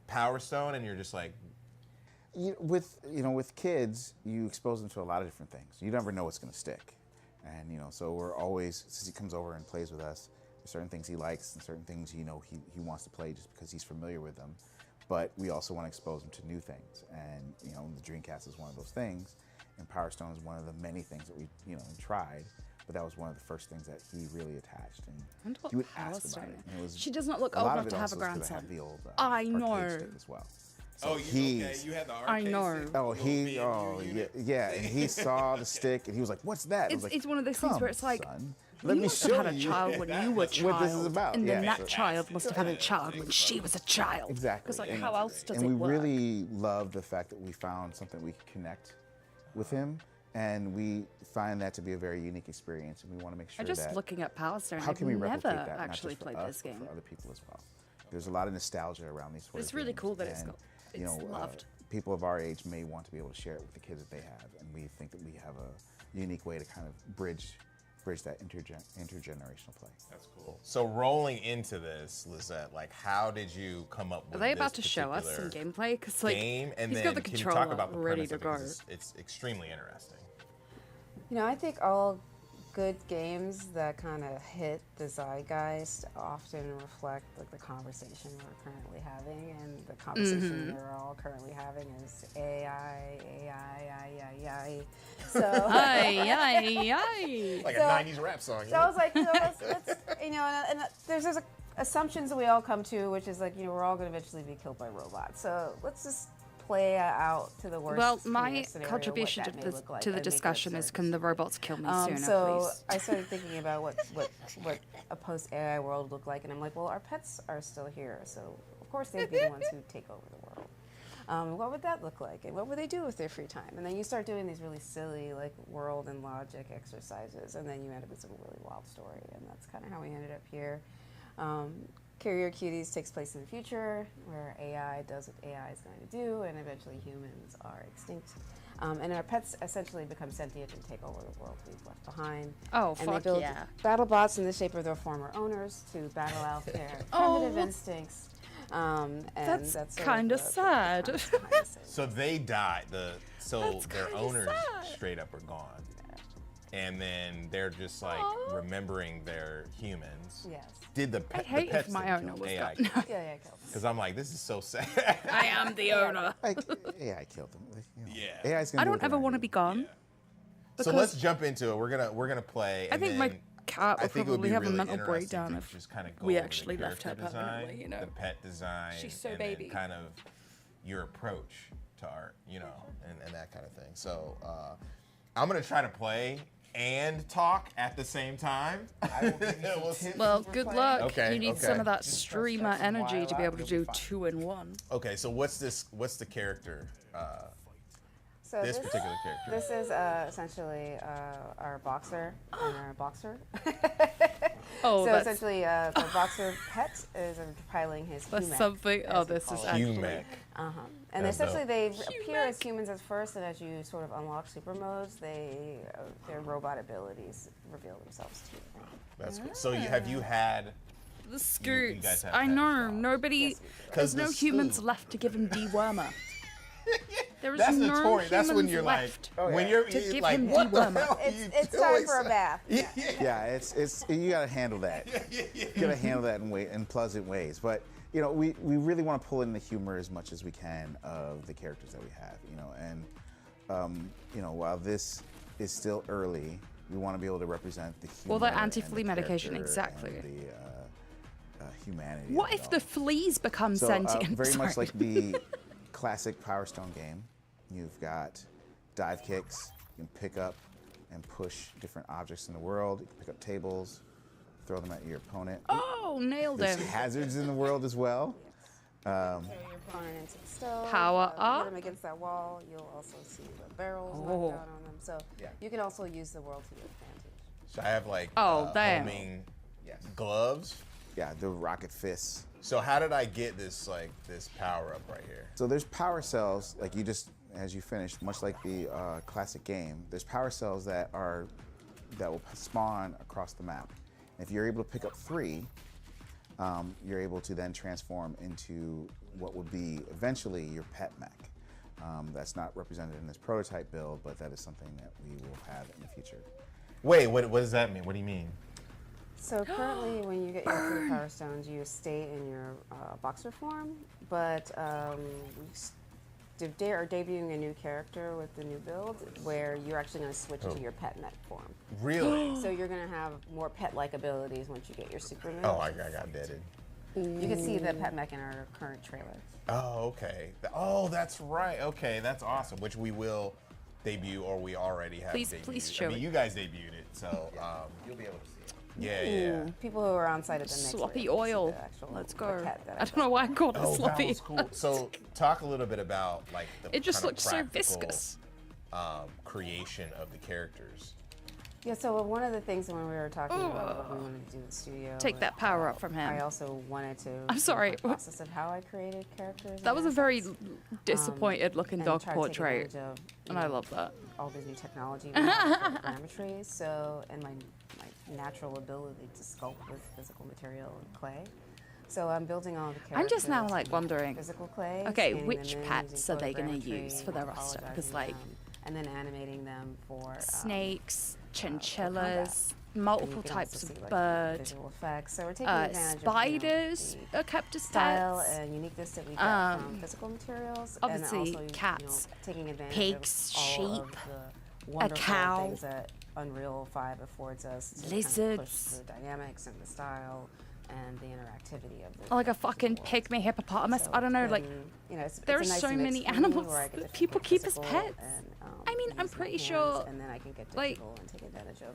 [SPEAKER 8] Power Stone? And you're just like,
[SPEAKER 5] with kids, you expose them to a lot of different things. You never know what's going to stick, and so we're always, since he comes over and plays with us, there's certain things he likes and certain things he wants to play just because he's familiar with them. But we also want to expose him to new things, and the Dreamcast is one of those things, and Power Stone is one of the many things that we tried. But that was one of the first things that he really attached, and he would ask about it. And it was,
[SPEAKER 4] She does not look
[SPEAKER 5] a
[SPEAKER 4] old
[SPEAKER 5] lot
[SPEAKER 4] enough
[SPEAKER 5] of it
[SPEAKER 4] to have a
[SPEAKER 5] also is 'cause
[SPEAKER 4] grandson.
[SPEAKER 5] I have the old,
[SPEAKER 4] I
[SPEAKER 5] arcade
[SPEAKER 4] know.
[SPEAKER 5] stick as well.
[SPEAKER 8] oh, you had the arcade
[SPEAKER 4] I know.
[SPEAKER 8] stick?
[SPEAKER 5] Yeah, and he saw the stick and he was like, "What's that?" I was like,
[SPEAKER 4] It's one of those things
[SPEAKER 5] "Come,
[SPEAKER 4] where it's like,
[SPEAKER 5] son, let
[SPEAKER 4] you
[SPEAKER 5] me
[SPEAKER 4] must have
[SPEAKER 5] show
[SPEAKER 4] had a
[SPEAKER 5] you
[SPEAKER 4] child when you were a child,
[SPEAKER 5] what this is about."
[SPEAKER 4] and then
[SPEAKER 5] Yeah.
[SPEAKER 4] that child must have had a child when she was a child.
[SPEAKER 5] Exactly.
[SPEAKER 4] Because like,
[SPEAKER 5] And-
[SPEAKER 4] how else does
[SPEAKER 5] and
[SPEAKER 4] it
[SPEAKER 5] we
[SPEAKER 4] work?
[SPEAKER 5] really love the fact that we found something we could connect with him, and we find that to be a very unique experience, and we want to make sure
[SPEAKER 4] I'm just
[SPEAKER 5] that
[SPEAKER 4] looking at Power Stone.
[SPEAKER 5] how
[SPEAKER 4] I've
[SPEAKER 5] can we
[SPEAKER 4] never
[SPEAKER 5] replicate that,
[SPEAKER 4] actually
[SPEAKER 5] not just for
[SPEAKER 4] played
[SPEAKER 5] us,
[SPEAKER 4] this
[SPEAKER 5] but
[SPEAKER 4] game.
[SPEAKER 5] for other people as well. There's a lot of nostalgia around these sort
[SPEAKER 4] It's
[SPEAKER 5] of
[SPEAKER 4] really
[SPEAKER 5] games,
[SPEAKER 4] cool that it's
[SPEAKER 5] and,
[SPEAKER 4] got- it's loved.
[SPEAKER 5] People of our age may want to be able to share it with the kids that they have, and we think that we have a unique way to kind of bridge that intergenerational play.
[SPEAKER 8] That's cool. So rolling into this, Lizette, like how did you come up with
[SPEAKER 4] Are they
[SPEAKER 8] this
[SPEAKER 4] about to show us some gameplay? Because like,
[SPEAKER 8] game? And
[SPEAKER 4] he's
[SPEAKER 8] then
[SPEAKER 4] got the
[SPEAKER 8] can you
[SPEAKER 4] controller
[SPEAKER 8] talk about the
[SPEAKER 4] ready
[SPEAKER 8] premise
[SPEAKER 4] to
[SPEAKER 8] of it?
[SPEAKER 4] go.
[SPEAKER 8] 'Cause it's extremely interesting.
[SPEAKER 2] I think all good games that kind of hit the zeitgeist often reflect like the conversation we're currently having, and the conversation we're all currently having is AI. So
[SPEAKER 8] Like a 90s rap song.
[SPEAKER 2] So I was like, let's and there's assumptions that we all come to, which is like, we're all going to eventually be killed by robots. So let's just play out to the worst.
[SPEAKER 4] Well, my
[SPEAKER 2] scenario,
[SPEAKER 4] contribution
[SPEAKER 2] what
[SPEAKER 4] to
[SPEAKER 2] that may
[SPEAKER 4] the
[SPEAKER 2] look like,
[SPEAKER 4] to the
[SPEAKER 2] and make it
[SPEAKER 4] discussion is,
[SPEAKER 2] absurd.
[SPEAKER 4] can the robots kill me sooner,
[SPEAKER 2] So
[SPEAKER 4] please?
[SPEAKER 2] I started thinking about what a post-AI world would look like, and I'm like, well, our pets are still here, so of course they'd be the ones who take over the world. What would that look like, and what would they do with their free time? And then you start doing these really silly, like, world and logic exercises, and then you end up with some really wild story, and that's kind of how we ended up here. Carrier Cuties takes place in the future, where AI does what AI is going to do, and eventually humans are extinct. And our pets essentially become sentient and take over the world we've left behind.
[SPEAKER 4] Oh,
[SPEAKER 2] and
[SPEAKER 4] fuck
[SPEAKER 2] they build
[SPEAKER 4] yeah.
[SPEAKER 2] battle bots in the shape of their former owners to battle out their primitive instincts. And
[SPEAKER 4] That's
[SPEAKER 2] sort of
[SPEAKER 4] kind of
[SPEAKER 2] the
[SPEAKER 4] sad.
[SPEAKER 2] premise behind the scene.
[SPEAKER 8] So they died. So
[SPEAKER 4] That's
[SPEAKER 8] their
[SPEAKER 4] kinda
[SPEAKER 8] owners
[SPEAKER 4] sad.
[SPEAKER 8] straight up are gone. and then they're just like remembering their humans.
[SPEAKER 2] Yes.
[SPEAKER 8] Did the pet?
[SPEAKER 4] I'd hate
[SPEAKER 8] the pets
[SPEAKER 4] if my
[SPEAKER 8] didn't
[SPEAKER 4] owner
[SPEAKER 8] kill
[SPEAKER 4] was
[SPEAKER 8] them. AI
[SPEAKER 4] gone.
[SPEAKER 8] killed them.
[SPEAKER 2] Yeah, killed.
[SPEAKER 8] Because I'm like, this is so sad.
[SPEAKER 4] I am the owner.
[SPEAKER 5] AI killed them.
[SPEAKER 8] Yeah.
[SPEAKER 5] AI's gonna
[SPEAKER 4] I
[SPEAKER 5] do
[SPEAKER 4] don't
[SPEAKER 5] what
[SPEAKER 4] ever
[SPEAKER 5] they're
[SPEAKER 4] want to be gone.
[SPEAKER 8] So let's jump into it. We're gonna play.
[SPEAKER 4] I
[SPEAKER 8] And
[SPEAKER 4] think
[SPEAKER 8] then
[SPEAKER 4] my cat
[SPEAKER 8] I
[SPEAKER 4] would
[SPEAKER 8] think it would
[SPEAKER 4] probably
[SPEAKER 8] be
[SPEAKER 4] have a
[SPEAKER 8] really
[SPEAKER 4] mental
[SPEAKER 8] interesting
[SPEAKER 4] breakdown
[SPEAKER 8] to
[SPEAKER 4] if
[SPEAKER 8] just kind of go
[SPEAKER 4] we
[SPEAKER 8] over
[SPEAKER 4] actually
[SPEAKER 8] the
[SPEAKER 4] left her
[SPEAKER 8] character design,
[SPEAKER 4] permanently, you know.
[SPEAKER 8] the pet design,
[SPEAKER 4] She's so
[SPEAKER 8] and
[SPEAKER 4] baby.
[SPEAKER 8] then kind of your approach to art, you know, and that kind of thing. So I'm gonna try to play and talk at the same time. We'll see.
[SPEAKER 4] Well, good luck.
[SPEAKER 8] Okay,
[SPEAKER 4] You need some
[SPEAKER 8] okay.
[SPEAKER 4] of that streamer energy to be able to do 2 in 1.
[SPEAKER 8] Okay, so what's the character?
[SPEAKER 2] So
[SPEAKER 8] this particular character.
[SPEAKER 2] This is essentially our boxer and our boxer.
[SPEAKER 4] Oh,
[SPEAKER 2] so
[SPEAKER 4] that's-
[SPEAKER 2] essentially, the boxer pet is piling his
[SPEAKER 4] That's
[SPEAKER 2] humic,
[SPEAKER 4] something. Oh,
[SPEAKER 2] as we
[SPEAKER 4] this
[SPEAKER 2] call
[SPEAKER 4] is
[SPEAKER 2] it.
[SPEAKER 4] actually.
[SPEAKER 2] And
[SPEAKER 8] That's
[SPEAKER 2] essentially,
[SPEAKER 8] dope.
[SPEAKER 2] they appear as humans at first, and as you sort of unlock super modes, their robot abilities reveal themselves to you.
[SPEAKER 8] That's cool. So have you had
[SPEAKER 4] The scoots.
[SPEAKER 8] guys have
[SPEAKER 4] I
[SPEAKER 8] pet
[SPEAKER 4] know. Nobody. There's
[SPEAKER 8] 'Cause
[SPEAKER 4] no
[SPEAKER 8] the
[SPEAKER 4] humans
[SPEAKER 8] scoot-
[SPEAKER 4] left to give him dewormer. There is
[SPEAKER 8] That's
[SPEAKER 4] no
[SPEAKER 8] notorious. That's when
[SPEAKER 4] humans
[SPEAKER 8] you're like,
[SPEAKER 4] left
[SPEAKER 8] when you're
[SPEAKER 4] to give
[SPEAKER 8] like,
[SPEAKER 4] him
[SPEAKER 8] what the
[SPEAKER 4] dewormer.
[SPEAKER 8] hell are you
[SPEAKER 2] It's
[SPEAKER 8] doing,
[SPEAKER 2] time for a
[SPEAKER 8] son?
[SPEAKER 2] bath.
[SPEAKER 5] Yeah, it's you gotta handle that. You gotta handle that in pleasant ways. But you know, we really want to pull in the humor as much as we can of the characters that we have. You know, and you know, while this is still early, we want to be able to represent the humor.
[SPEAKER 4] Well, the
[SPEAKER 5] and
[SPEAKER 4] anti-flea medication,
[SPEAKER 5] character
[SPEAKER 4] exactly.
[SPEAKER 5] and the humanity.
[SPEAKER 4] What
[SPEAKER 5] of it
[SPEAKER 4] if the fleas become
[SPEAKER 5] so,
[SPEAKER 4] sentient?
[SPEAKER 5] very much
[SPEAKER 4] Sorry.
[SPEAKER 5] like the classic Power Stone game. You've got dive kicks. You can pick up and push different objects in the world. You can pick up tables, throw them at your opponent.
[SPEAKER 4] Oh, nailed
[SPEAKER 5] There's
[SPEAKER 4] him.
[SPEAKER 5] hazards in the world as well.
[SPEAKER 2] Throw your opponent into the stove.
[SPEAKER 4] Power up.
[SPEAKER 2] Put them against that wall. You'll also see the barrels
[SPEAKER 4] Oh.
[SPEAKER 2] knocked out on them. So you can also use the world to your advantage.
[SPEAKER 8] So I have like
[SPEAKER 4] damn.
[SPEAKER 8] homing gloves.
[SPEAKER 5] Yeah, the rocket fists.
[SPEAKER 8] So how did I get this power up right here?
[SPEAKER 5] So there's power cells, like you just, as you finished, much like the classic game, there's power cells that will spawn across the map. If you're able to pick up 3, you're able to then transform into what would be eventually your pet mech. That's not represented in this prototype build, but that is something that we will have in the future.
[SPEAKER 8] Wait, what does that mean? What do you mean?
[SPEAKER 2] So currently, when you get your 3 power stones, you stay in your boxer form, but we are debuting a new character with the new build where you're actually going to switch into your pet mech form.
[SPEAKER 8] Really?
[SPEAKER 2] So you're going to have more pet-like abilities once you get your super move.
[SPEAKER 8] Oh, I got deaded.
[SPEAKER 2] You can see the pet mech in our current trailer.
[SPEAKER 8] Oh, okay. Oh, that's right. Okay, that's awesome. Which we will debut, or we already have debuted.
[SPEAKER 4] Please show
[SPEAKER 8] I mean,
[SPEAKER 4] it.
[SPEAKER 8] you guys debuted it, so you'll be able to see it. Yeah.
[SPEAKER 2] People who are on site at the next
[SPEAKER 4] Sloppy
[SPEAKER 2] wave will see
[SPEAKER 4] oil.
[SPEAKER 2] the actual
[SPEAKER 4] Let's go.
[SPEAKER 2] cat that
[SPEAKER 4] I don't know why I called it
[SPEAKER 8] Oh,
[SPEAKER 4] sloppy.
[SPEAKER 8] that was cool. So, talk a little bit about like the
[SPEAKER 4] It just
[SPEAKER 8] kind of
[SPEAKER 4] looks so
[SPEAKER 8] practical,
[SPEAKER 4] viscous.
[SPEAKER 8] Creation of the characters.
[SPEAKER 2] Yeah, so one of the things when we were talking about what we wanted to do in the studio.
[SPEAKER 4] Take that power up from him.
[SPEAKER 2] I also wanted to.
[SPEAKER 4] I'm sorry.
[SPEAKER 2] The process of how I created characters.
[SPEAKER 4] That was a very
[SPEAKER 2] assets,
[SPEAKER 4] disappointed looking
[SPEAKER 2] and
[SPEAKER 4] dog
[SPEAKER 2] try to take
[SPEAKER 4] portrait.
[SPEAKER 2] advantage of,
[SPEAKER 4] And I love that.
[SPEAKER 2] All this new technology we have for grammetry. So, and my natural ability to sculpt with physical material and clay. So I'm building all the characters.
[SPEAKER 4] I'm just now like wondering.
[SPEAKER 2] Physical clay.
[SPEAKER 4] Okay,
[SPEAKER 2] scanning
[SPEAKER 4] which
[SPEAKER 2] them in
[SPEAKER 4] pets
[SPEAKER 2] using
[SPEAKER 4] are they going to
[SPEAKER 2] photogrammetry,
[SPEAKER 4] use for their roster? Because
[SPEAKER 2] apologizing
[SPEAKER 4] like
[SPEAKER 2] them, and then animating them for
[SPEAKER 4] snakes, chinchillas,
[SPEAKER 2] combat.
[SPEAKER 4] multiple
[SPEAKER 2] And you can
[SPEAKER 4] types
[SPEAKER 2] also see,
[SPEAKER 4] of
[SPEAKER 2] like,
[SPEAKER 4] bird,
[SPEAKER 2] visual effects. So we're taking advantage
[SPEAKER 4] spiders
[SPEAKER 2] of,
[SPEAKER 4] are kept as
[SPEAKER 2] style
[SPEAKER 4] pets.
[SPEAKER 2] and uniqueness that we get from physical materials.
[SPEAKER 4] Obviously,
[SPEAKER 2] and also,
[SPEAKER 4] cats,
[SPEAKER 2] taking advantage
[SPEAKER 4] pigs,
[SPEAKER 2] of all of
[SPEAKER 4] sheep,
[SPEAKER 2] the wonderful
[SPEAKER 4] cow,
[SPEAKER 2] things that Unreal 5 affords us to kind of
[SPEAKER 4] lizards.
[SPEAKER 2] push the dynamics and the style and the interactivity of the
[SPEAKER 4] Like a fucking pygmy hippopotamus. I don't know, like there are
[SPEAKER 2] it's a nice
[SPEAKER 4] so
[SPEAKER 2] mix
[SPEAKER 4] many
[SPEAKER 2] for me
[SPEAKER 4] animals
[SPEAKER 2] where I get to
[SPEAKER 4] that people
[SPEAKER 2] take
[SPEAKER 4] keep as
[SPEAKER 2] physical
[SPEAKER 4] pets.
[SPEAKER 2] and,
[SPEAKER 4] I mean, I'm
[SPEAKER 2] use my
[SPEAKER 4] pretty
[SPEAKER 2] hands,
[SPEAKER 4] sure,
[SPEAKER 2] and then I can get
[SPEAKER 4] like,
[SPEAKER 2] digital and take advantage of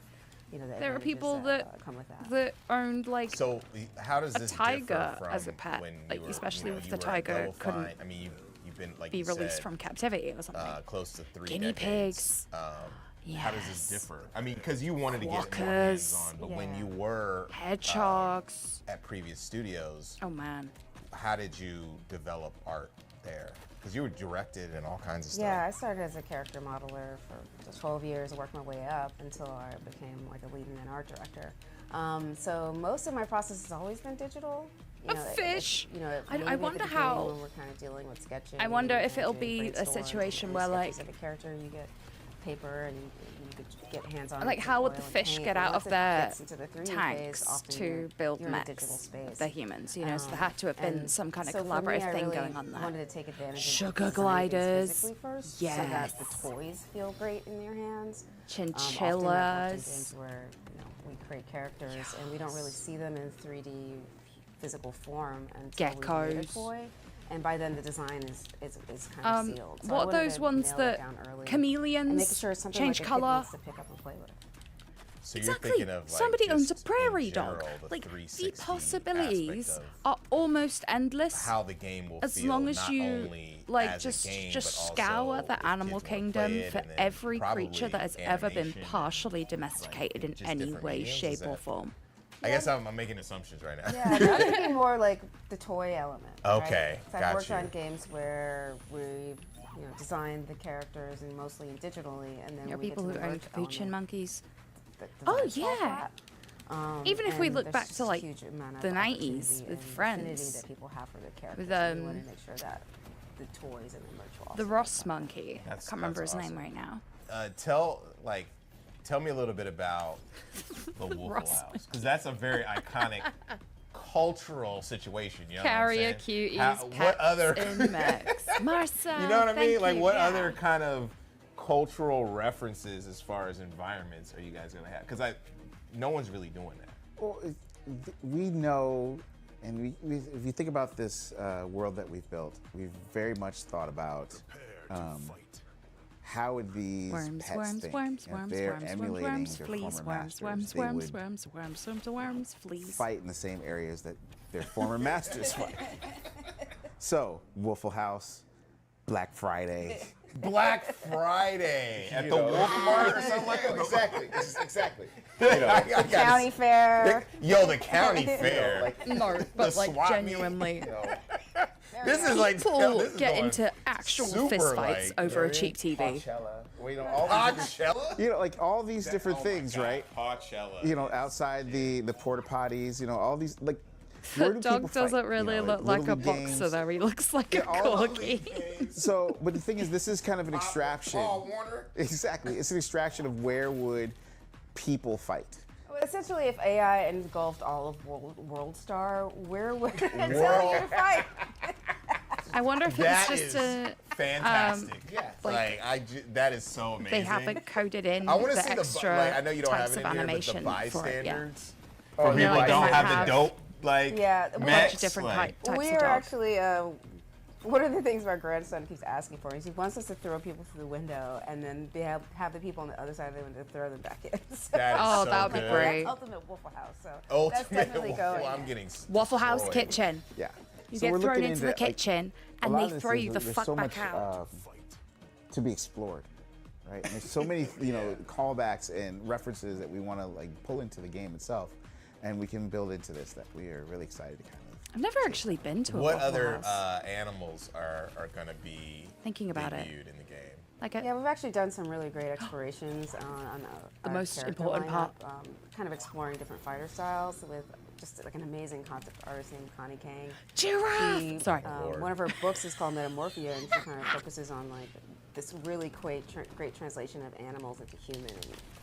[SPEAKER 2] the
[SPEAKER 4] there are
[SPEAKER 2] advantages
[SPEAKER 4] people that
[SPEAKER 2] come with that.
[SPEAKER 4] that owned like
[SPEAKER 8] So how does this
[SPEAKER 4] a tiger
[SPEAKER 8] differ from
[SPEAKER 4] as a pet,
[SPEAKER 8] when
[SPEAKER 4] like
[SPEAKER 8] you were,
[SPEAKER 4] especially
[SPEAKER 8] you
[SPEAKER 4] if
[SPEAKER 8] know,
[SPEAKER 4] the
[SPEAKER 8] you were at
[SPEAKER 4] tiger
[SPEAKER 8] Double
[SPEAKER 4] couldn't
[SPEAKER 8] Fine? I mean, you've been like
[SPEAKER 4] be
[SPEAKER 8] you
[SPEAKER 4] released
[SPEAKER 8] said,
[SPEAKER 4] from captivity or something.
[SPEAKER 8] Close to 3
[SPEAKER 4] Guinea
[SPEAKER 8] decades.
[SPEAKER 4] pigs.
[SPEAKER 8] How does this differ? I mean, because you wanted to get more
[SPEAKER 4] Quokkas.
[SPEAKER 8] hands-on, but when you were
[SPEAKER 4] hedgehogs
[SPEAKER 8] at previous studios,
[SPEAKER 4] oh man,
[SPEAKER 8] how did you develop art there? Because you were directed and all kinds of stuff.
[SPEAKER 2] Yeah, I started as a character modeler for 12 years, worked my way up until I became like a lead and an art director. So most of my process has always been digital. You know,
[SPEAKER 4] fish.
[SPEAKER 2] maybe
[SPEAKER 4] I
[SPEAKER 2] at the
[SPEAKER 4] wonder
[SPEAKER 2] beginning
[SPEAKER 4] how.
[SPEAKER 2] when we're kind of dealing with sketching.
[SPEAKER 4] I wonder if
[SPEAKER 2] and
[SPEAKER 4] it'll
[SPEAKER 2] doing
[SPEAKER 4] be a
[SPEAKER 2] brainstorms
[SPEAKER 4] situation
[SPEAKER 2] and
[SPEAKER 4] where
[SPEAKER 2] sketches
[SPEAKER 4] like
[SPEAKER 2] of a character, you get paper and you could get hands on.
[SPEAKER 4] Like, how would the fish get out of their tanks to
[SPEAKER 2] you're
[SPEAKER 4] build
[SPEAKER 2] in a
[SPEAKER 4] mechs?
[SPEAKER 2] digital space.
[SPEAKER 4] The humans, you know, so there had to have been
[SPEAKER 2] And
[SPEAKER 4] some kind of
[SPEAKER 2] so for me,
[SPEAKER 4] collaborative
[SPEAKER 2] I
[SPEAKER 4] thing
[SPEAKER 2] really
[SPEAKER 4] going on there.
[SPEAKER 2] wanted to take advantage
[SPEAKER 4] Sugar
[SPEAKER 2] of designing things
[SPEAKER 4] gliders,
[SPEAKER 2] physically first,
[SPEAKER 4] yes.
[SPEAKER 2] so that the toys feel great in your hands. Often I've worked in
[SPEAKER 4] Chinchillas.
[SPEAKER 2] games where we create characters and we don't really see them in 3D physical form until we create a
[SPEAKER 4] Geckos.
[SPEAKER 2] toy. And by then the design is kind of sealed. So I
[SPEAKER 4] What are
[SPEAKER 2] wanted
[SPEAKER 4] those
[SPEAKER 2] to
[SPEAKER 4] ones
[SPEAKER 2] nail it
[SPEAKER 4] that
[SPEAKER 2] down early and
[SPEAKER 4] chameleons
[SPEAKER 2] make sure it's something
[SPEAKER 4] change
[SPEAKER 2] like a kid
[SPEAKER 4] color?
[SPEAKER 2] wants to pick up and play with.
[SPEAKER 8] So
[SPEAKER 4] Exactly.
[SPEAKER 8] you're thinking of like
[SPEAKER 4] Somebody owns a
[SPEAKER 8] just
[SPEAKER 4] prairie
[SPEAKER 8] in
[SPEAKER 4] dog.
[SPEAKER 8] general, the
[SPEAKER 4] Like, the
[SPEAKER 8] 360
[SPEAKER 4] possibilities
[SPEAKER 8] aspect
[SPEAKER 4] are almost endless.
[SPEAKER 8] how the game will
[SPEAKER 4] as
[SPEAKER 8] feel,
[SPEAKER 4] long as
[SPEAKER 8] not
[SPEAKER 4] you
[SPEAKER 8] only
[SPEAKER 4] like
[SPEAKER 8] as a
[SPEAKER 4] just
[SPEAKER 8] game,
[SPEAKER 4] just
[SPEAKER 8] but
[SPEAKER 4] scour
[SPEAKER 8] also
[SPEAKER 4] the
[SPEAKER 8] if
[SPEAKER 4] animal
[SPEAKER 8] kids wanna
[SPEAKER 4] kingdom
[SPEAKER 8] play it,
[SPEAKER 4] for
[SPEAKER 8] and then
[SPEAKER 4] every creature that has
[SPEAKER 8] probably
[SPEAKER 4] ever been
[SPEAKER 8] animation
[SPEAKER 4] partially domesticated in
[SPEAKER 8] just
[SPEAKER 4] any
[SPEAKER 8] different
[SPEAKER 4] way,
[SPEAKER 8] mediums, is
[SPEAKER 4] shape, or
[SPEAKER 8] that-
[SPEAKER 4] form.
[SPEAKER 8] I guess I'm making assumptions right now.
[SPEAKER 2] Yeah, I'm thinking more like the toy element.
[SPEAKER 8] Okay,
[SPEAKER 2] right? So I've
[SPEAKER 8] got
[SPEAKER 2] worked
[SPEAKER 8] you.
[SPEAKER 2] on games where we, designed the characters and mostly digitally, and then
[SPEAKER 4] There are
[SPEAKER 2] we
[SPEAKER 4] people
[SPEAKER 2] get
[SPEAKER 4] who
[SPEAKER 2] to the
[SPEAKER 4] own
[SPEAKER 2] merch
[SPEAKER 4] capuchin
[SPEAKER 2] element
[SPEAKER 4] monkeys.
[SPEAKER 2] that
[SPEAKER 4] Oh
[SPEAKER 2] designs all
[SPEAKER 4] yeah.
[SPEAKER 2] that.
[SPEAKER 4] Even if we
[SPEAKER 2] And
[SPEAKER 4] look
[SPEAKER 2] there's
[SPEAKER 4] back
[SPEAKER 2] just
[SPEAKER 4] to
[SPEAKER 2] a
[SPEAKER 4] like
[SPEAKER 2] huge amount of
[SPEAKER 4] the 90s
[SPEAKER 2] opportunity
[SPEAKER 4] with
[SPEAKER 2] and affinity
[SPEAKER 4] Friends,
[SPEAKER 2] that people have for their characters.
[SPEAKER 4] with
[SPEAKER 2] and we want to make sure that the toys and the merch will
[SPEAKER 4] the
[SPEAKER 2] also
[SPEAKER 4] Ross monkey. I
[SPEAKER 8] That's-
[SPEAKER 4] can't remember
[SPEAKER 8] that's
[SPEAKER 4] his name
[SPEAKER 8] awesome.
[SPEAKER 4] right now.
[SPEAKER 8] Tell me a little bit about the Waffle
[SPEAKER 4] Ross
[SPEAKER 8] House, because that's a very iconic cultural situation. You know
[SPEAKER 4] Carrier
[SPEAKER 8] what I'm saying?
[SPEAKER 4] cuties,
[SPEAKER 8] what
[SPEAKER 4] pets
[SPEAKER 8] other
[SPEAKER 4] in mechs. Marcel,
[SPEAKER 8] You know what I mean?
[SPEAKER 4] thank
[SPEAKER 8] Like,
[SPEAKER 4] you,
[SPEAKER 8] what
[SPEAKER 4] yeah.
[SPEAKER 8] other kind of cultural references as far as environments are you guys gonna have? Because no one's really doing that.
[SPEAKER 5] Well, we know, and if you think about this world that we've built, we've very much thought about how would these
[SPEAKER 4] Worms,
[SPEAKER 5] pets
[SPEAKER 4] worms,
[SPEAKER 5] think?
[SPEAKER 4] worms,
[SPEAKER 5] You know,
[SPEAKER 4] worms,
[SPEAKER 5] they're
[SPEAKER 4] worms,
[SPEAKER 5] emulating
[SPEAKER 4] worms,
[SPEAKER 5] their
[SPEAKER 4] fleas,
[SPEAKER 5] former
[SPEAKER 4] worms,
[SPEAKER 5] masters.
[SPEAKER 4] worms,
[SPEAKER 5] They
[SPEAKER 4] worms,
[SPEAKER 5] would
[SPEAKER 4] worms, worms, worms, worms, fleas.
[SPEAKER 5] fight in the same areas that their former masters fight. So, Waffle House, Black Friday.
[SPEAKER 8] Black Friday at
[SPEAKER 5] You
[SPEAKER 8] the
[SPEAKER 5] know.
[SPEAKER 8] Wolf Mart or something like that.
[SPEAKER 5] Exactly.
[SPEAKER 2] The county fair.
[SPEAKER 8] The county fair.
[SPEAKER 4] No, but
[SPEAKER 8] the
[SPEAKER 4] like
[SPEAKER 8] swap meet.
[SPEAKER 4] genuinely.
[SPEAKER 8] This is like
[SPEAKER 4] People
[SPEAKER 8] this is
[SPEAKER 4] get
[SPEAKER 8] going
[SPEAKER 4] into actual
[SPEAKER 8] super,
[SPEAKER 4] fist fights
[SPEAKER 8] like,
[SPEAKER 4] over a cheap TV.
[SPEAKER 8] Coachella?
[SPEAKER 5] You know, like all these different
[SPEAKER 8] Oh my
[SPEAKER 5] things,
[SPEAKER 8] God,
[SPEAKER 5] right?
[SPEAKER 8] Coachella.
[SPEAKER 5] You know, outside the porta potties, all these, like,
[SPEAKER 4] The
[SPEAKER 5] where do people
[SPEAKER 4] dog
[SPEAKER 5] fight?
[SPEAKER 4] doesn't really look like
[SPEAKER 5] Little
[SPEAKER 4] a
[SPEAKER 5] League
[SPEAKER 4] boxer
[SPEAKER 5] games.
[SPEAKER 4] though. He looks like a corgi.
[SPEAKER 5] So, but the thing is, this is kind of an extraction.
[SPEAKER 8] Paul Warner?
[SPEAKER 5] Exactly. It's an extraction of where would people fight.
[SPEAKER 2] Well, essentially, if AI engulfed all of World Star, where would
[SPEAKER 8] World-
[SPEAKER 2] you fight?
[SPEAKER 4] I wonder if
[SPEAKER 8] That
[SPEAKER 4] it's just
[SPEAKER 8] is
[SPEAKER 4] a
[SPEAKER 8] fantastic.
[SPEAKER 4] like,
[SPEAKER 8] That is so amazing.
[SPEAKER 4] they haven't coded in
[SPEAKER 8] I want to
[SPEAKER 4] the
[SPEAKER 8] see
[SPEAKER 4] extra
[SPEAKER 8] I know you don't
[SPEAKER 4] types
[SPEAKER 8] have it
[SPEAKER 4] of
[SPEAKER 8] in here, but the
[SPEAKER 4] animation for it. Yeah.
[SPEAKER 8] bystanders.
[SPEAKER 2] Oh,
[SPEAKER 8] For people
[SPEAKER 2] yeah,
[SPEAKER 8] that
[SPEAKER 2] like
[SPEAKER 8] don't
[SPEAKER 2] they
[SPEAKER 8] have
[SPEAKER 2] have-
[SPEAKER 8] the dope, like,
[SPEAKER 2] Yeah,
[SPEAKER 4] A bunch
[SPEAKER 8] mechs,
[SPEAKER 4] of different
[SPEAKER 8] like,
[SPEAKER 4] types
[SPEAKER 2] we
[SPEAKER 4] of
[SPEAKER 2] are
[SPEAKER 4] dog.
[SPEAKER 2] actually one of the things my grandson keeps asking for is he wants us to throw people through the window and then have the people on the other side of the window throw them back in. So
[SPEAKER 8] That is
[SPEAKER 4] Oh,
[SPEAKER 8] so
[SPEAKER 4] that would be
[SPEAKER 8] good.
[SPEAKER 4] great.
[SPEAKER 2] That's Ultimate Waffle House. So that's
[SPEAKER 8] Ultimate
[SPEAKER 2] definitely
[SPEAKER 8] Waffle.
[SPEAKER 2] going.
[SPEAKER 8] I'm getting
[SPEAKER 4] Waffle House
[SPEAKER 8] destroyed.
[SPEAKER 4] kitchen.
[SPEAKER 5] Yeah.
[SPEAKER 4] You
[SPEAKER 5] So
[SPEAKER 4] get
[SPEAKER 5] we're
[SPEAKER 4] thrown
[SPEAKER 5] looking
[SPEAKER 4] into the
[SPEAKER 5] into, like,
[SPEAKER 4] kitchen
[SPEAKER 5] a
[SPEAKER 4] and
[SPEAKER 5] lot
[SPEAKER 4] they
[SPEAKER 5] of this
[SPEAKER 4] throw
[SPEAKER 5] is
[SPEAKER 4] you the
[SPEAKER 5] there's
[SPEAKER 4] fuck
[SPEAKER 5] so
[SPEAKER 4] back
[SPEAKER 5] much,
[SPEAKER 4] out.
[SPEAKER 5] to be explored, right? And there's so many, callbacks and references that we want to like pull into the game itself, and we can build into this that we are really excited to kind of.
[SPEAKER 4] I've never actually been to a
[SPEAKER 8] What
[SPEAKER 4] Waffle
[SPEAKER 8] other
[SPEAKER 4] House.
[SPEAKER 8] animals are going to be
[SPEAKER 4] Thinking about it.
[SPEAKER 8] debuted in the game?
[SPEAKER 4] Like
[SPEAKER 2] Yeah, we've actually done some really great explorations on
[SPEAKER 4] The
[SPEAKER 2] our
[SPEAKER 4] most
[SPEAKER 2] character
[SPEAKER 4] important
[SPEAKER 2] lineup,
[SPEAKER 4] part.
[SPEAKER 2] kind of exploring different fighter styles with just like an amazing concept artist named Connie Kang.
[SPEAKER 4] Giraffe! Sorry.
[SPEAKER 2] One of her books is called Metamorphia, and she kind of focuses on like this really great translation of animals into human,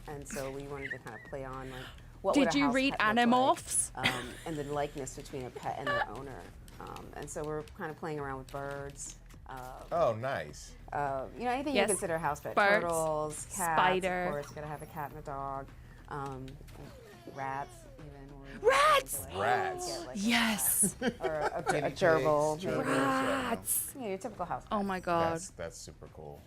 [SPEAKER 2] and so we wanted to kind of play on like what would
[SPEAKER 4] Did
[SPEAKER 2] a
[SPEAKER 4] you
[SPEAKER 2] house
[SPEAKER 4] read
[SPEAKER 2] pet look
[SPEAKER 4] Animorphs?
[SPEAKER 2] like, and the likeness between a pet and their owner, and so we're kind of playing around with birds.
[SPEAKER 8] Oh, nice.
[SPEAKER 2] Anything
[SPEAKER 4] Yes.
[SPEAKER 2] you consider a house pet.
[SPEAKER 4] Birds,
[SPEAKER 2] Turtles, cats,
[SPEAKER 4] spider.
[SPEAKER 2] of course, you gotta have a cat and a dog. Rats, even.
[SPEAKER 4] Rats!
[SPEAKER 8] Rats.
[SPEAKER 4] Yes.
[SPEAKER 2] Or a
[SPEAKER 8] Guinea
[SPEAKER 2] gerbil.
[SPEAKER 8] pigs,
[SPEAKER 2] maybe.
[SPEAKER 8] gerbils,
[SPEAKER 4] Rats.
[SPEAKER 2] Yeah, your typical house pet.
[SPEAKER 4] Oh my god.
[SPEAKER 8] That's super cool.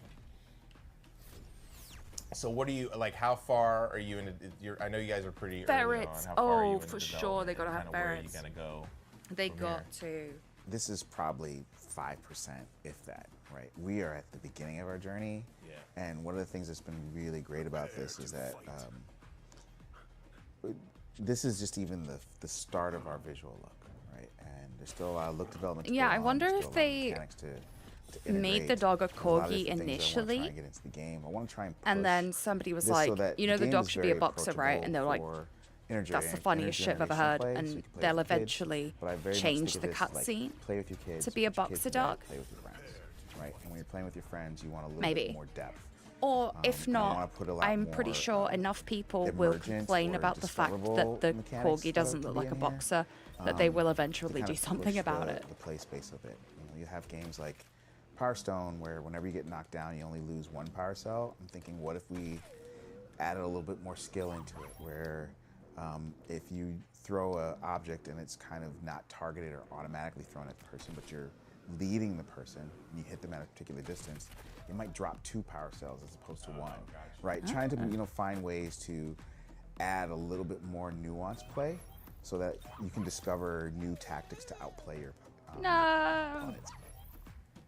[SPEAKER 8] So what do you like? How far are you in? I know you guys are pretty early on.
[SPEAKER 4] Ferrets.
[SPEAKER 8] How far are you
[SPEAKER 4] Oh,
[SPEAKER 8] in
[SPEAKER 4] for
[SPEAKER 8] the
[SPEAKER 4] sure, they
[SPEAKER 8] development,
[SPEAKER 4] gotta
[SPEAKER 8] and
[SPEAKER 4] have
[SPEAKER 8] kinda where are you
[SPEAKER 4] ferrets.
[SPEAKER 8] gonna go?
[SPEAKER 4] They
[SPEAKER 8] from
[SPEAKER 4] got to.
[SPEAKER 5] This is probably 5%, if that, right? We are at the beginning of our journey.
[SPEAKER 8] Yeah.
[SPEAKER 5] And one of the things that's been really great about this is that this is just even the start of our visual look, right? And there's still a lot of look development to
[SPEAKER 4] Yeah,
[SPEAKER 5] go
[SPEAKER 4] I
[SPEAKER 5] on.
[SPEAKER 4] wonder
[SPEAKER 5] There's
[SPEAKER 4] if
[SPEAKER 5] still a lot of
[SPEAKER 4] they
[SPEAKER 5] mechanics to
[SPEAKER 4] made the
[SPEAKER 5] integrate.
[SPEAKER 4] dog a
[SPEAKER 5] There's a lot of
[SPEAKER 4] corgi
[SPEAKER 5] different things I wanna
[SPEAKER 4] initially,
[SPEAKER 5] try and get into the game. I want to try and
[SPEAKER 4] and
[SPEAKER 5] push
[SPEAKER 4] then somebody was
[SPEAKER 5] this so
[SPEAKER 4] like,
[SPEAKER 5] that
[SPEAKER 4] you know, the
[SPEAKER 5] game
[SPEAKER 4] dog
[SPEAKER 5] is
[SPEAKER 4] should be a
[SPEAKER 5] very
[SPEAKER 4] boxer, right? And they're like,
[SPEAKER 5] approachable for
[SPEAKER 4] that's the funniest shit I've ever heard.
[SPEAKER 5] intergenerational play, so
[SPEAKER 4] And
[SPEAKER 5] you can play
[SPEAKER 4] they'll
[SPEAKER 5] with kids,
[SPEAKER 4] eventually
[SPEAKER 5] but I very much
[SPEAKER 4] change
[SPEAKER 5] think
[SPEAKER 4] the
[SPEAKER 5] of this as, like,
[SPEAKER 4] cutscene
[SPEAKER 5] play with your kids,
[SPEAKER 4] to be a
[SPEAKER 5] put your kids
[SPEAKER 4] boxer
[SPEAKER 5] in bed,
[SPEAKER 4] dog.
[SPEAKER 5] play with your friends, right? And when you're playing with your friends, you want a little
[SPEAKER 4] Maybe.
[SPEAKER 5] bit more depth.
[SPEAKER 4] Or if
[SPEAKER 5] I
[SPEAKER 4] not,
[SPEAKER 5] wanna put a lot
[SPEAKER 4] I'm pretty
[SPEAKER 5] more,
[SPEAKER 4] sure enough people will
[SPEAKER 5] emergent
[SPEAKER 4] complain
[SPEAKER 5] or
[SPEAKER 4] about the fact that
[SPEAKER 5] discoverable
[SPEAKER 4] the
[SPEAKER 5] mechanics
[SPEAKER 4] corgi
[SPEAKER 5] that
[SPEAKER 4] doesn't
[SPEAKER 5] can
[SPEAKER 4] look
[SPEAKER 5] be
[SPEAKER 4] like a
[SPEAKER 5] in here,
[SPEAKER 4] boxer, that they will eventually
[SPEAKER 5] to kind
[SPEAKER 4] do
[SPEAKER 5] of
[SPEAKER 4] something
[SPEAKER 5] push
[SPEAKER 4] about
[SPEAKER 5] the,
[SPEAKER 4] it.
[SPEAKER 5] The play space of it. You have games like Power Stone where whenever you get knocked down, you only lose one power cell. I'm thinking, what if we added a little bit more skill into it, where if you throw an object and it's kind of not targeted or automatically thrown at the person, but you're leading the person and you hit them at a particular distance, it might drop 2 power cells as opposed to 1, right? Trying to find ways to add a little bit more nuanced play so that you can discover new tactics to outplay your opponents.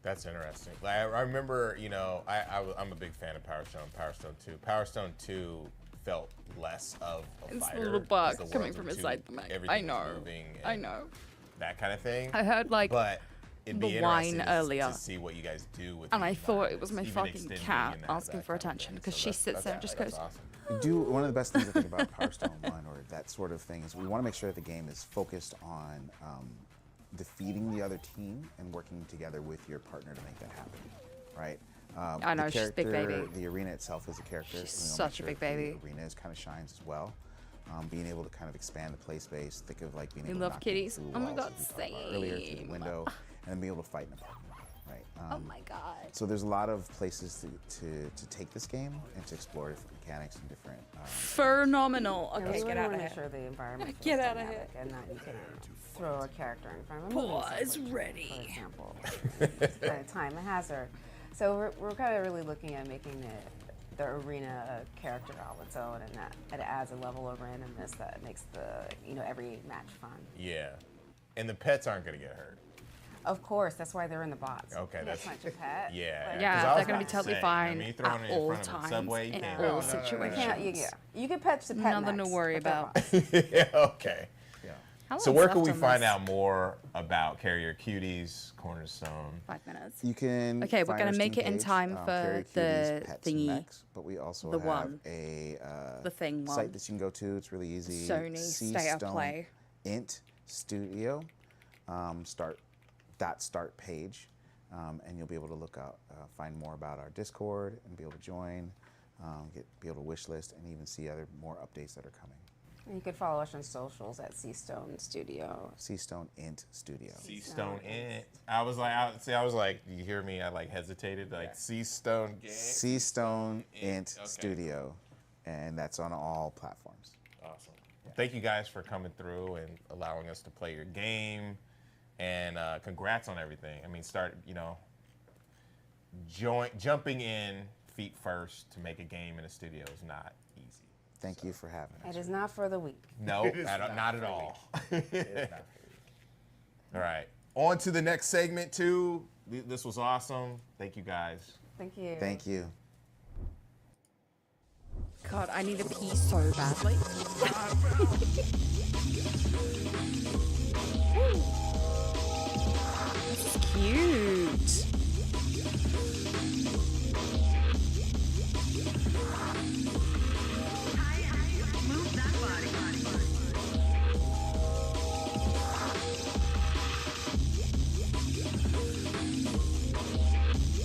[SPEAKER 8] That's interesting. Like, I remember, I'm a big fan of Power Stone 2. Power Stone 2 felt less of a
[SPEAKER 4] It's
[SPEAKER 8] fighter.
[SPEAKER 4] a little bug
[SPEAKER 8] because the
[SPEAKER 4] coming
[SPEAKER 8] worlds
[SPEAKER 4] from
[SPEAKER 8] were
[SPEAKER 4] inside
[SPEAKER 8] too-
[SPEAKER 4] the mic.
[SPEAKER 8] everything
[SPEAKER 4] I
[SPEAKER 8] was
[SPEAKER 4] know.
[SPEAKER 8] moving
[SPEAKER 4] I
[SPEAKER 8] and
[SPEAKER 4] know.
[SPEAKER 8] That kind of thing.
[SPEAKER 4] I heard
[SPEAKER 8] but it'd be
[SPEAKER 4] the whine
[SPEAKER 8] interesting
[SPEAKER 4] earlier,
[SPEAKER 8] to see what you guys do with
[SPEAKER 4] and
[SPEAKER 8] the
[SPEAKER 4] I thought it was my
[SPEAKER 8] environments,
[SPEAKER 4] fucking
[SPEAKER 8] even
[SPEAKER 4] cat
[SPEAKER 8] extending and
[SPEAKER 4] asking for attention because she sits there and just
[SPEAKER 8] that's
[SPEAKER 4] goes.
[SPEAKER 8] awesome.
[SPEAKER 5] One of the best things I think about Power Stone 1 or that sort of thing is we want to make sure that the game is focused on defeating the other team and working together with your partner to make that happen, right?
[SPEAKER 4] I know,
[SPEAKER 5] the
[SPEAKER 4] she's a big
[SPEAKER 5] character,
[SPEAKER 4] baby.
[SPEAKER 5] The arena itself is a character.
[SPEAKER 4] She's
[SPEAKER 5] We wanna
[SPEAKER 4] such a
[SPEAKER 5] make
[SPEAKER 4] big
[SPEAKER 5] sure
[SPEAKER 4] baby.
[SPEAKER 5] The arena kind of shines as well. Being able to kind of expand the play space, think of like being
[SPEAKER 4] We
[SPEAKER 5] able
[SPEAKER 4] love
[SPEAKER 5] to knock people
[SPEAKER 4] kitties.
[SPEAKER 5] through
[SPEAKER 4] Oh my
[SPEAKER 5] walls,
[SPEAKER 4] god,
[SPEAKER 5] as we talked about earlier, through the
[SPEAKER 4] same.
[SPEAKER 5] window, and then be able to fight in a partner, right?
[SPEAKER 4] Oh my god.
[SPEAKER 5] So there's a lot of places to take this game and to explore different mechanics and different.
[SPEAKER 4] Phenomenal.
[SPEAKER 2] Yeah, we
[SPEAKER 4] Okay,
[SPEAKER 2] really
[SPEAKER 4] get out
[SPEAKER 2] wanna
[SPEAKER 4] of
[SPEAKER 2] make
[SPEAKER 4] here.
[SPEAKER 2] sure the environment feels
[SPEAKER 4] Get out of
[SPEAKER 2] dynamic
[SPEAKER 4] here.
[SPEAKER 2] and that you can throw a character in front of a moving
[SPEAKER 4] Pause
[SPEAKER 2] sensor,
[SPEAKER 4] ready.
[SPEAKER 2] for example. It's kind of time a hazard. So we're kind of really looking at making the arena a character all its own, and that it adds a level of randomness that makes every match fun.
[SPEAKER 8] Yeah. And the pets aren't going to get hurt.
[SPEAKER 2] Of course, that's why they're in the box.
[SPEAKER 8] Okay,
[SPEAKER 2] That's not your pet.
[SPEAKER 8] Yeah.
[SPEAKER 2] Like-
[SPEAKER 4] Yeah,
[SPEAKER 8] 'cause I was
[SPEAKER 4] they're gonna
[SPEAKER 8] about
[SPEAKER 4] be
[SPEAKER 8] to
[SPEAKER 4] totally
[SPEAKER 8] say,
[SPEAKER 4] fine
[SPEAKER 8] I mean, throwing
[SPEAKER 4] at
[SPEAKER 8] it in
[SPEAKER 4] all
[SPEAKER 8] front of a
[SPEAKER 4] times
[SPEAKER 8] subway, you
[SPEAKER 4] in
[SPEAKER 8] can't-
[SPEAKER 4] all
[SPEAKER 8] no, no, no, no, no.
[SPEAKER 4] situations.
[SPEAKER 2] You can pet the pet
[SPEAKER 4] Nothing
[SPEAKER 2] next,
[SPEAKER 4] to worry
[SPEAKER 2] but they're
[SPEAKER 4] about.
[SPEAKER 2] box.
[SPEAKER 8] Yeah, okay.
[SPEAKER 4] How
[SPEAKER 8] So
[SPEAKER 4] long's
[SPEAKER 8] where
[SPEAKER 4] left
[SPEAKER 8] can we
[SPEAKER 4] on
[SPEAKER 8] find
[SPEAKER 4] this?
[SPEAKER 8] out more about Carrier Cuties, Cornerstone?
[SPEAKER 4] 5 minutes.
[SPEAKER 5] You can.
[SPEAKER 4] Okay, we're
[SPEAKER 5] find
[SPEAKER 4] gonna
[SPEAKER 5] our
[SPEAKER 4] make
[SPEAKER 5] Steam
[SPEAKER 4] it in
[SPEAKER 5] page,
[SPEAKER 4] time for
[SPEAKER 5] Carrier
[SPEAKER 4] the
[SPEAKER 5] Cuties, Pets and
[SPEAKER 4] thingy,
[SPEAKER 5] Mechs, but we also
[SPEAKER 4] the
[SPEAKER 5] have
[SPEAKER 4] one.
[SPEAKER 5] the
[SPEAKER 4] thing one.
[SPEAKER 5] site that you can go to. It's really easy.
[SPEAKER 4] Sony State of Play.
[SPEAKER 5] Int Studio. Start page, and you'll be able to look out, find more about our Discord, and be able to join, be able to wish list, and even see more updates that are coming.
[SPEAKER 2] And you could follow us on socials at Seastone Studio.
[SPEAKER 5] Seastone Int Studio.
[SPEAKER 8] Seastone Int. I was like, you hear me? I hesitated. Like Seastone.
[SPEAKER 5] Seastone Int Studio, and that's on all platforms.
[SPEAKER 8] Awesome. Thank you guys for coming through and allowing us to play your game. And congrats on everything. I mean, jumping in feet first to make a game in a studio is not easy.
[SPEAKER 5] Thank you for having us.
[SPEAKER 2] It is not for the weak.
[SPEAKER 8] No, not at all. All right. On to the next segment, too. This was awesome. Thank you, guys.
[SPEAKER 2] Thank you.
[SPEAKER 5] Thank you.
[SPEAKER 4] God, I need to pee so badly. This is cute.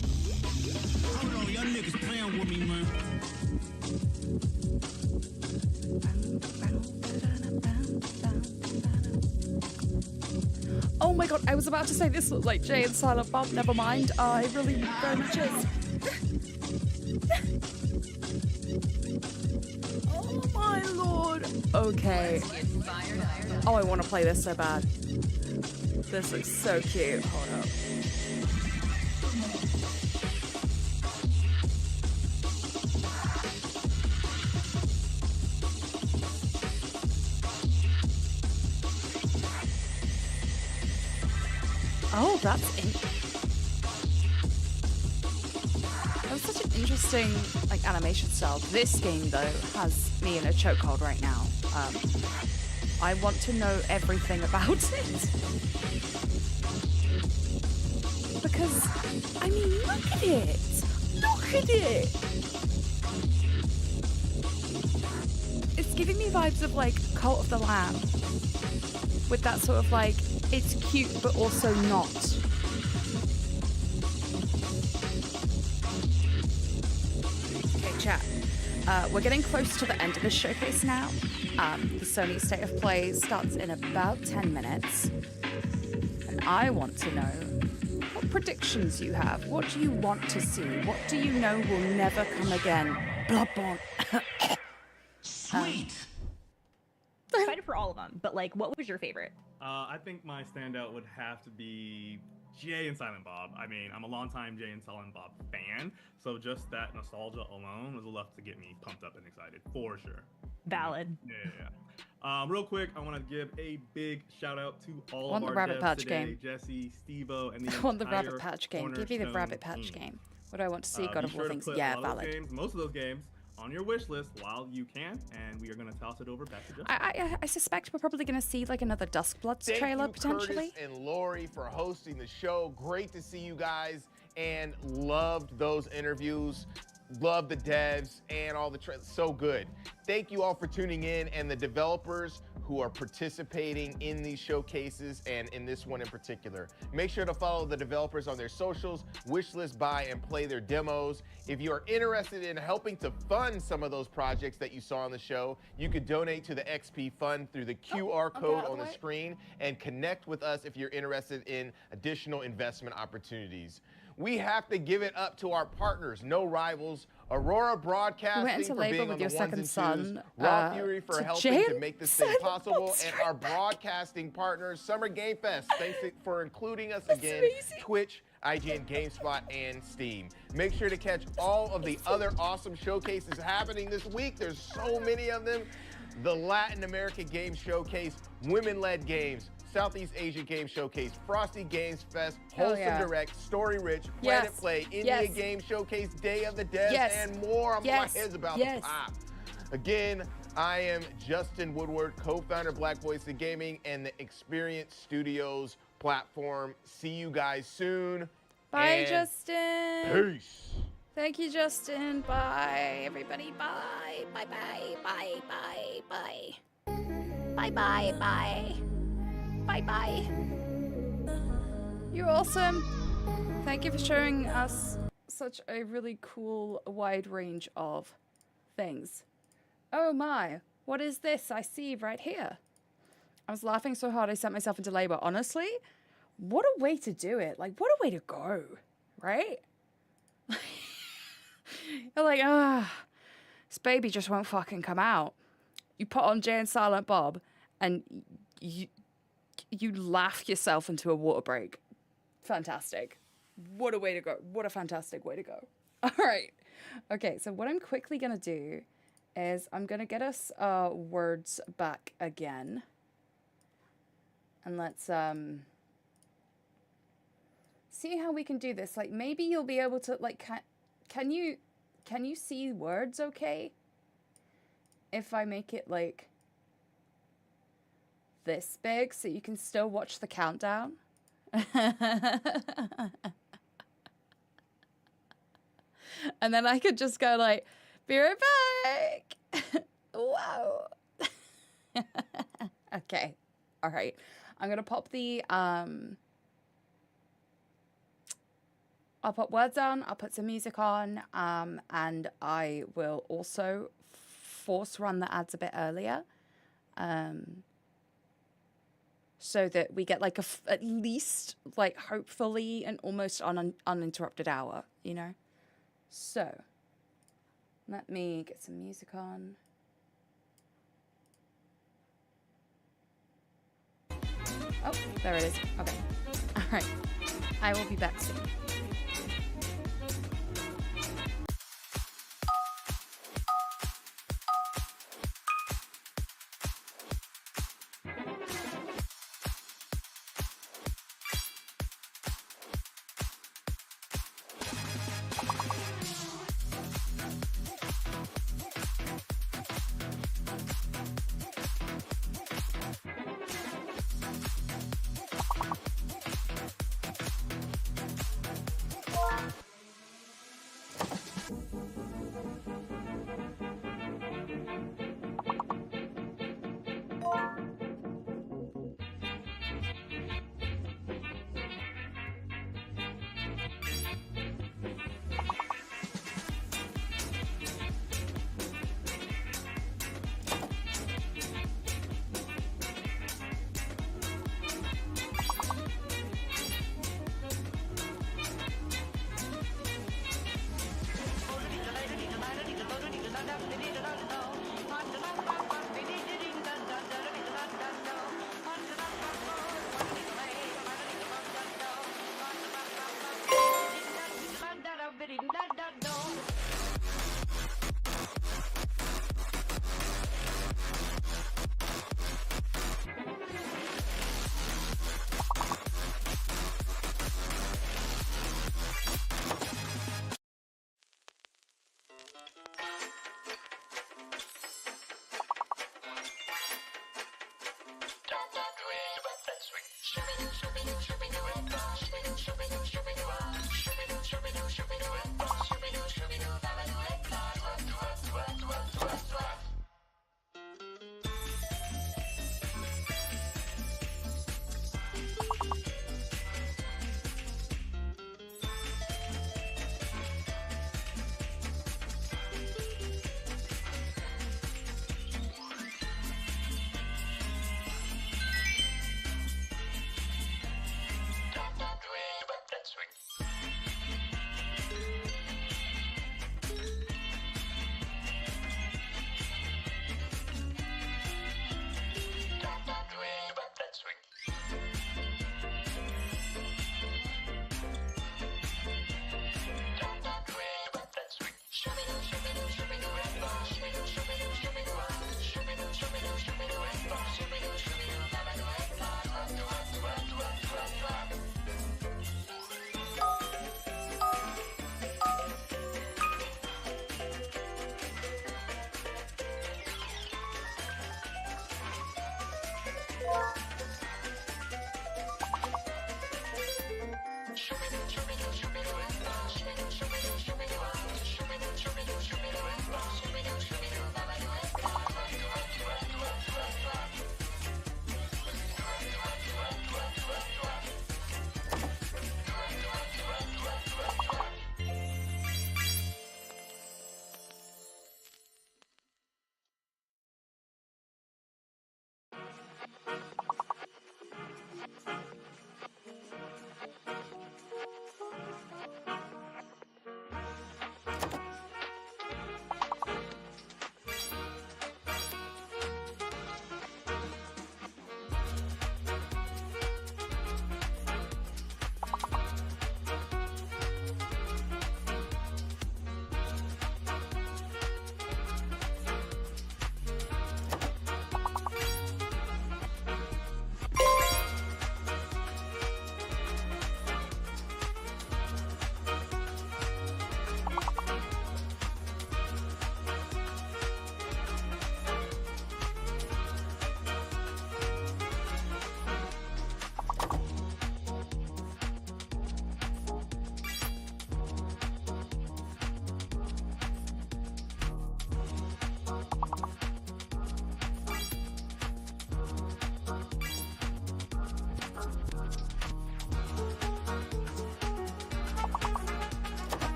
[SPEAKER 3] Hold on, y'all niggas playing with me, man.
[SPEAKER 4] Oh my god, I was about to say this looked like Jay and Silent Bob. Never mind. I really very much is. Oh my lord. Okay. Oh, I want to play this so bad. This looks so cute. Hold up. Oh, that's such an interesting animation style. This game though has me in a chokehold right now. I want to know everything about it because I mean, look at it! Look at it! It's giving me vibes of Cult of the Lamb, with that sort of it's cute but also not. chat. We're getting close to the end of the showcase now. The Sony State of Play starts in about 10 minutes. And I want to know what predictions you have. What do you want to see? What do you know will never come again? Bloodborne.
[SPEAKER 10] Sweet. Excited for all of them, but like, what was your favorite?
[SPEAKER 9] I think my standout would have to be Jay and Silent Bob. I mean, I'm a longtime Jay and Silent Bob fan, so just that nostalgia alone was enough to get me pumped up and excited, for sure.
[SPEAKER 10] Valid.
[SPEAKER 9] Yeah. Real quick, I want to give a big shout out to all
[SPEAKER 4] Want
[SPEAKER 9] of
[SPEAKER 4] the
[SPEAKER 9] our
[SPEAKER 4] Rabbit
[SPEAKER 9] devs
[SPEAKER 4] Patch
[SPEAKER 9] today,
[SPEAKER 4] game.
[SPEAKER 9] Jesse, Steve-O, and the
[SPEAKER 4] I want the
[SPEAKER 9] entire
[SPEAKER 4] Rabbit Patch game. Give me the
[SPEAKER 9] Cornerstone
[SPEAKER 4] Rabbit Patch
[SPEAKER 9] team.
[SPEAKER 4] game. What do I want to see? God
[SPEAKER 9] Be
[SPEAKER 4] of
[SPEAKER 9] sure
[SPEAKER 4] War
[SPEAKER 9] to
[SPEAKER 4] things.
[SPEAKER 9] put
[SPEAKER 4] Yeah,
[SPEAKER 9] a lot of those
[SPEAKER 4] valid.
[SPEAKER 9] games, most of those games on your wish list while you can, and we are going to toss it over back to Justin.
[SPEAKER 4] I suspect we're probably going to see like another Duskbloods trailer
[SPEAKER 8] Thank you,
[SPEAKER 4] potentially.
[SPEAKER 8] Curtis and Lori, for hosting the show. Great to see you guys, and loved those interviews. Love the devs and all the so good. Thank you all for tuning in, and the developers who are participating in these showcases and in this one in particular. Make sure to follow the developers on their socials, wishlist, buy, and play their demos. If you are interested in helping to fund some of those projects that you saw on the show, you could donate to the XP Fund through the QR code on the screen, and connect with us if you're interested in additional investment opportunities. We have to give it up to our partners, No Rivals, Aurora Broadcasting for being on the ones and twos, Raw Fury for helping to make this thing possible, and our broadcasting partners, Summer Game Fest. Thanks for including us again, Twitch, IGN, GameSpot, and Steam. Make sure to catch all of the other awesome showcases happening this week. There's so many of them. The Latin American Game Showcase, Women-Led Games, Southeast Asia Game Showcase, Frosty Games Fest, Wholesome Direct, Story Rich, Planet Play, India Game Showcase, Day of the Dead, and more. My head's about to pop. Again, I am Justin Woodward, co-founder of Black Voice in Gaming and the Experience Studios platform. See you guys soon.
[SPEAKER 4] Bye, Justin.
[SPEAKER 8] Peace.
[SPEAKER 4] Thank you, Justin. Bye, everybody. Bye. Bye, bye, bye, bye, bye. Bye, bye, bye. Bye, bye. You're awesome. Thank you for showing us such a really cool wide range of things. Oh my, what is this I see right here? I was laughing so hard I sent myself into labor. Honestly, what a way to do it. Like, what a way to go, right? You're like, this baby just won't fucking come out. You put on Jay and Silent Bob, and you laugh yourself into a water break. Fantastic. What a way to go. What a fantastic way to go. All right. Okay, so what I'm quickly going to do is I'm going to get us words back again. And let's see how we can do this. Like, maybe you'll be able to, like, can you see words okay? If I make it, like, this big so you can still watch the countdown. And then I could just go like, be right back. Wow. Okay. All right. I'm going to pop the, I'll put words on, I'll put some music on, and I will also force run the ads a bit earlier. So that we get like at least like hopefully an almost uninterrupted hour, you know? So let me get some music on. Oh, there it is. Okay. All right. I will be back soon.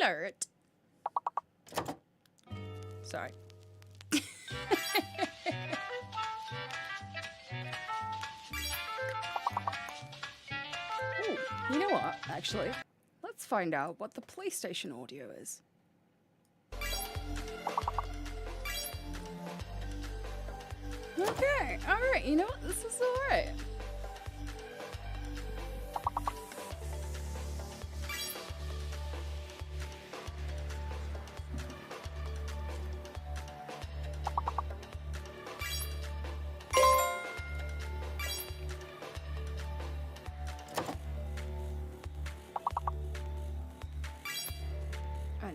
[SPEAKER 4] Flirt. Sorry. Ooh, you know what, actually? Let's find out what the PlayStation audio is. Okay, alright, you know what? This is alright.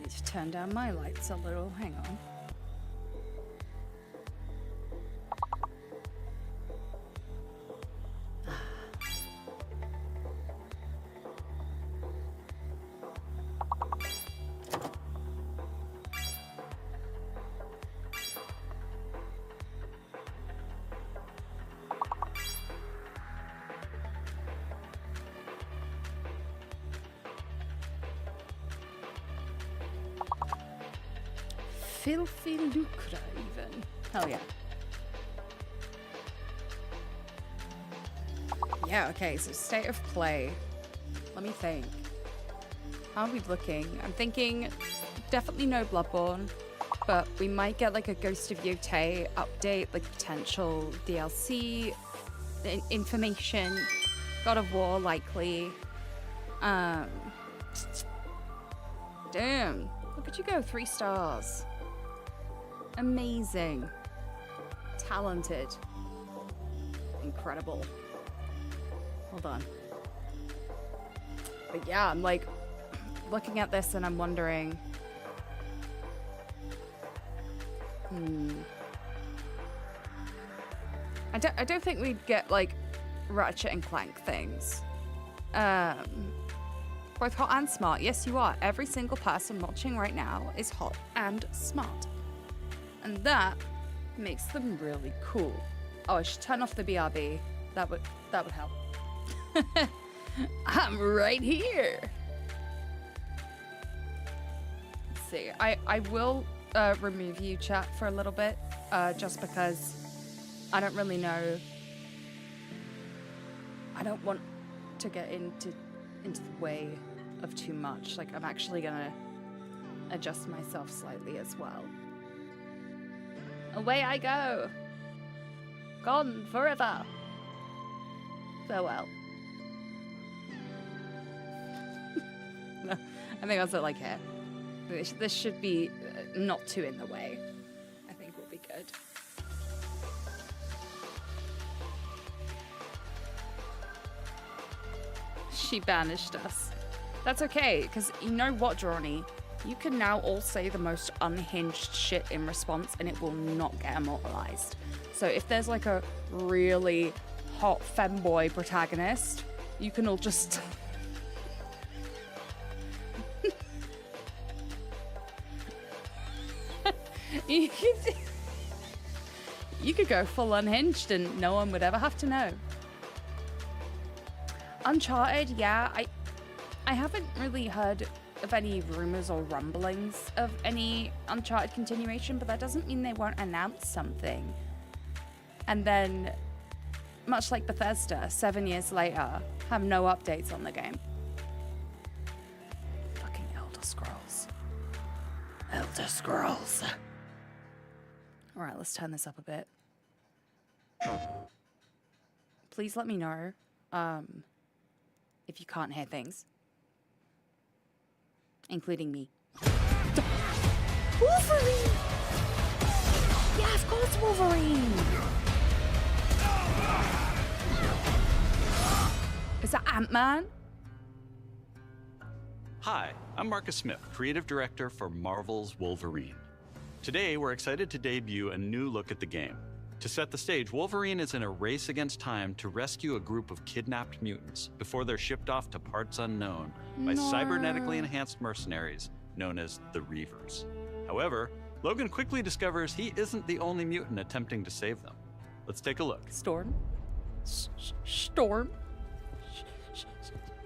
[SPEAKER 4] need to turn down my lights a little. Hang on. Filthy lucre, even. Hell yeah. Yeah, okay, so state of play. Let me think. How are we looking? I'm thinking definitely no Bloodborne, but we might get like a Ghost of Yotei update, like potential DLC information. God of War, likely. Damn. Look at you go, 3 stars. Amazing. Talented. Incredible. Hold on. But yeah, I'm like looking at this and I'm wondering. I don't think we'd get like Ratchet and Clank things. Both hot and smart. Yes, you are. Every single person watching right now is hot and smart. And that makes them really cool. Oh, I should turn off the BRB. That would help. I'm right here. Let's see. I will remove you, chat, for a little bit, just because I don't really know. I don't want to get into the way of too much. Like, I'm actually gonna adjust myself slightly as well. Away I go. Gone forever. Farewell. No, I think I'll sit like here. This should be not too in the way. I think we'll be good. She banished us. That's okay, because you know what, Drawny? You can now all say the most unhinged shit in response and it will not get immortalized. So if there's like a really hot femboy protagonist, you can all just... you could go full unhinged and no one would ever have to know. Uncharted, yeah, I haven't really heard of any rumors or rumblings of any Uncharted continuation, but that doesn't mean they won't announce something. And then, much like Bethesda, 7 years later, have no updates on the game. Fucking Elder Scrolls. Elder Scrolls. Alright, let's turn this up a bit. Please let me know, if you can't hear things. Including me. Wolverine! Yeah, of course Wolverine! Is that Ant-Man?
[SPEAKER 7] Hi, I'm Marcus Smith, Creative Director for Marvel's Wolverine. Today, we're excited to debut a new look at the game. To set the stage, Wolverine is in a race against time to rescue a group of kidnapped mutants before they're shipped off to parts unknown by cybernetically enhanced mercenaries known as the Reavers. However, Logan quickly discovers he isn't the only mutant attempting to save them. Let's take a look.
[SPEAKER 4] Storm? Storm?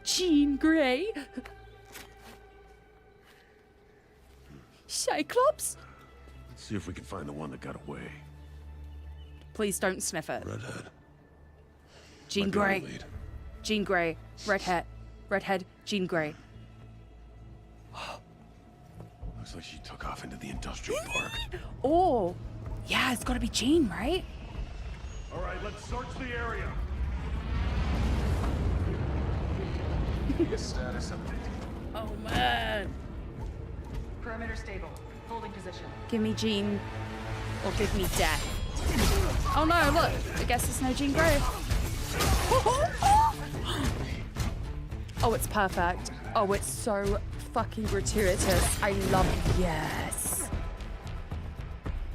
[SPEAKER 4] Jean Grey? Cyclops?
[SPEAKER 11] Let's see if we can find the one that got away.
[SPEAKER 4] Please don't sniff it.
[SPEAKER 11] Redhead.
[SPEAKER 4] Jean Grey. Jean Grey. Redhead. Redhead. Jean Grey.
[SPEAKER 11] Looks like she took off into the industrial park.
[SPEAKER 4] Oh, yeah, it's gotta be Jean, right?
[SPEAKER 11] All right, let's search the area. Status update.
[SPEAKER 4] Oh man.
[SPEAKER 12] Perimeter stable. Holding position.
[SPEAKER 4] Give me Jean, or give me death. Oh no, look, I guess it's no Jean Grey. Oh, it's perfect. Oh, it's so fucking gratuitous. I love it. Yes.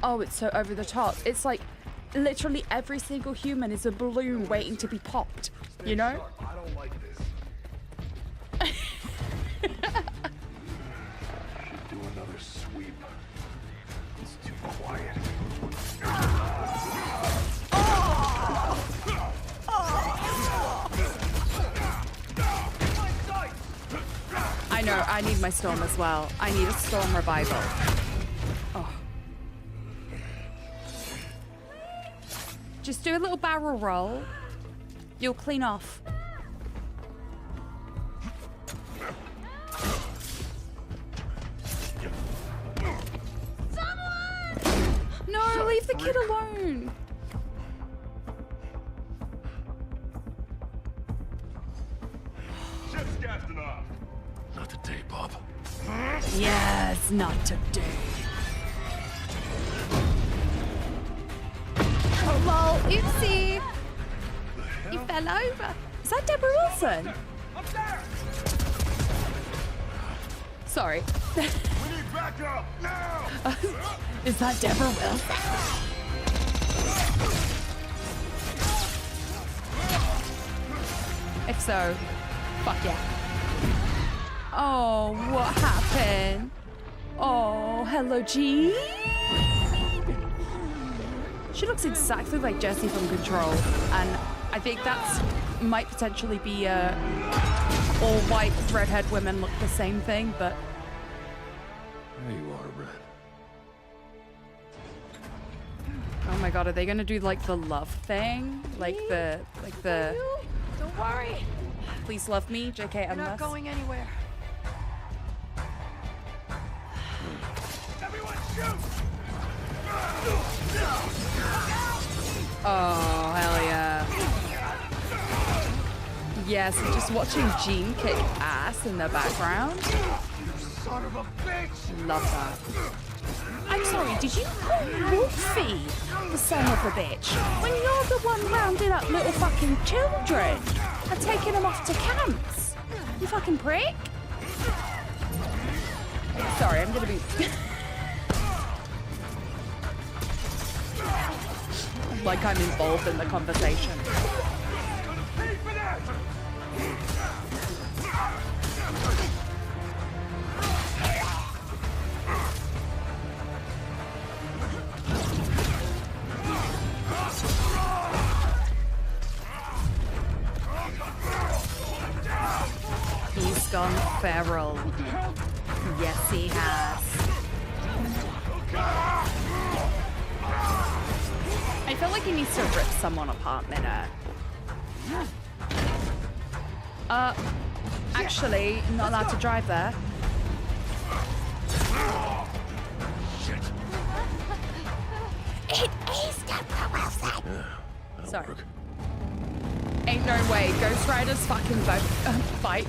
[SPEAKER 4] Oh, it's so over the top. It's like literally every single human is a balloon waiting to be popped, you know?
[SPEAKER 11] I don't like this. Should do another sweep. It's too quiet.
[SPEAKER 4] I know, I need my storm as well. I need a storm revival. Oh. Just do a little barrel roll. You'll clean off. No, leave the kid alone.
[SPEAKER 11] Ship's casting off. Not today, Bob.
[SPEAKER 4] Yes, not today. Oh, lol, oopsie. You fell over. Is that Deborah Wilson?
[SPEAKER 11] Up there!
[SPEAKER 4] Sorry.
[SPEAKER 11] We need backup now!
[SPEAKER 4] Is that Deborah Wilson? If so, fuck yeah. Oh, what happened? Oh, hello, G. She looks exactly like Jessie from Control, and I think that's might potentially be all white redhead women look the same thing, but
[SPEAKER 11] There you are, Red.
[SPEAKER 4] oh my god, are they gonna do like the love thing? Like the
[SPEAKER 12] Don't worry.
[SPEAKER 4] please love me, JK
[SPEAKER 12] You're not
[SPEAKER 4] endless.
[SPEAKER 12] going anywhere.
[SPEAKER 11] Everyone shoot!
[SPEAKER 4] Oh, hell yeah. Yes, and just watching Jean kick ass in the background.
[SPEAKER 11] Son of a bitch!
[SPEAKER 4] Love that. I'm sorry, did you call Wolfie the son of a bitch? When you're the one rounding up little fucking children and taking them off to camps? You fucking prick. Sorry, I'm gonna be... like I'm involved in the conversation. He's gone feral. Yes, he has. I feel like he needs to rip someone apart, Minna. Actually, not allowed to drive there.
[SPEAKER 17] It is Deborah Wilson.
[SPEAKER 4] Sorry. Ain't no way. Ghost Rider's fucking bike.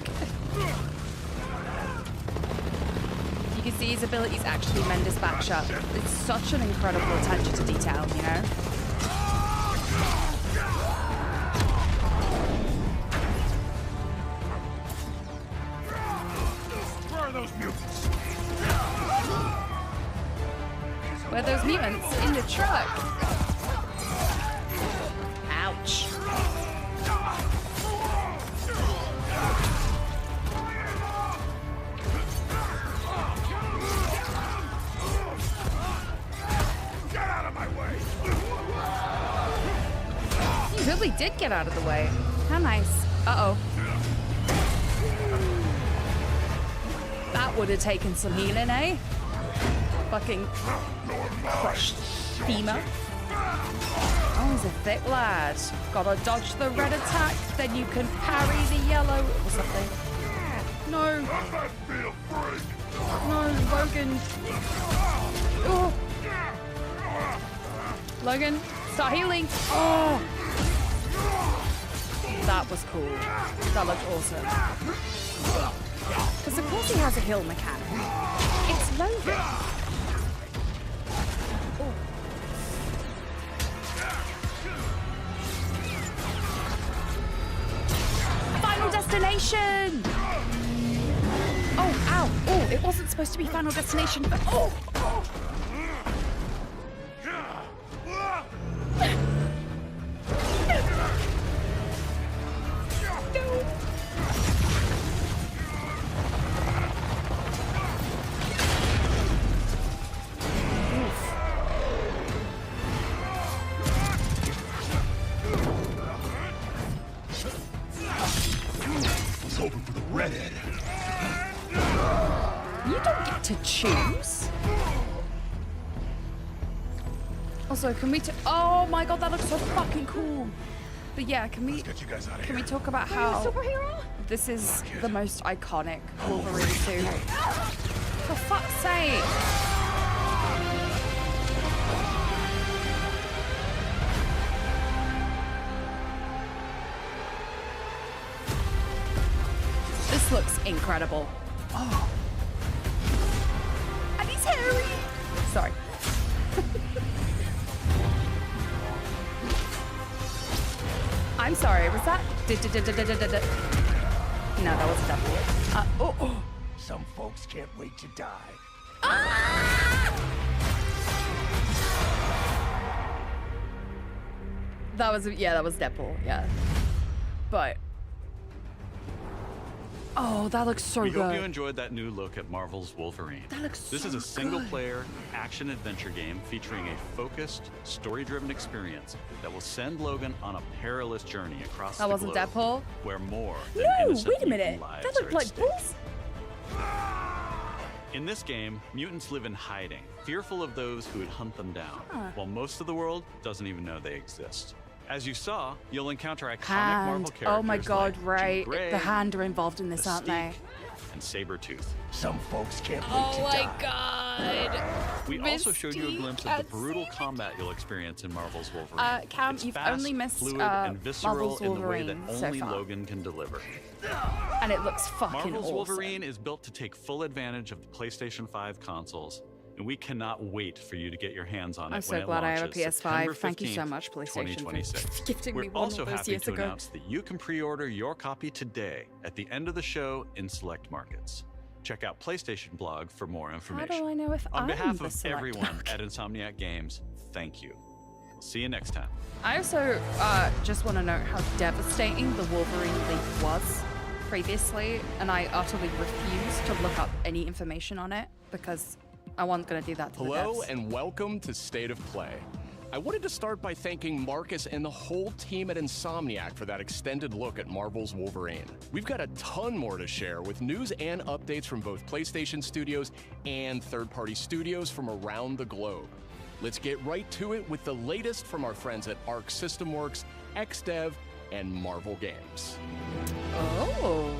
[SPEAKER 4] You can see his abilities actually mend his back shut. It's such an incredible attention to detail, you know?
[SPEAKER 11] Where are those mutants?
[SPEAKER 4] Where are those mutants? In the truck. Ouch.
[SPEAKER 11] Get out of my way!
[SPEAKER 4] He really did get out of the way. How nice. Uh-oh. That would have taken some healing, eh? Fucking crushed femur. Oh, he's a thick lad. Gotta dodge the red attack, then you can parry the yellow or something. No. No, Logan. Oh. Logan, start healing. Oh. That was cool. That looked awesome. Because of course he has a heal mechanic. It's Logan. Oh. Final destination! Oh, ow. supposed to be Final Destination, but oh!
[SPEAKER 11] He's hoping for the redhead.
[SPEAKER 4] You don't get to choose. Also, can we? Oh my god, that looks so fucking cool. But yeah, can we?
[SPEAKER 11] Get you guys out of
[SPEAKER 4] Can we
[SPEAKER 11] here.
[SPEAKER 4] talk about how this is the most iconic Wolverine suit? For fuck's sake! This looks incredible. Oh. And he's hairy. Sorry. I'm sorry, was that? No, that was a double.
[SPEAKER 11] Some folks can't wait to die.
[SPEAKER 4] That was Deadpool, yeah. But oh, that looks so
[SPEAKER 7] We
[SPEAKER 4] good.
[SPEAKER 7] hope you enjoyed that new look at Marvel's Wolverine.
[SPEAKER 4] That looks
[SPEAKER 7] This
[SPEAKER 4] so
[SPEAKER 7] is a
[SPEAKER 4] good.
[SPEAKER 7] single-player action-adventure game featuring a focused, story-driven experience that will send Logan on a perilous journey across
[SPEAKER 4] That
[SPEAKER 7] the
[SPEAKER 4] wasn't
[SPEAKER 7] globe,
[SPEAKER 4] Deadpool?
[SPEAKER 7] where more than
[SPEAKER 4] No,
[SPEAKER 7] innocent
[SPEAKER 4] wait a
[SPEAKER 7] mutant
[SPEAKER 4] minute.
[SPEAKER 7] lives
[SPEAKER 4] That
[SPEAKER 7] are
[SPEAKER 4] looked
[SPEAKER 7] at
[SPEAKER 4] like
[SPEAKER 7] stake.
[SPEAKER 4] bulls.
[SPEAKER 7] In this game, mutants live in hiding, fearful of those who would hunt them down,
[SPEAKER 4] Huh.
[SPEAKER 7] while most of the world doesn't even know they exist. As you saw, you'll encounter iconic
[SPEAKER 4] Hand.
[SPEAKER 7] Marvel characters
[SPEAKER 4] Oh my god,
[SPEAKER 7] like
[SPEAKER 4] right.
[SPEAKER 7] Jean Grey,
[SPEAKER 4] The Hand are involved in this, aren't they?
[SPEAKER 7] and Sabretooth.
[SPEAKER 11] Some folks can't wait
[SPEAKER 4] Oh
[SPEAKER 11] to
[SPEAKER 4] my
[SPEAKER 11] die.
[SPEAKER 4] god.
[SPEAKER 7] We also showed you a glimpse of the
[SPEAKER 4] and
[SPEAKER 7] brutal combat you'll experience in Marvel's Wolverine.
[SPEAKER 4] Cam,
[SPEAKER 7] It's
[SPEAKER 4] you've
[SPEAKER 7] fast,
[SPEAKER 4] only missed
[SPEAKER 7] fluid, and visceral
[SPEAKER 4] Marvel's
[SPEAKER 7] in the way that
[SPEAKER 4] Wolverine so
[SPEAKER 7] only
[SPEAKER 4] far.
[SPEAKER 7] Logan can deliver.
[SPEAKER 4] And it looks fucking
[SPEAKER 7] Marvel's
[SPEAKER 4] awesome.
[SPEAKER 7] Wolverine is built to take full advantage of the PlayStation 5 consoles, and we cannot wait for you to get your hands on it
[SPEAKER 4] I'm
[SPEAKER 7] when
[SPEAKER 4] so
[SPEAKER 7] it
[SPEAKER 4] glad I have a
[SPEAKER 7] launches
[SPEAKER 4] PS5.
[SPEAKER 7] September
[SPEAKER 4] Thank you so
[SPEAKER 7] 15th,
[SPEAKER 4] much, PlayStation, for
[SPEAKER 7] 2026.
[SPEAKER 4] gifting
[SPEAKER 7] We're
[SPEAKER 4] me one
[SPEAKER 7] also
[SPEAKER 4] of those
[SPEAKER 7] happy
[SPEAKER 4] years
[SPEAKER 7] to
[SPEAKER 4] ago.
[SPEAKER 7] announce that you can pre-order your copy today at the end of the show in select markets. Check out PlayStation Blog for more
[SPEAKER 4] How
[SPEAKER 7] information.
[SPEAKER 4] do I know if
[SPEAKER 7] On
[SPEAKER 4] I'm
[SPEAKER 7] behalf
[SPEAKER 4] the
[SPEAKER 7] of
[SPEAKER 4] select
[SPEAKER 7] everyone
[SPEAKER 4] market?
[SPEAKER 7] at Insomniac Games, thank you. We'll see you next time.
[SPEAKER 4] I also just want to note how devastating the Wolverine leak was previously, and I utterly refused to look up any information on it because I wasn't going to do that to
[SPEAKER 13] Hello
[SPEAKER 4] the devs.
[SPEAKER 13] and welcome to State of Play. I wanted to start by thanking Marcus and the whole team at Insomniac for that extended look at Marvel's Wolverine. We've got a ton more to share with news and updates from both PlayStation studios and third-party studios from around the globe. Let's get right to it with the latest from our friends at Arc System Works, XDev, and Marvel Games.
[SPEAKER 4] Oh.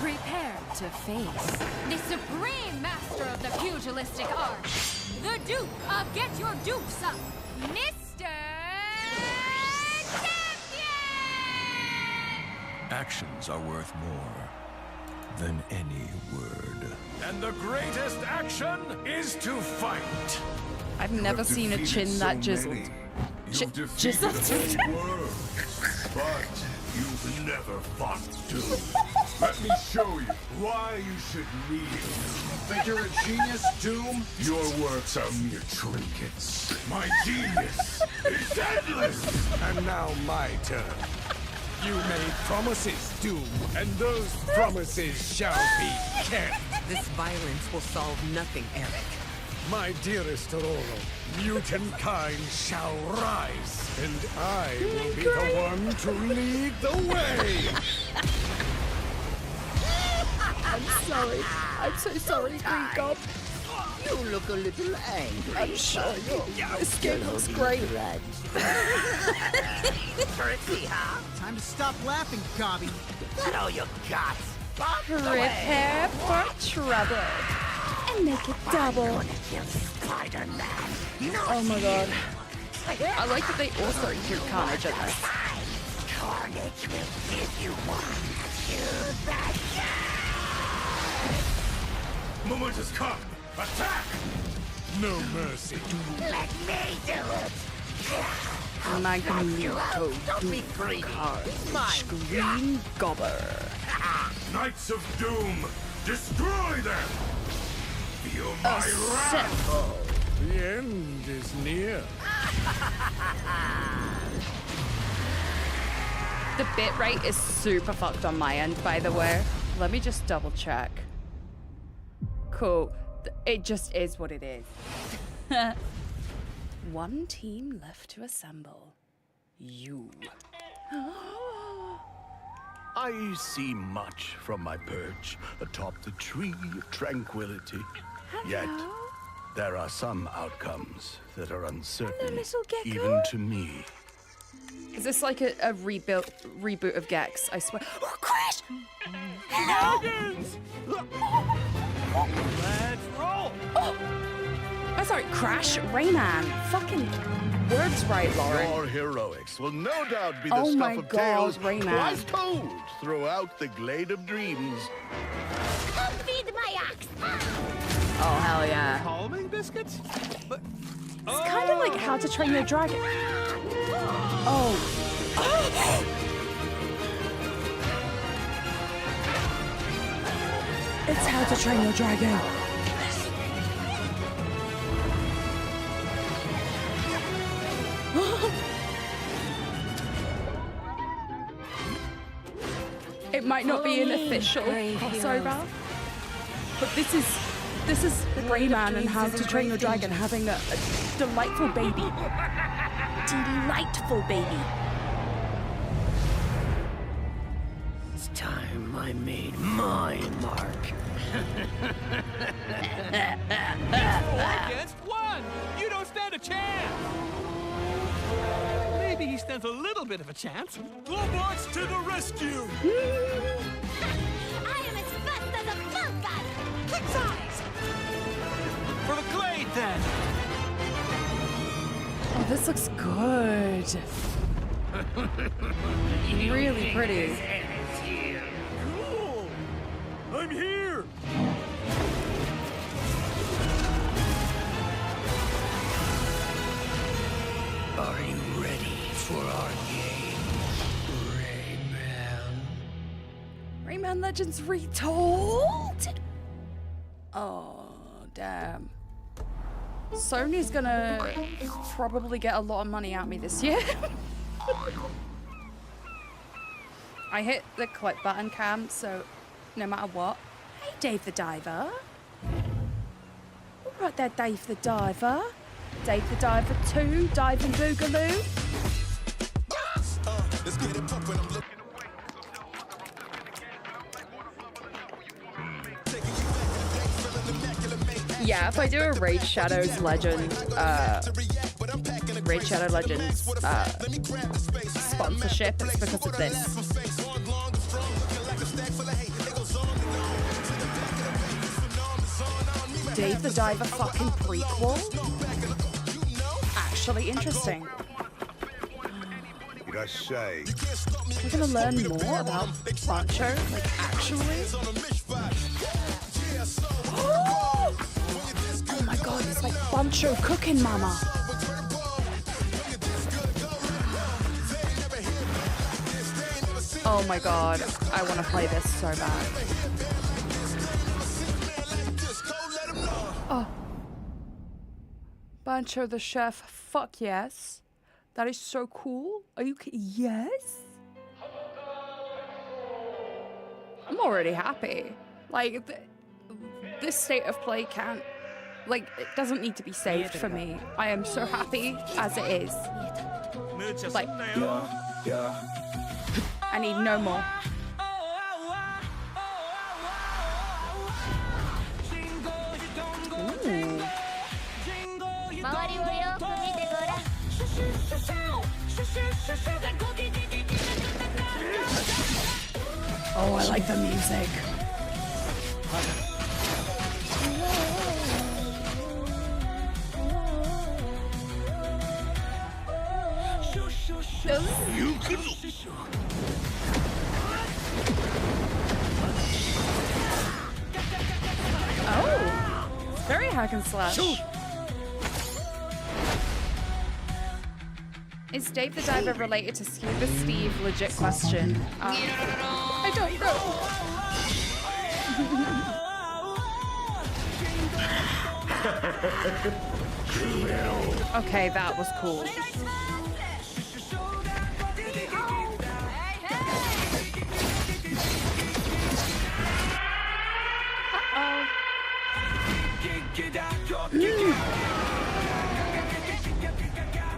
[SPEAKER 14] Prepare to face the supreme master of the pugilistic art, the Duke of Get Your Dukes Up, Mr.
[SPEAKER 11] Actions are worth more than any word.
[SPEAKER 6] And the greatest action is to fight.
[SPEAKER 4] I've never seen a chin that jizzled.
[SPEAKER 11] You've defeated
[SPEAKER 4] Jizzled?
[SPEAKER 11] whole worlds, but you've never fought Doom. Let me show you why you should need Doom. Think you're a genius, Doom? Your works are mere trinkets. My genius is endless! And now my turn.
[SPEAKER 6] You made promises, Doom, and those promises shall be kept.
[SPEAKER 15] This violence will solve nothing, Eric.
[SPEAKER 6] My dearest Aurora, mutant kind shall rise, and I will be the one to lead the way.
[SPEAKER 4] I'm sorry. I'm so sorry, Green God.
[SPEAKER 15] You look a little angry.
[SPEAKER 4] I'm sure this game looks great.
[SPEAKER 15] Tricky, huh?
[SPEAKER 24] Time to stop laughing, Gobby.
[SPEAKER 15] That all you got?
[SPEAKER 4] Prepare for trouble. And make it double. Oh my god. I like that they also include Carnage in this.
[SPEAKER 15] Carnage will give you one to the
[SPEAKER 11] Moment has come. Attack!
[SPEAKER 6] No mercy.
[SPEAKER 15] Let me do it.
[SPEAKER 4] Magneto.
[SPEAKER 15] Don't be greedy.
[SPEAKER 4] Screen Gobber.
[SPEAKER 11] Knights of Doom, destroy them! Feel my wrath!
[SPEAKER 4] Assemble.
[SPEAKER 6] The end is near.
[SPEAKER 4] The bitrate is super fucked on my end, by the way. Let me just double check. Cool. It just is what it is. One team left to assemble. You.
[SPEAKER 11] I see much from my perch atop the tree of tranquility. Yet, there are some outcomes that are uncertain, even to me.
[SPEAKER 4] Is this like a reboot of Gex? I swear. Oh, Crash!
[SPEAKER 15] Hello!
[SPEAKER 11] Let's roll!
[SPEAKER 4] Oh, sorry, Crash, Rayman. Fucking words right, Lauren.
[SPEAKER 11] Your heroics will no doubt be the
[SPEAKER 4] Oh
[SPEAKER 11] stuff
[SPEAKER 4] my
[SPEAKER 11] of
[SPEAKER 4] God,
[SPEAKER 11] tales
[SPEAKER 4] Rayman.
[SPEAKER 11] twice told throughout the Glade of Dreams.
[SPEAKER 17] Come feed my ox.
[SPEAKER 4] Oh, hell yeah.
[SPEAKER 11] Calming biscuits? But
[SPEAKER 4] It's kind of like How to Train Your Dragon. Oh. It's How to Train Your Dragon. It might not be an official crossover, but this is Rayman and How to Train Your Dragon having a delightful baby. Delightful baby.
[SPEAKER 15] It's time I made my mark.
[SPEAKER 16] Against one! You don't stand a chance! Maybe he stands a little bit of a chance.
[SPEAKER 6] Globots to the rescue!
[SPEAKER 17] I am as fast as a falcon. Kick size.
[SPEAKER 16] For the Glade, then!
[SPEAKER 4] Oh, this looks good. Really pretty.
[SPEAKER 6] Cool! I'm here!
[SPEAKER 15] Are you ready for our game, Rayman?
[SPEAKER 4] Rayman Legends retold? Oh, damn. Sony's gonna probably get a lot of money out of me this year. I hit the click button, Cam, so no matter what. Hey, Dave the Diver. All right there, Dave the Diver. Dave the Diver 2, Diving Boogaloo.
[SPEAKER 11] Let's get it poppin', I'm looking.
[SPEAKER 4] Yeah, if I do a Raid Shadows Legend, Raid Shadow Legends sponsorship, it's because of this. Dave the Diver fucking prequel? Actually interesting.
[SPEAKER 11] Did I say?
[SPEAKER 4] We're gonna learn more about Bancho, like actually. Oh my god, it's like Bancho cooking mama. Oh my god, I want to play this so bad. Oh. Bancho the chef, fuck yes. That is so cool. Are you yes? I'm already happy. Like, this state of play can't, like, it doesn't need to be saved for me. I am so happy as it is. Like, I need no more. Ooh. Oh, I like the music.
[SPEAKER 11] You can.
[SPEAKER 4] Oh, it's very hack and slash. Is Dave the Diver related to Scuba Steve? Legit question. I don't know. Okay, that was cool.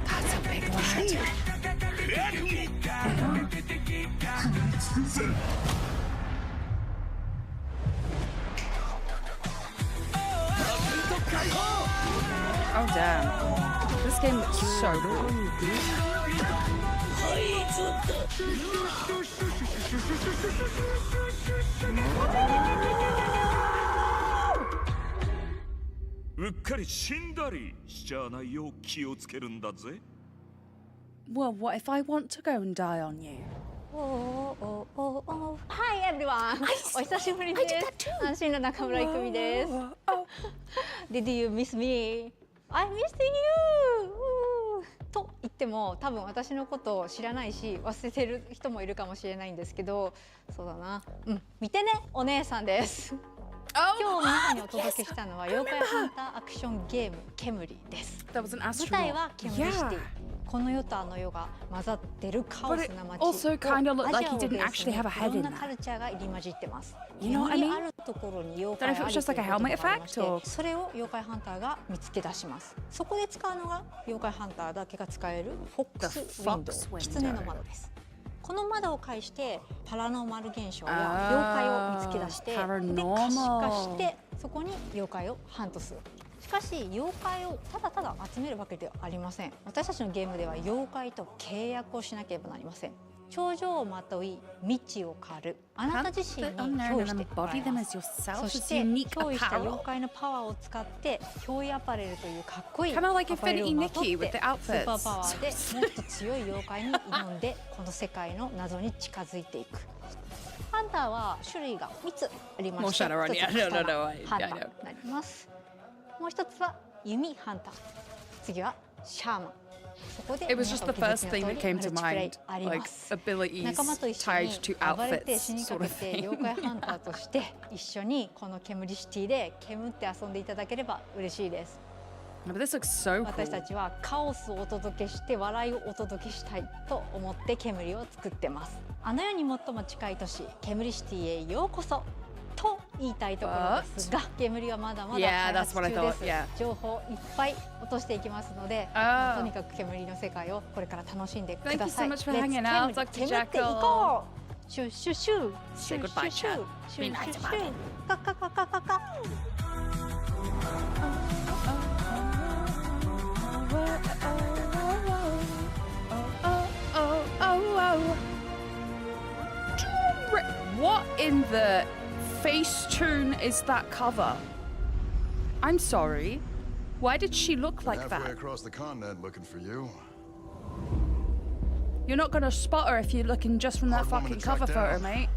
[SPEAKER 4] That's a big lad. Oh damn. This game looks so cool. Well, what if I want to go and die on you?
[SPEAKER 18] Hi everyone! お久しぶりです。安心の中村郁美です。Did you miss me? I missed you! と言っても多分私のことを知らないし忘れてる人もいるかもしれないんですけど、そうだな。見てね、お姉さんです。今日皆さんにお届けしたのは妖怪ハンターアクションゲームケムリです。舞台はケムリシティ。この世とあの世が混ざってるカオスな街。アジアをベースにいろんなカルチャーが入り混じってます。煙あるところに妖怪があるということがありまして、それを妖怪ハンターが見つけ出します。そこで使うのが妖怪ハンターだけが使えるフォックスウィンドウ、狐の窓です。この窓を介してパラノーマル現象や妖怪を見つけ出して、で可視化してそこに妖怪をハントする。しかし妖怪をただただ集めるわけではありません。私たちのゲームでは妖怪と契約をしなければなりません。頂上をまとい未知を狩る。あなた自身に憑依してもらいます。そして憑依した妖怪のパワーを使って憑依アパレルというかっこいいアパレルをまとってスーパーパワーでもっと強い妖怪に挑んでこの世界の謎に近づいていく。ハンターは種類が3つありまして、1つはハンターになります。もう一つは弓ハンター、次はシャーマン。
[SPEAKER 4] It was just the first thing that came to mind, like abilities tied to outfits, sort of thing.
[SPEAKER 18] 妖怪ハンターとして一緒にこのケムリシティで煙って遊んでいただければ嬉しいです。
[SPEAKER 4] But this looks so cool.
[SPEAKER 18] 私たちはカオスをお届けして笑いをお届けしたいと思って煙を作ってます。あの世に最も近い都市ケムリシティへようこそと言いたいところですが、煙はまだまだ開発中です。情報いっぱい落としていきますので、とにかく煙の世界をこれから楽しんでください。
[SPEAKER 4] Thank you so much for hanging out, Dr.
[SPEAKER 18] Jekyll. 煙っていこう。シュシュシュ。
[SPEAKER 4] Say goodbye, chat. Be nice about it.
[SPEAKER 18] カカカカカカ。
[SPEAKER 4] What in the Facetune is that cover? I'm sorry. Why did she look like that?
[SPEAKER 11] Halfway across the continent looking for you.
[SPEAKER 4] You're not gonna spot her if you're looking just from that fucking cover photo, mate.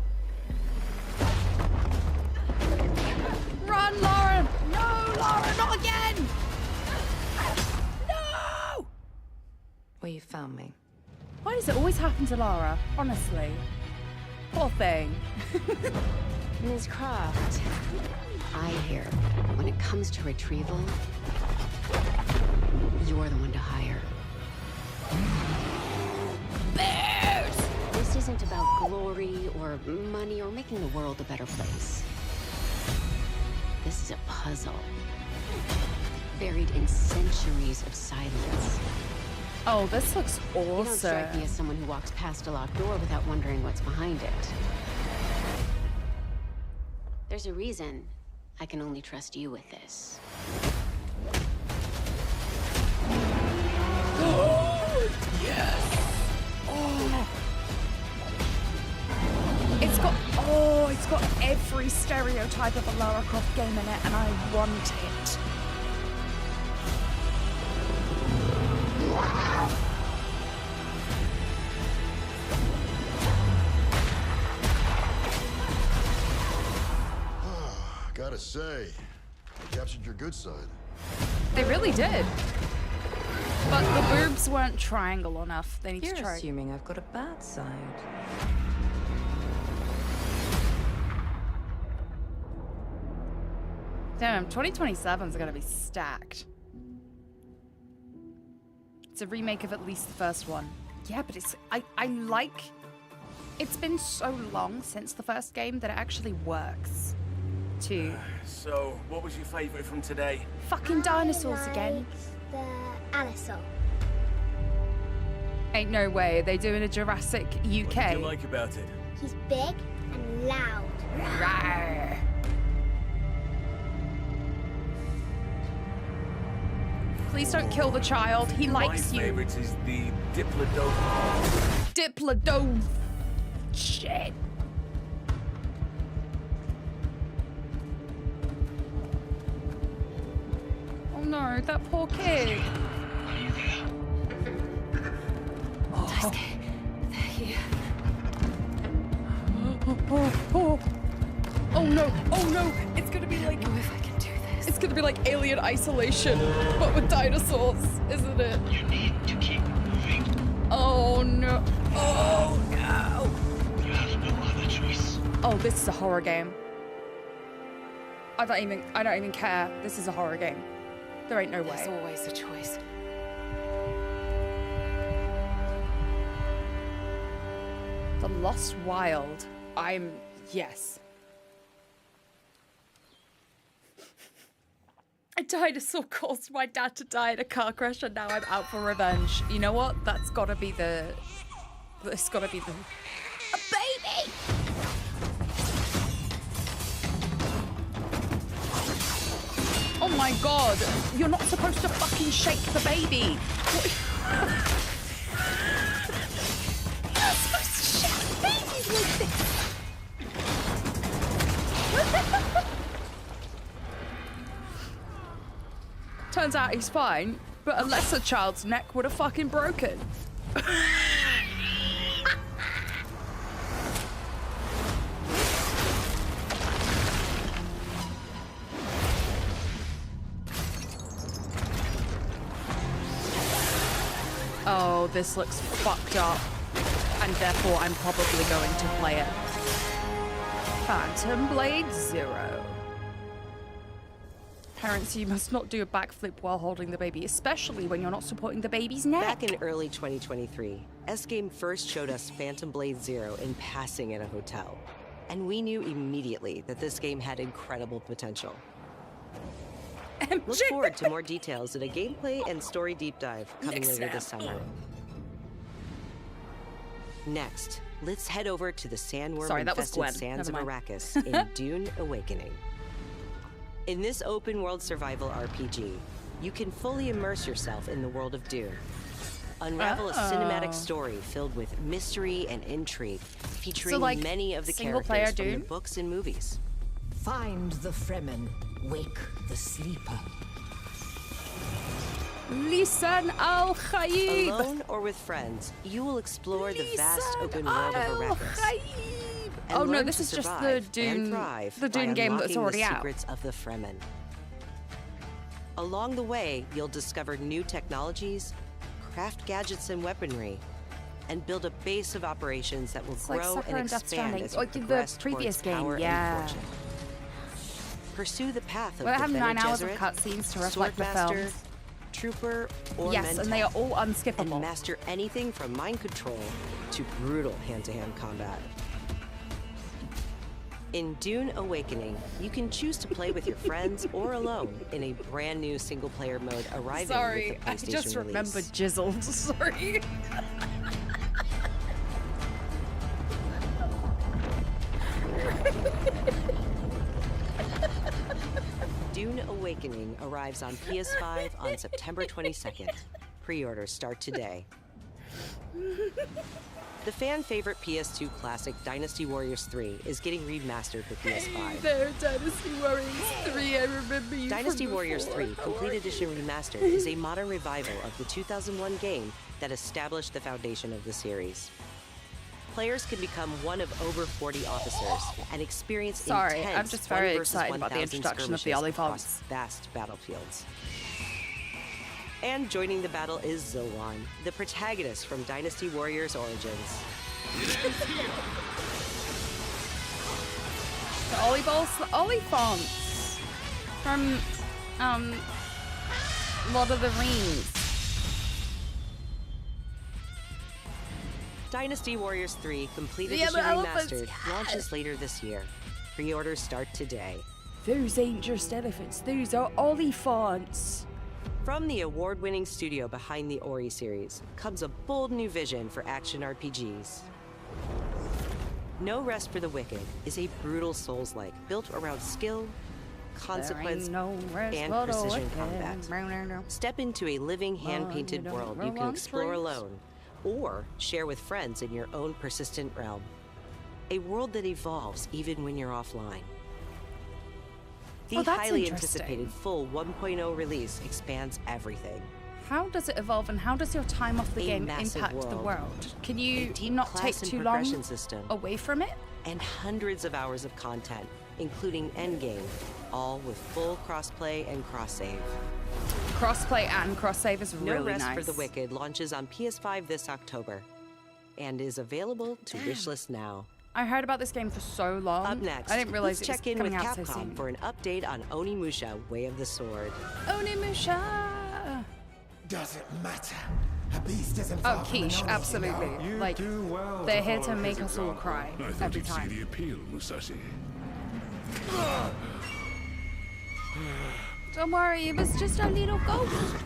[SPEAKER 4] Run, Lauren! No, Lauren, not again! No!
[SPEAKER 19] Well, you found me.
[SPEAKER 4] Why does it always happen to Lara? Honestly. Poor thing.
[SPEAKER 19] Ms. Croft, I hear when it comes to retrieval, you're the one to hire.
[SPEAKER 4] Bears!
[SPEAKER 19] This isn't about glory or money or making the world a better place. This is a puzzle, buried in centuries of silence.
[SPEAKER 4] Oh, this looks awesome.
[SPEAKER 19] You don't strike me as someone who walks past a locked door without wondering what's behind it. There's a reason I can only trust you with this.
[SPEAKER 4] Yes! Oh! It's got every stereotype of a Lara Croft game in it, and I want it.
[SPEAKER 11] Gotta say, they captured your good side.
[SPEAKER 4] They really did. But the boobs weren't triangle enough. They need
[SPEAKER 20] You're
[SPEAKER 4] to try.
[SPEAKER 20] assuming I've got a bad side.
[SPEAKER 4] Damn, 2027 is gonna be stacked. It's a remake of at least the first one. Yeah, but it's I like. It's been so long since the first game that it actually works. Too.
[SPEAKER 21] So, what was your favorite from today?
[SPEAKER 4] Fucking dinosaurs again.
[SPEAKER 17] The Allosaur.
[SPEAKER 4] Ain't no way. They doing a Jurassic UK.
[SPEAKER 21] What did you like about it?
[SPEAKER 17] He's big and loud.
[SPEAKER 4] Rawr. Please don't kill the child. He likes you.
[SPEAKER 21] My favorite is the Diplodocus.
[SPEAKER 4] Diplodocus. Shit. Oh no, that poor kid.
[SPEAKER 20] Oh. They're here.
[SPEAKER 4] Oh no, oh no, it's gonna be like,
[SPEAKER 20] if I can do this.
[SPEAKER 4] It's gonna be like Alien Isolation, but with dinosaurs, isn't it?
[SPEAKER 3] You need to keep moving.
[SPEAKER 4] Oh no, oh no.
[SPEAKER 3] You have no other choice.
[SPEAKER 4] Oh, this is a horror game. I don't even care. This is a horror game. There ain't no way.
[SPEAKER 20] There's always a choice.
[SPEAKER 4] The Lost Wild. Yes. A dinosaur caused my dad to die in a car crash and now I'm out for revenge. You know what? That's gotta be the... It's gotta be the... A baby! Oh my god. You're not supposed to fucking shake the baby. You're not supposed to shake babies like this. Turns out he's fine, but a lesser child's neck would have fucking broken. Oh, this looks fucked up. And therefore I'm probably going to play it. Phantom Blade Zero. Parents, you must not do a backflip while holding the baby, especially when you're not supporting the baby's neck.
[SPEAKER 22] Back in early 2023, S-Game first showed us Phantom Blade Zero in passing at a hotel. And we knew immediately that this game had incredible potential. Look forward to more details in a gameplay and story deep dive coming later this summer. Next, let's head over to the sandworm-infested sands of Arrakis in Dune Awakening. In this open-world survival RPG, you can fully immerse yourself in the world of Dune. Unravel a cinematic story filled with mystery and intrigue, featuring many of the characters from the books and movies.
[SPEAKER 15] Find the Fremen, wake the sleeper.
[SPEAKER 4] Lisan al-Khaib.
[SPEAKER 22] Alone or with friends, you will explore the vast open world of Arrakis.
[SPEAKER 4] Oh no, this is just the Dune game that's already out.
[SPEAKER 22] Secrets of the Fremen. Along the way, you'll discover new technologies, craft gadgets and weaponry, and build a base of operations that will grow and expand as you progress towards power and fortune. Pursue the path of
[SPEAKER 4] Well, I
[SPEAKER 22] the
[SPEAKER 4] have
[SPEAKER 22] Bene
[SPEAKER 4] 9 hours of
[SPEAKER 22] Gesserit,
[SPEAKER 4] cutscenes to reflect the
[SPEAKER 22] Swordmaster,
[SPEAKER 4] films.
[SPEAKER 22] Trooper, or
[SPEAKER 4] Yes,
[SPEAKER 22] Mentor,
[SPEAKER 4] and they are all unskippable.
[SPEAKER 22] and master anything from mind control to brutal hand-to-hand combat. In Dune Awakening, you can choose to play with your friends or alone in a brand new single-player mode arriving with the PlayStation
[SPEAKER 4] I just
[SPEAKER 22] release.
[SPEAKER 4] remembered Jizzled. Sorry.
[SPEAKER 22] Dune Awakening arrives on PS5 on September 22nd. Pre-orders start today. The fan-favorite PS2 classic Dynasty Warriors 3 is getting remastered for PS5.
[SPEAKER 4] There, Dynasty Warriors 3, I remember you
[SPEAKER 22] Dynasty
[SPEAKER 4] from
[SPEAKER 22] Warriors
[SPEAKER 4] before.
[SPEAKER 22] 3 Complete Edition Remastered is a modern revival of the 2001 game that established the foundation of the series. Players can become one of over 40 officers and experience intense
[SPEAKER 4] I'm just very
[SPEAKER 22] 1 versus
[SPEAKER 4] excited about the
[SPEAKER 22] 1,000
[SPEAKER 4] introduction of the
[SPEAKER 22] skirmishes
[SPEAKER 4] Olivants.
[SPEAKER 22] across vast battlefields. And joining the battle is Zoan, the protagonist from Dynasty Warriors Origins.
[SPEAKER 4] The Oliphaunts from Lord of the Rings.
[SPEAKER 22] Dynasty Warriors 3 Complete Edition Remastered launches later this year. Pre-orders start today.
[SPEAKER 4] Those ain't just elephants, those are Oliphaunts.
[SPEAKER 22] From the award-winning studio behind the Ori series comes a bold new vision for action RPGs. No Rest for the Wicked is a brutal Souls-like built around skill, consequence, and precision combat. Step into a living hand-painted world you can explore alone or share with friends in your own persistent realm. A world that evolves even when you're offline. The highly anticipated full 1.0 release expands everything.
[SPEAKER 4] How does it evolve and how does your time off the game impact the world? Can you not take too long away from it?
[SPEAKER 22] And hundreds of hours of content, including endgame, all with full crossplay and cross-save.
[SPEAKER 4] Crossplay and cross-save is really nice.
[SPEAKER 22] No Rest for the Wicked launches on PS5 this October and is available to wishlist now.
[SPEAKER 4] I heard about this game for so long.
[SPEAKER 22] Up next,
[SPEAKER 4] I didn't realize it was
[SPEAKER 22] check in with
[SPEAKER 4] coming out so
[SPEAKER 22] Capcom
[SPEAKER 4] soon.
[SPEAKER 22] for an update on Onimusha: Way of the Sword.
[SPEAKER 4] Onimusha!
[SPEAKER 11] Does it matter? A beast isn't
[SPEAKER 4] Oh, quiche, absolutely. Like, they're here to make us all cry every
[SPEAKER 11] you'd
[SPEAKER 4] time.
[SPEAKER 11] see the appeal, Musashi.
[SPEAKER 4] Don't worry, it was just a little ghost.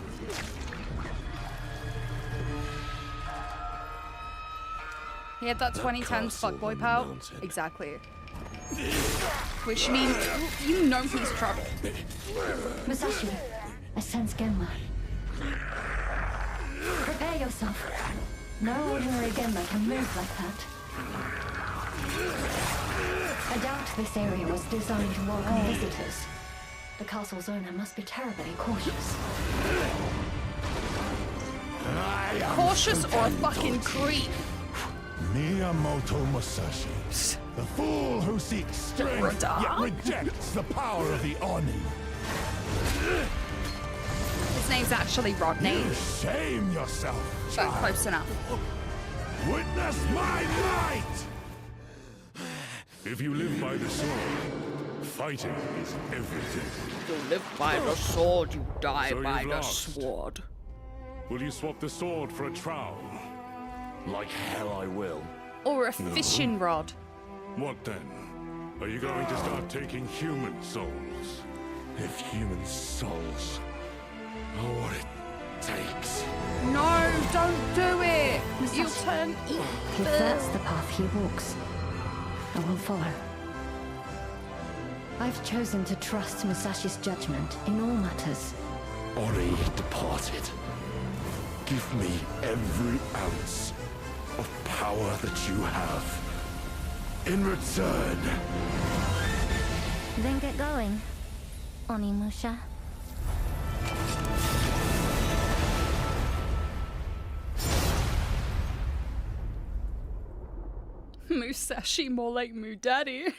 [SPEAKER 4] He had that 2010s fuckboy pout. Exactly. Which means you know he's trouble.
[SPEAKER 1] Musashi, I sense Genma. Prepare yourself. No ordinary Genma can move like that. I doubt this area was designed to welcome visitors. The castle's owner must be terribly cautious.
[SPEAKER 4] Cautious or a fucking creep?
[SPEAKER 11] Miyamoto Musashi, the fool who seeks strength yet rejects the power of the Oni.
[SPEAKER 4] His name's actually Rodney.
[SPEAKER 11] You shame yourself,
[SPEAKER 4] but
[SPEAKER 11] child.
[SPEAKER 4] close enough.
[SPEAKER 11] Witness my might! If you live by the sword, fighting is everything.
[SPEAKER 4] You live by the sword, you die
[SPEAKER 11] So
[SPEAKER 4] by
[SPEAKER 11] you've
[SPEAKER 4] the
[SPEAKER 11] lost.
[SPEAKER 4] sword.
[SPEAKER 11] Will you swap the sword for a trowel? Like hell I will.
[SPEAKER 4] Or a fishing rod.
[SPEAKER 11] What then? Are you going to start taking human souls? If human souls are what it takes.
[SPEAKER 4] No, don't do it. You'll turn evil.
[SPEAKER 1] If that's the path he walks, I will follow. I've chosen to trust Musashi's judgment in all matters.
[SPEAKER 11] Ori departed. Give me every ounce of power that you have. In return.
[SPEAKER 1] Then get going, Onimusha.
[SPEAKER 4] Musashi, more like Moo Daddy.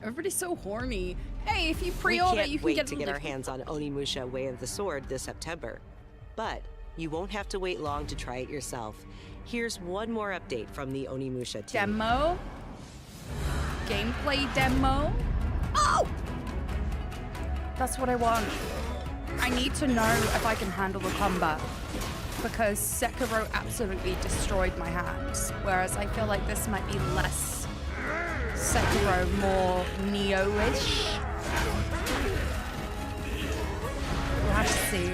[SPEAKER 4] Everybody's so horny. Hey, if you pre-order, you can
[SPEAKER 22] wait
[SPEAKER 4] get
[SPEAKER 22] to get our hands on Onimusha: Way of the Sword this September. But you won't have to wait long to try it yourself. Here's one more update from the Onimusha team.
[SPEAKER 4] Demo? Gameplay demo? Oh! That's what I want. I need to know if I can handle the combat. Because Sekiro absolutely destroyed my hands. Whereas I feel like this might be less Sekiro, more Neo-ish. We'll have to see.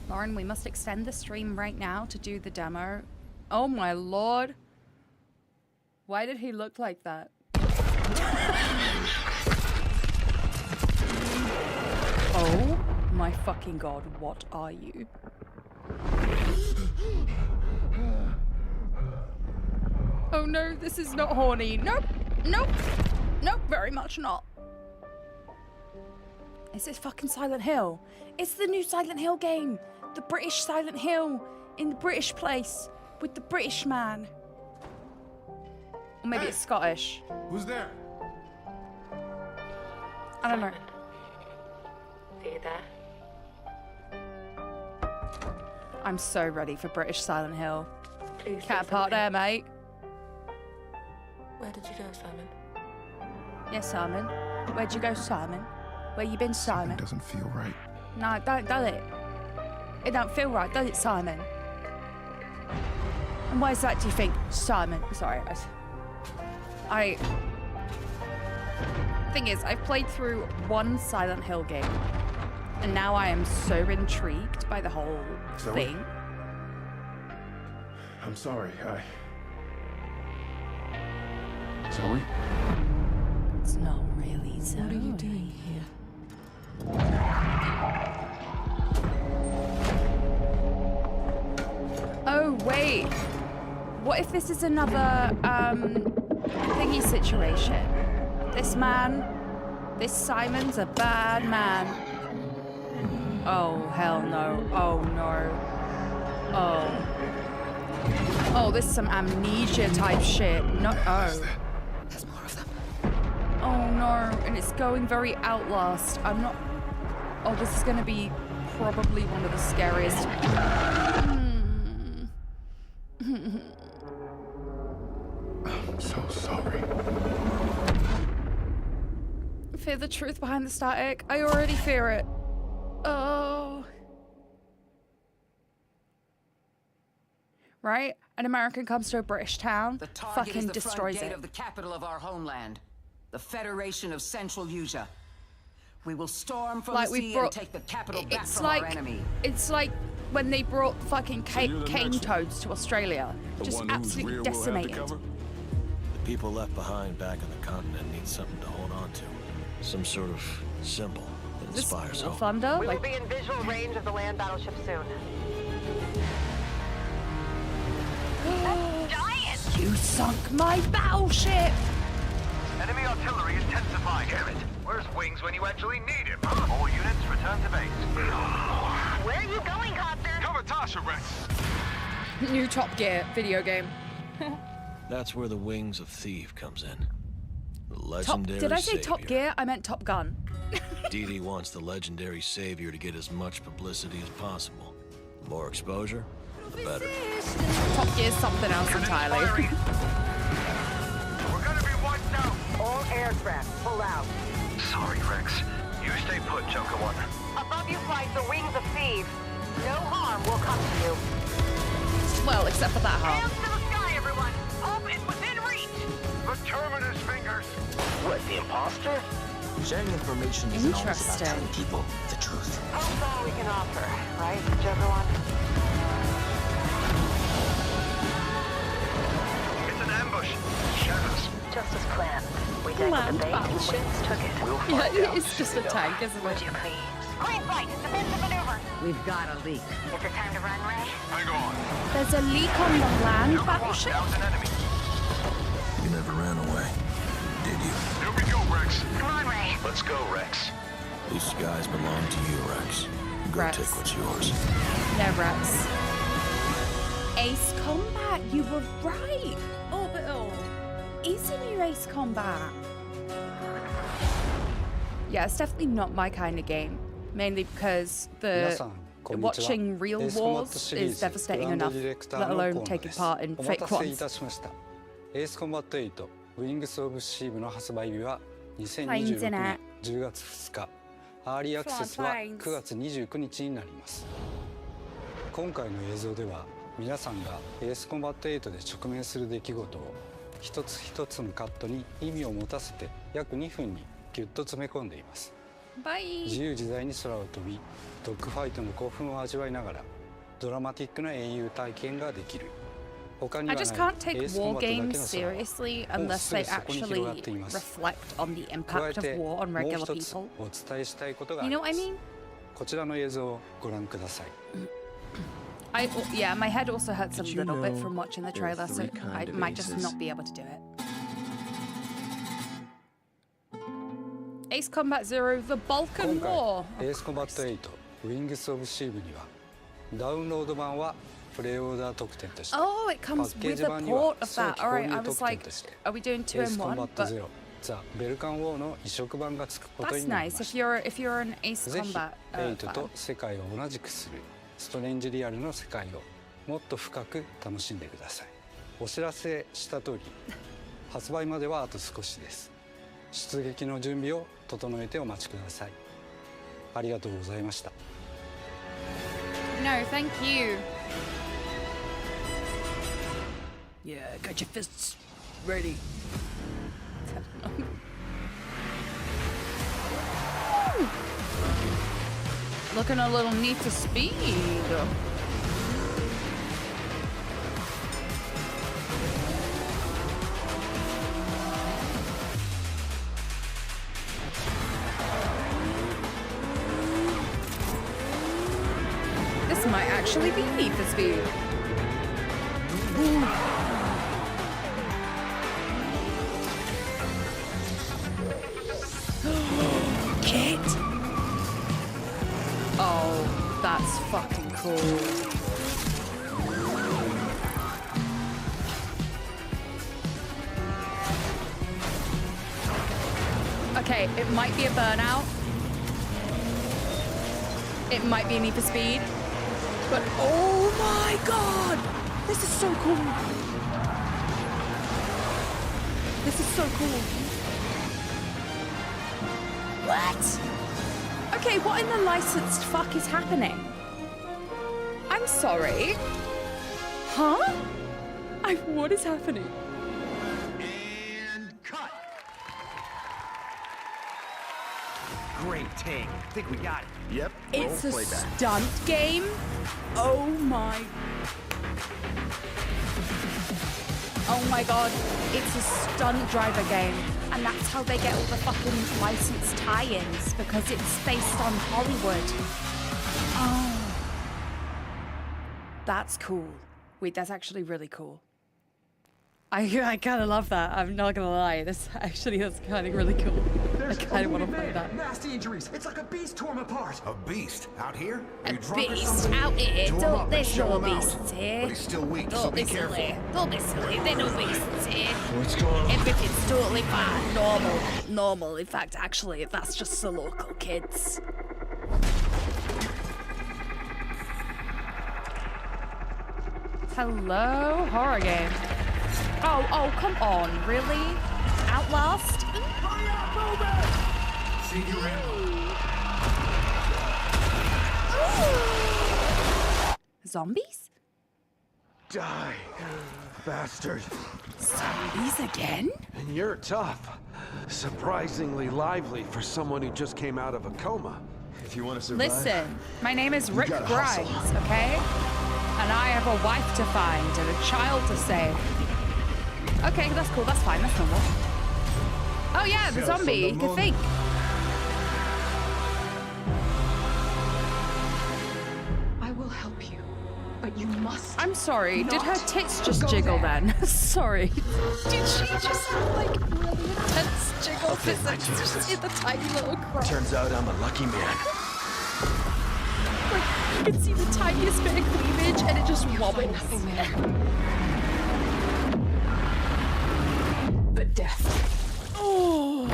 [SPEAKER 4] Lauren, we must extend the stream right now to do the demo. Oh my lord. Why did he look like that? Oh my fucking god, what are you? Oh no, this is not horny. Nope, nope, nope, very much not. Is this fucking Silent Hill? It's the new Silent Hill game. The British Silent Hill in the British place. with the British man. Or maybe it's Scottish.
[SPEAKER 11] Who's there?
[SPEAKER 4] I don't know.
[SPEAKER 20] Are you there?
[SPEAKER 4] I'm so ready for British Silent Hill.
[SPEAKER 20] Please.
[SPEAKER 4] Cat apart there, mate.
[SPEAKER 20] Where did you go, Simon?
[SPEAKER 4] Yes, Simon. Where'd you go, Simon? Where you been, Simon?
[SPEAKER 11] It doesn't feel right.
[SPEAKER 4] No, don't, does it? It don't feel right, does it, Simon? And why is that, do you think, Simon? Sorry, Thing is, I've played through one Silent Hill game, and now I am so intrigued by the whole thing.
[SPEAKER 11] I'm sorry, Zoe?
[SPEAKER 4] It's not really Zoe.
[SPEAKER 20] What are you doing here?
[SPEAKER 4] Oh, wait. What if this is another, thingy situation? This man, this Simon's a bad man. Oh, hell no. Oh, no. Oh, this is some amnesia type shit. No, oh.
[SPEAKER 20] There's more of them.
[SPEAKER 4] Oh, no. And it's going very Outlast. I'm not... Oh, this is going to be probably one of the scariest.
[SPEAKER 11] I'm so sorry.
[SPEAKER 4] Fear the truth behind the static. I already fear it. Oh. Right? An American comes to a British town,
[SPEAKER 2] The target
[SPEAKER 4] fucking
[SPEAKER 2] is the
[SPEAKER 4] destroys
[SPEAKER 2] front gate
[SPEAKER 4] it.
[SPEAKER 2] of the capital of our homeland, the Federation of Central Asia. We will storm from
[SPEAKER 4] Like
[SPEAKER 2] the
[SPEAKER 4] we
[SPEAKER 2] sea
[SPEAKER 4] brought-
[SPEAKER 2] and take the capital back
[SPEAKER 4] It's
[SPEAKER 2] from
[SPEAKER 4] like
[SPEAKER 2] our enemy.
[SPEAKER 4] it's like when they brought fucking cane
[SPEAKER 11] next one.
[SPEAKER 4] toads to Australia,
[SPEAKER 11] The
[SPEAKER 4] just
[SPEAKER 11] one whose
[SPEAKER 4] absolutely
[SPEAKER 11] rear we'll have to
[SPEAKER 4] decimated.
[SPEAKER 11] cover?
[SPEAKER 5] The people left behind back on the continent need something to hold on to. Some sort of symbol that
[SPEAKER 4] Is this
[SPEAKER 5] inspires
[SPEAKER 4] War
[SPEAKER 5] hope.
[SPEAKER 4] Thunder?
[SPEAKER 10] We will
[SPEAKER 4] Like,
[SPEAKER 10] be in visual range of the land battleship soon.
[SPEAKER 4] you sunk my battleship!
[SPEAKER 23] Enemy artillery intensifying. Damn it. Where's Wings when you actually need him? All units return to base.
[SPEAKER 10] Where are you going, Copter?
[SPEAKER 23] Cover Tasha, Rex.
[SPEAKER 4] New Top Gear video game.
[SPEAKER 5] That's where the Wings of Thief comes in. The legendary
[SPEAKER 4] Did I say
[SPEAKER 5] savior.
[SPEAKER 4] Top Gear? I meant Top Gun.
[SPEAKER 5] Dee Dee wants the legendary savior to get as much publicity as possible. The more exposure, the better.
[SPEAKER 4] Top Gear's something else entirely.
[SPEAKER 23] We're gonna be wiped out.
[SPEAKER 10] All aircraft, pull out.
[SPEAKER 23] Sorry, Rex. You stay put, Joker One.
[SPEAKER 10] Above you flies the Wings of Thieves. No harm will come to you.
[SPEAKER 4] Well, except for that harm.
[SPEAKER 10] Hands to the sky, everyone. Hope is within reach.
[SPEAKER 23] The Terminus fingers.
[SPEAKER 10] What, the imposter?
[SPEAKER 21] Sharing information isn't always about
[SPEAKER 4] Interesting.
[SPEAKER 21] telling people the truth.
[SPEAKER 10] Hope's all we can offer, right, Joker One?
[SPEAKER 23] It's an ambush. Shadows.
[SPEAKER 10] Just as planned. We take
[SPEAKER 4] Land
[SPEAKER 10] the bait and
[SPEAKER 4] battleship.
[SPEAKER 10] Wings took it.
[SPEAKER 23] We'll find
[SPEAKER 4] Yeah,
[SPEAKER 23] out.
[SPEAKER 4] it's just a tank, isn't
[SPEAKER 10] Would
[SPEAKER 4] it?
[SPEAKER 10] you please? Green flight, defensive maneuver.
[SPEAKER 2] We've got a leak.
[SPEAKER 10] Is it time to run, Ray?
[SPEAKER 23] Hang on.
[SPEAKER 4] There's a leak on the land
[SPEAKER 23] Joker One,
[SPEAKER 4] battleship?
[SPEAKER 23] down's an enemy.
[SPEAKER 5] You never ran away, did you?
[SPEAKER 23] Here we go, Rex.
[SPEAKER 10] Come on, Ray.
[SPEAKER 23] Let's go, Rex.
[SPEAKER 5] These skies belong to you, Rex. Go
[SPEAKER 4] Rex.
[SPEAKER 5] take what's yours.
[SPEAKER 4] No, Rex. Ace Combat, you were right. Orbital is a new Ace Combat. Yeah, it's definitely not my kind of game. Mainly because watching real wars is devastating enough, let alone taking part in fake ones.
[SPEAKER 25] エースコンバット8 Wings of Steel の発売日は2026年10月2日、アーリーアクセスは9月29日になります。今回の映像では皆さんがエースコンバット8で直面する出来事を一つ一つのカットに意味を持たせて約2分にギュッと詰め込んでいます。自由自在に空を飛び、ドッグファイトの興奮を味わいながらドラマティックな英雄体験ができる。
[SPEAKER 4] I just can't take war games seriously unless they actually reflect on the impact of war on regular people. You know what I mean?
[SPEAKER 25] こちらの映像をご覧ください。
[SPEAKER 4] Yeah, my head also hurts a little bit from watching the trailer, so I might just not be able to do it. Ace Combat Zero: The Balkan War.
[SPEAKER 25] エースコンバット8 Wings of Steel にはダウンロード版はフプレイオーダー特典として
[SPEAKER 4] Oh, it
[SPEAKER 25] パ
[SPEAKER 4] comes
[SPEAKER 25] ッケー
[SPEAKER 4] with
[SPEAKER 25] ジ
[SPEAKER 4] a
[SPEAKER 25] 版には
[SPEAKER 4] port of
[SPEAKER 25] 早
[SPEAKER 4] that.
[SPEAKER 25] 期
[SPEAKER 4] All
[SPEAKER 25] 購
[SPEAKER 4] right, I
[SPEAKER 25] 入
[SPEAKER 4] was
[SPEAKER 25] 特典
[SPEAKER 4] like,
[SPEAKER 25] として
[SPEAKER 4] are we doing
[SPEAKER 25] エ
[SPEAKER 4] two
[SPEAKER 25] ース
[SPEAKER 4] in
[SPEAKER 25] コン
[SPEAKER 4] one?
[SPEAKER 25] バット
[SPEAKER 4] But
[SPEAKER 25] ゼロザ・ベルカンウォーの移植版が付くこと
[SPEAKER 4] that's
[SPEAKER 25] になり
[SPEAKER 4] nice.
[SPEAKER 25] まし
[SPEAKER 4] If you're an Ace
[SPEAKER 25] たぜひ
[SPEAKER 4] Combat
[SPEAKER 25] 8と
[SPEAKER 4] fan.
[SPEAKER 25] 世界を同じくするストレンジリアルの世界をもっと深く楽しんでください。お知らせした通り発売まではあと少しです。出撃の準備を整えてお待ちください。ありがとうございました。
[SPEAKER 4] No, thank you.
[SPEAKER 7] Yeah, got your fists ready.
[SPEAKER 4] Looking a little Need for Speed. This might actually be Need for Speed.
[SPEAKER 7] Kit!
[SPEAKER 4] Oh, that's fucking cool. Okay, it might be a Burnout. It might be a Need for Speed. But oh my god! This is so cool. This is so cool. What? Okay, what in the licensed fuck is happening? I'm sorry. Huh? What is happening?
[SPEAKER 23] And cut. Great take. Think we got it. Yep.
[SPEAKER 4] It's a stunt game? Oh my... Oh my god, it's a stunt driver game. And that's how they get all the fucking licensed tie-ins, because it's based on Hollywood. Oh. That's cool. Wait, that's actually really cool. I kind of love that. I'm not gonna lie. That's kind of really cool. I kind of want to play that.
[SPEAKER 23] Nasty injuries. It's like a beast tore him apart.
[SPEAKER 11] A beast out here?
[SPEAKER 4] A beast out here. Don't there's no beasts here.
[SPEAKER 11] But he's still weak, so
[SPEAKER 4] Don't
[SPEAKER 11] be
[SPEAKER 4] be
[SPEAKER 11] careful.
[SPEAKER 4] silly. Don't be silly. There's no beasts here.
[SPEAKER 11] What's going on?
[SPEAKER 4] Everything's totally fine. Normal. In fact, actually, that's just the local kids. Hello, horror game. Oh, come on, really? Outlast? Zombies?
[SPEAKER 6] Die, bastard.
[SPEAKER 4] Zombies again?
[SPEAKER 6] And you're tough. Surprisingly lively for someone who just came out of a coma.
[SPEAKER 23] If you want to survive.
[SPEAKER 4] Listen, my name is Rick
[SPEAKER 23] gotta
[SPEAKER 4] Grimes,
[SPEAKER 23] hustle.
[SPEAKER 4] okay? And I have a wife to find and a child to save. Okay, that's cool, that's fine, that's normal. Oh yeah, the zombie, you can think.
[SPEAKER 20] I will help you, but you must.
[SPEAKER 4] I'm sorry, did her tits just jiggle then? Sorry. Did she just have like really intense jiggle physics just in the tiny little crotch?
[SPEAKER 23] Turns out I'm a lucky man.
[SPEAKER 4] Like, you can see the tiniest bit of cleavage and it just wobbles.
[SPEAKER 20] But death.
[SPEAKER 4] Oh.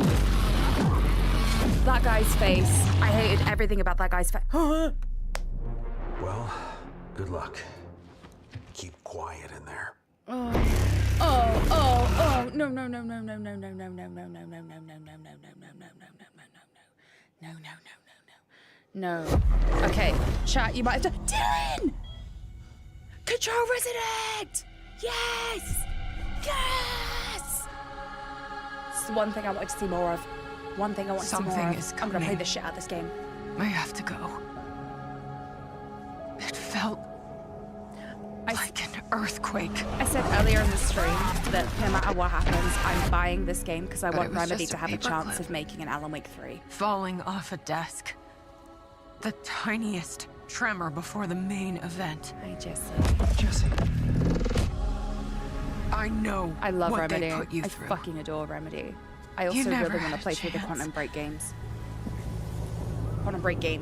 [SPEAKER 4] That guy's face. I hated everything about that guy's face.
[SPEAKER 6] Well, good luck. Keep quiet in there.
[SPEAKER 4] No. Okay, chat, you might have to... Dylan! Control Resident! Yes! Yes! It's the one thing I wanted to see more of. One thing I want to see more
[SPEAKER 20] Something
[SPEAKER 4] of.
[SPEAKER 20] is
[SPEAKER 4] I'm gonna play
[SPEAKER 20] coming.
[SPEAKER 4] the shit out of this game.
[SPEAKER 20] I have to go. It felt like an earthquake.
[SPEAKER 4] I said earlier in the stream that no matter what happens, I'm buying this game because I
[SPEAKER 20] But
[SPEAKER 4] want
[SPEAKER 20] it was
[SPEAKER 4] Remedy
[SPEAKER 20] just
[SPEAKER 4] to
[SPEAKER 20] a
[SPEAKER 4] have a chance
[SPEAKER 20] paperclip.
[SPEAKER 4] of making an Alan Wake 3.
[SPEAKER 20] Falling off a desk. The tiniest tremor before the main event.
[SPEAKER 4] Hi, Jesse.
[SPEAKER 20] Jesse. I know
[SPEAKER 4] I love
[SPEAKER 20] what
[SPEAKER 4] Remedy.
[SPEAKER 20] they put you
[SPEAKER 4] I
[SPEAKER 20] through.
[SPEAKER 4] fucking adore Remedy. I
[SPEAKER 20] You
[SPEAKER 4] also
[SPEAKER 20] never
[SPEAKER 4] really want to
[SPEAKER 20] had a
[SPEAKER 4] play through the
[SPEAKER 20] chance.
[SPEAKER 4] Quantum Break games. Quantum Break game.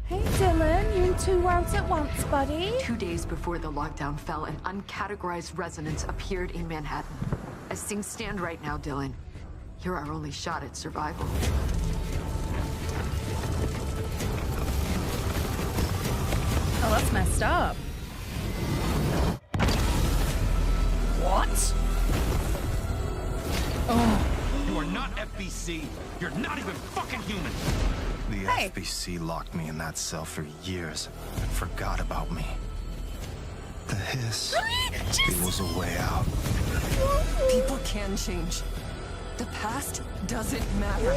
[SPEAKER 4] Hey. Dylan, you're in 2 worlds at once, buddy.
[SPEAKER 8] 2 days before the lockdown fell, an uncategorized resonance appeared in Manhattan. As things stand right now, Dylan, you're our only shot at survival.
[SPEAKER 4] Oh, that's messed up. What? Oh.
[SPEAKER 9] You are not FBC. You're not even fucking human.
[SPEAKER 12] The FBC locked me in that cell for years and forgot about me. The hiss, it was a way out.
[SPEAKER 8] People can change. The past doesn't matter.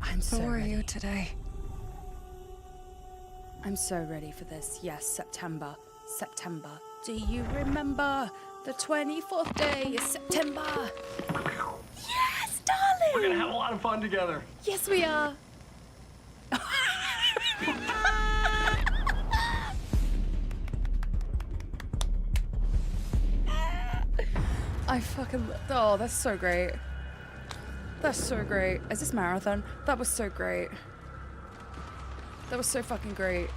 [SPEAKER 4] I'm so
[SPEAKER 8] How are
[SPEAKER 4] ready.
[SPEAKER 8] you today?
[SPEAKER 4] I'm so ready for this. Yes, September. September. Do you remember the 24th day of September? Yes, darling!
[SPEAKER 16] We're gonna have a lot of fun together.
[SPEAKER 4] Yes, we are. I fucking... Oh, that's so great. That's so great. Is this marathon? That was so great. That was so fucking great.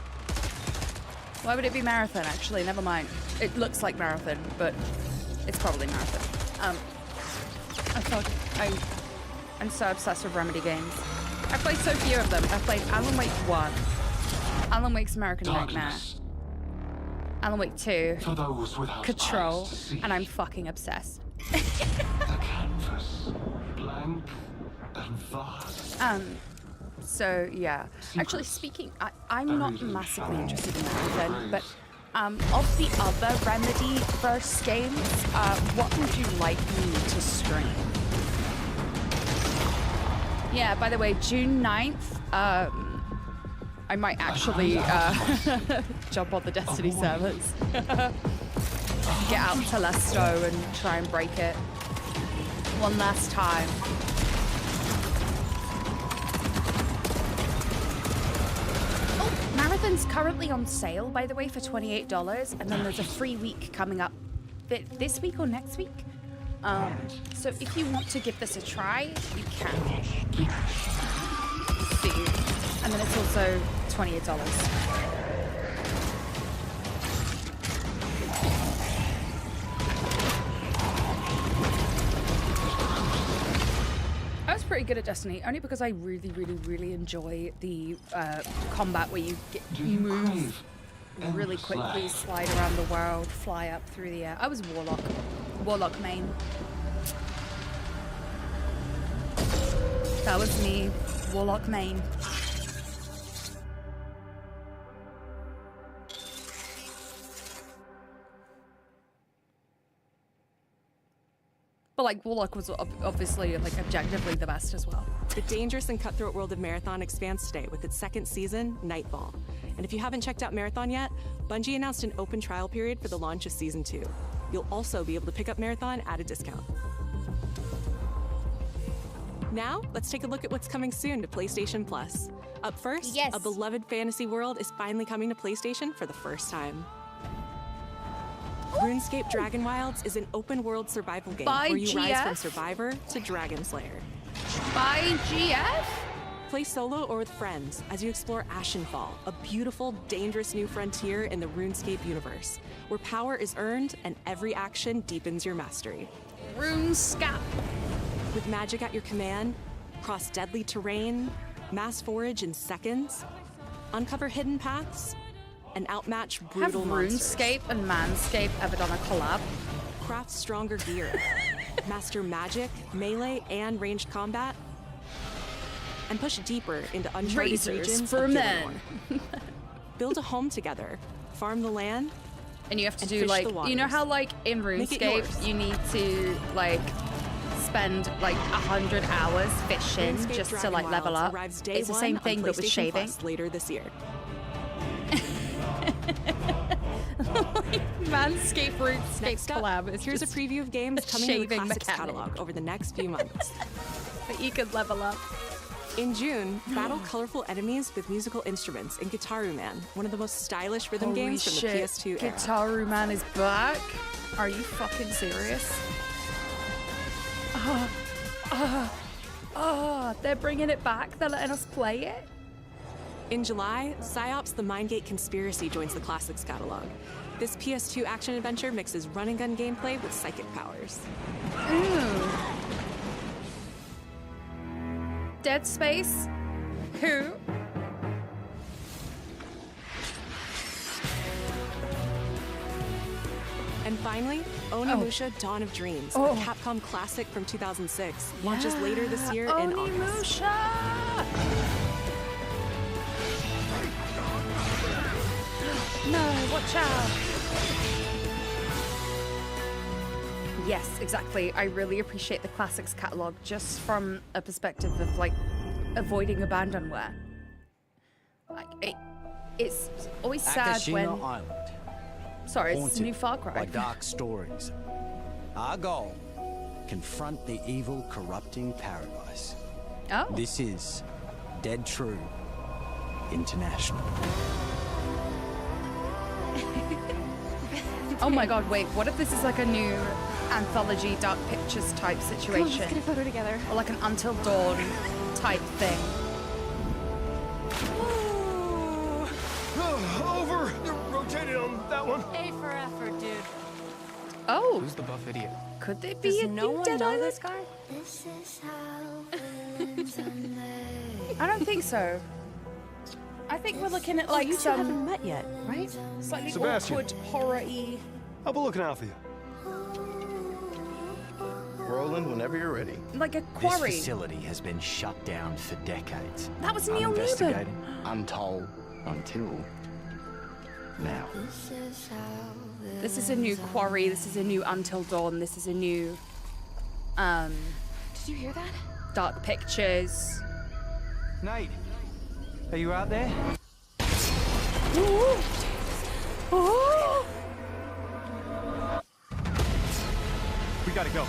[SPEAKER 4] Why would it be marathon, actually? Never mind. It looks like marathon, but it's probably marathon. I'm so obsessed with Remedy games. I played so few of them. I played Alan Wake 1, Alan Wake's American Nightmare, Alan Wake 2, Control, and I'm fucking obsessed.
[SPEAKER 11] Canvas, blank and vast.
[SPEAKER 4] So yeah, actually speaking, I'm not massively interested in Marathon, but of the other Remedy verse games, what would you like me to stream? Yeah, by the way, June 9th, I might actually jump on the Destiny servers. Get out to Lesto and try and break it one last time. Marathon's currently on sale, by the way, for $28, and then there's a free week coming up this week or next week. So if you want to give this a try, you can. See. And then it's also $28. I was pretty good at Destiny, only because I really enjoy the combat where you move really quickly, slide around the world, fly up through the air. I was Warlock main. That was me, Warlock main. But like Warlock was obviously like objectively the best as well.
[SPEAKER 13] The dangerous and cutthroat world of Marathon expands today with its second season, Nightfall. And if you haven't checked out Marathon yet, Bungie announced an open trial period for the launch of Season 2. You'll also be able to pick up Marathon at a discount. Now, let's take a look at what's coming soon to PlayStation Plus. Up first, a beloved fantasy world is finally coming to PlayStation for the first time. RuneScape Dragon Wilds is an open-world survival game where you rise from survivor to dragon slayer.
[SPEAKER 4] By GF?
[SPEAKER 13] Play solo or with friends as you explore Ashenfall, a beautiful, dangerous new frontier in the RuneScape universe, where power is earned and every action deepens your mastery.
[SPEAKER 4] RuneScape.
[SPEAKER 13] With magic at your command, cross deadly terrain, mass forage in seconds, uncover hidden paths, and outmatch brutal monsters.
[SPEAKER 4] Have RuneScape and Manscape ever done a collab?
[SPEAKER 13] Craft stronger gear, master magic, melee, and ranged combat, and push deeper into uncharted
[SPEAKER 4] Razors
[SPEAKER 13] regions
[SPEAKER 4] for
[SPEAKER 13] of
[SPEAKER 4] men.
[SPEAKER 13] Build a home together, farm the land,
[SPEAKER 4] and you have to do
[SPEAKER 13] fish
[SPEAKER 4] like,
[SPEAKER 13] the waters.
[SPEAKER 4] you know how like in
[SPEAKER 13] Make it
[SPEAKER 4] RuneScape
[SPEAKER 13] yours.
[SPEAKER 4] you need to like spend like 100 hours fishing
[SPEAKER 13] RuneScape
[SPEAKER 4] just to
[SPEAKER 13] Dragon
[SPEAKER 4] like level
[SPEAKER 13] Wilds
[SPEAKER 4] up.
[SPEAKER 13] arrives day
[SPEAKER 4] It's the
[SPEAKER 13] one
[SPEAKER 4] same
[SPEAKER 13] on
[SPEAKER 4] thing but with
[SPEAKER 13] PlayStation
[SPEAKER 4] shaving.
[SPEAKER 13] Plus later this year.
[SPEAKER 4] Manscape RuneScape
[SPEAKER 13] Next up,
[SPEAKER 4] collab is
[SPEAKER 13] here's a
[SPEAKER 4] just
[SPEAKER 13] preview of games coming to the
[SPEAKER 4] shaving
[SPEAKER 13] Classics
[SPEAKER 4] mechanic.
[SPEAKER 13] catalog over the next few months.
[SPEAKER 4] That you could level up.
[SPEAKER 13] In June, battle colorful enemies with musical instruments in Guitaru Man, one of the most stylish rhythm
[SPEAKER 4] Holy
[SPEAKER 13] games from
[SPEAKER 4] shit.
[SPEAKER 13] the PS2 era.
[SPEAKER 4] Guitaru Man is back? Are you fucking serious? They're bringing it back. They're letting us play it.
[SPEAKER 13] In July, PsyOps The Mindgate Conspiracy joins the Classics catalog. This PS2 action-adventure mixes run-and-gun gameplay with psychic powers.
[SPEAKER 4] Ooh. Dead Space? Who?
[SPEAKER 13] And finally, Onimusha Dawn of Dreams, a Capcom classic from 2006, launches later this year in August.
[SPEAKER 4] No, watch out. Yes, exactly. I really appreciate the Classics catalog just from a perspective of like avoiding abandonware. Like it's always sad
[SPEAKER 14] Akashima
[SPEAKER 4] when
[SPEAKER 14] Island.
[SPEAKER 4] Sorry, it's
[SPEAKER 14] Haunted
[SPEAKER 4] a new Far Cry.
[SPEAKER 14] by dark stories. Our goal: confront the evil, corrupting paradise.
[SPEAKER 4] Oh.
[SPEAKER 14] This is Dead True International.
[SPEAKER 4] Oh my god, wait, what if this is like a new anthology Dark Pictures type situation?
[SPEAKER 17] Come on, let's get a photo together.
[SPEAKER 4] Or like an Until Dawn type thing.
[SPEAKER 6] Over! You're rotating on that one.
[SPEAKER 17] A for effort, dude.
[SPEAKER 4] Oh.
[SPEAKER 16] Who's the buff idiot?
[SPEAKER 4] Could they be
[SPEAKER 17] Does
[SPEAKER 4] a
[SPEAKER 17] no
[SPEAKER 4] new
[SPEAKER 17] one
[SPEAKER 4] Dead
[SPEAKER 17] know
[SPEAKER 4] Island?
[SPEAKER 17] this guy?
[SPEAKER 4] I don't think so. I think we're looking at like
[SPEAKER 17] you two
[SPEAKER 4] some
[SPEAKER 17] haven't met yet, right?
[SPEAKER 4] slightly
[SPEAKER 6] Sebastian.
[SPEAKER 4] awkward horror-y.
[SPEAKER 6] I'll be looking out for you.
[SPEAKER 18] Roland, whenever you're ready.
[SPEAKER 4] Like a quarry.
[SPEAKER 14] This facility has been shut down for decades.
[SPEAKER 4] That was
[SPEAKER 14] I'm
[SPEAKER 4] Neil Newman.
[SPEAKER 14] investigating.
[SPEAKER 18] Untold until now.
[SPEAKER 4] This is a new quarry. This is a new Until Dawn. This is a new
[SPEAKER 17] Did you hear that?
[SPEAKER 4] Dark Pictures.
[SPEAKER 16] Nate, are you out there?
[SPEAKER 4] Ooh. Oh.
[SPEAKER 16] We gotta go.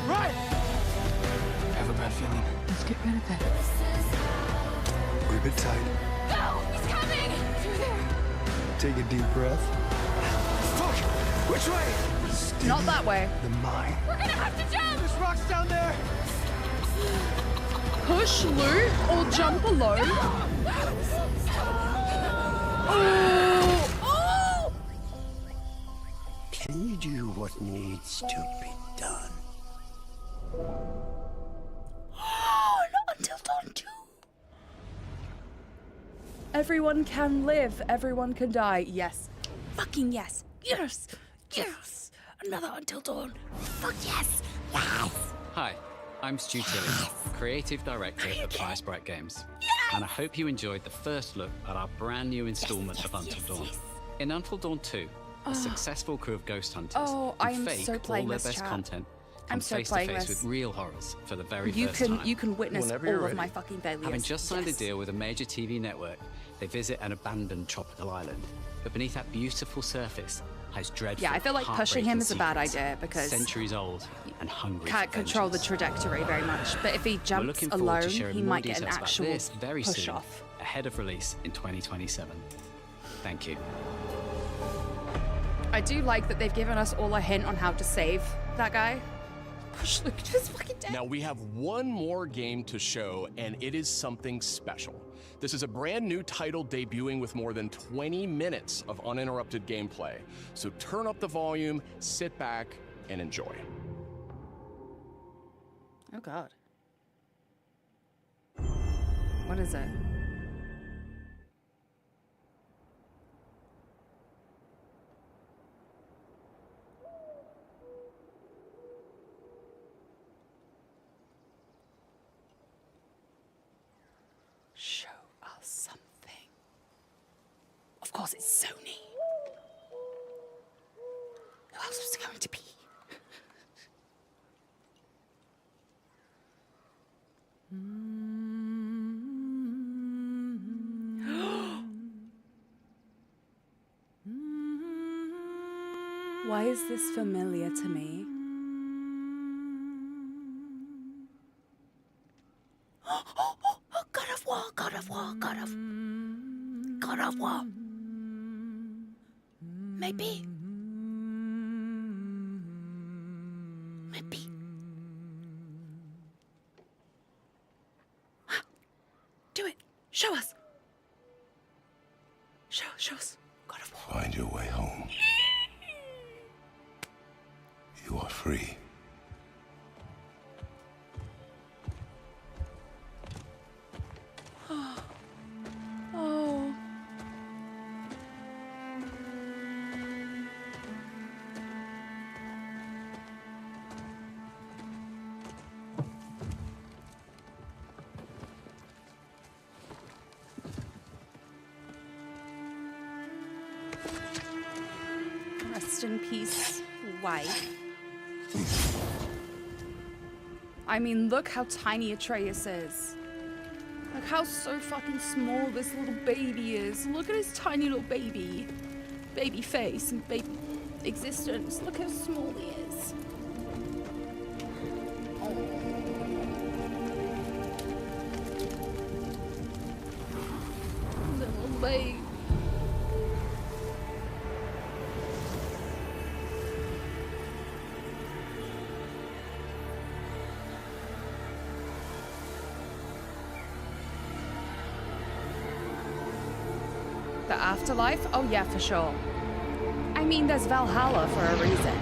[SPEAKER 16] Right!
[SPEAKER 9] I have a bad feeling.
[SPEAKER 17] Let's get rid of it.
[SPEAKER 6] Grip it tight.
[SPEAKER 17] No! He's coming! Through there!
[SPEAKER 6] Take a deep breath. Fuck! Which way?
[SPEAKER 4] Not that way.
[SPEAKER 6] The mine.
[SPEAKER 17] We're gonna have to jump!
[SPEAKER 16] There's rocks down there!
[SPEAKER 4] Push loot or jump alone? Oh! Oh!
[SPEAKER 18] Can you do what needs to be done?
[SPEAKER 4] Oh, not Until Dawn 2. Everyone can live. Everyone can die. Yes. Fucking yes. Yes. Yes. Another Until Dawn. Fuck yes. Yes.
[SPEAKER 19] Hi, I'm Stu Tilley, Creative Director of Firesprite Games. And I hope you enjoyed the first look at our brand new installment of Until Dawn. In Until Dawn 2, a successful crew of ghost hunters who
[SPEAKER 4] I'm
[SPEAKER 19] fake
[SPEAKER 4] so
[SPEAKER 19] all
[SPEAKER 4] playing
[SPEAKER 19] their
[SPEAKER 4] this,
[SPEAKER 19] best
[SPEAKER 4] chat.
[SPEAKER 19] content
[SPEAKER 4] I'm
[SPEAKER 19] come
[SPEAKER 4] so
[SPEAKER 19] face to
[SPEAKER 4] playing
[SPEAKER 19] face
[SPEAKER 4] this.
[SPEAKER 19] with real horrors for the very
[SPEAKER 4] You
[SPEAKER 19] first
[SPEAKER 4] can
[SPEAKER 19] time.
[SPEAKER 4] you can witness
[SPEAKER 18] Whenever
[SPEAKER 4] all
[SPEAKER 18] you're
[SPEAKER 4] of
[SPEAKER 18] ready.
[SPEAKER 4] my fucking failures.
[SPEAKER 19] Having just signed
[SPEAKER 4] Yes.
[SPEAKER 19] a deal with a major TV network, they visit an abandoned tropical island. But beneath that beautiful surface hides dreadful,
[SPEAKER 4] Yeah, I feel like pushing him is a bad
[SPEAKER 19] heartbreaking
[SPEAKER 4] idea because
[SPEAKER 19] centuries old and hungry.
[SPEAKER 4] can't
[SPEAKER 19] for
[SPEAKER 4] control the
[SPEAKER 19] vengeance.
[SPEAKER 4] trajectory very much. But if he
[SPEAKER 19] We're
[SPEAKER 4] jumps
[SPEAKER 19] looking forward
[SPEAKER 4] alone,
[SPEAKER 19] to sharing
[SPEAKER 4] he
[SPEAKER 19] more
[SPEAKER 4] might get an
[SPEAKER 19] details about
[SPEAKER 4] actual
[SPEAKER 19] this very
[SPEAKER 4] push
[SPEAKER 19] soon,
[SPEAKER 4] off.
[SPEAKER 19] ahead of release in 2027. Thank you.
[SPEAKER 4] I do like that they've given us all a hint on how to save that guy. Push Luke just fucking dead.
[SPEAKER 24] Now we have one more game to show, and it is something special. This is a brand new title debuting with more than 20 minutes of uninterrupted gameplay. So turn up the volume, sit back, and enjoy.
[SPEAKER 4] Oh god. What is it? Show us something. Of course it's Sony. Who else was it going to be? Why is this familiar to me? God of War, God of War, God of War. Maybe. Show us. Show us. God of War.
[SPEAKER 11] Find your way home. You are free.
[SPEAKER 4] Oh. Rest in peace, wife. I mean, look how tiny Atreus is. Like how so fucking small this little baby is. Look at his tiny little baby face and baby existence. Look how small he is. Oh. Little baby. The afterlife? Oh yeah, for sure. I mean, there's Valhalla for a reason.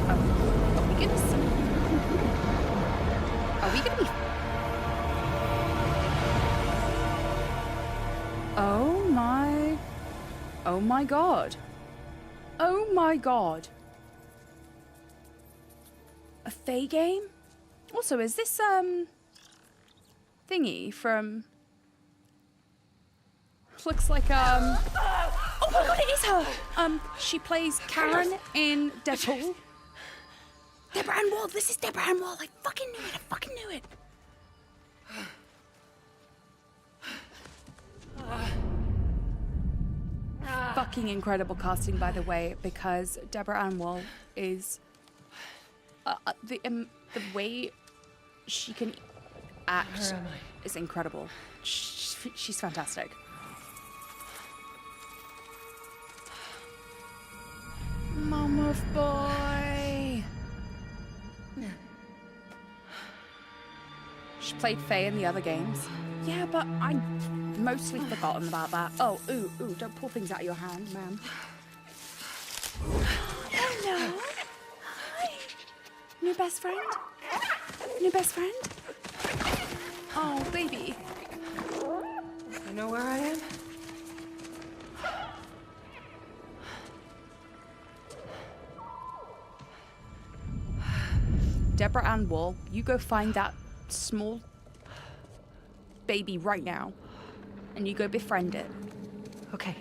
[SPEAKER 4] Are we gonna see? Are we gonna be? Oh my god. Oh my god. A Fae game? Also, is this thingy from? Looks like oh my god, it is her. She plays Karen in Deadpool. Deborah Ann Wall. This is Deborah Ann Wall. I fucking knew it. I fucking knew it. Fucking incredible casting, by the way, because Deborah Ann Wall is the way she can act is incredible. She's fantastic. Mama boy. She played Faye in the other games. Yeah, but I'd mostly forgotten about that. Oh, ooh, don't pull things out of your hand, ma'am. Hello. Hi. New best friend? New best friend? Oh, baby.
[SPEAKER 20] You know where I am?
[SPEAKER 4] Deborah Ann Wall, you go find that small baby right now. And you go befriend it.
[SPEAKER 20] Okay.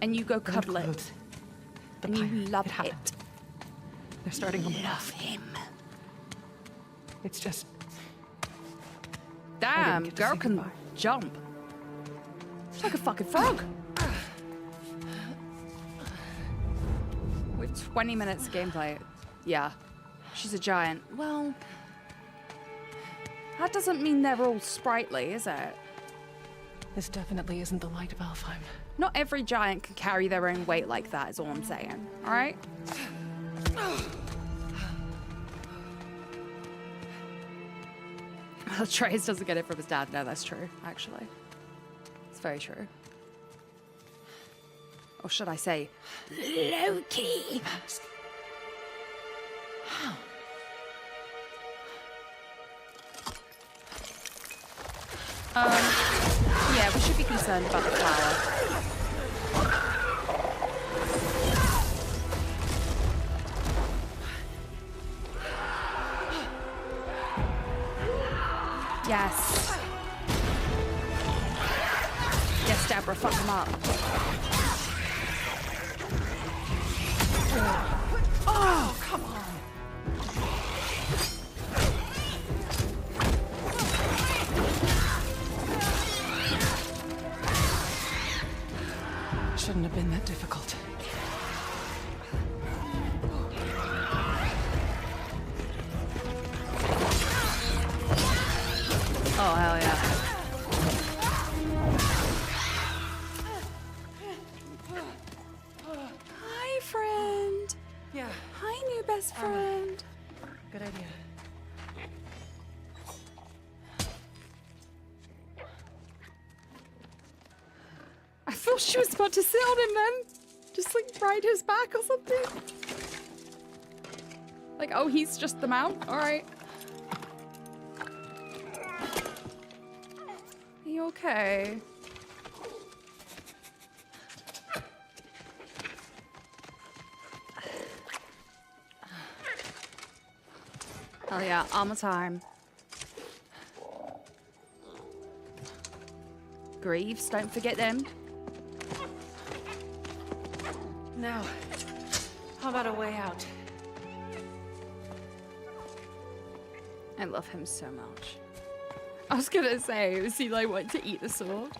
[SPEAKER 4] And you go cuddle it. And you love it.
[SPEAKER 20] They're starting to
[SPEAKER 4] love him.
[SPEAKER 20] It's just...
[SPEAKER 4] Damn, girl can jump. She's like a fucking frog. With 20 minutes of gameplay. Yeah. She's a giant. Well, that doesn't mean they're all sprightly, is it?
[SPEAKER 20] This definitely isn't the light of Alfheim.
[SPEAKER 4] Not every giant can carry their own weight like that, is all I'm saying. All right? Atreus doesn't get it from his dad. No, that's true, actually. It's very true. Or should I say, Loki? Yeah, we should be concerned about the flower. Yes. Yes, Deborah, fuck him up. Oh, come on.
[SPEAKER 20] Shouldn't have been that difficult.
[SPEAKER 4] Oh, hell yeah. Hi, friend.
[SPEAKER 20] Yeah.
[SPEAKER 4] Hi, new best friend.
[SPEAKER 20] Good idea.
[SPEAKER 4] thought she was about to sit on him then. Just like ride his back or something. Like, oh, he's just the mount? Alright. Are you okay? Hell yeah, armor time. Greaves, don't forget them.
[SPEAKER 20] Now, how about a way out?
[SPEAKER 4] I love him so much. I was gonna say, was he like wanting to eat the sword?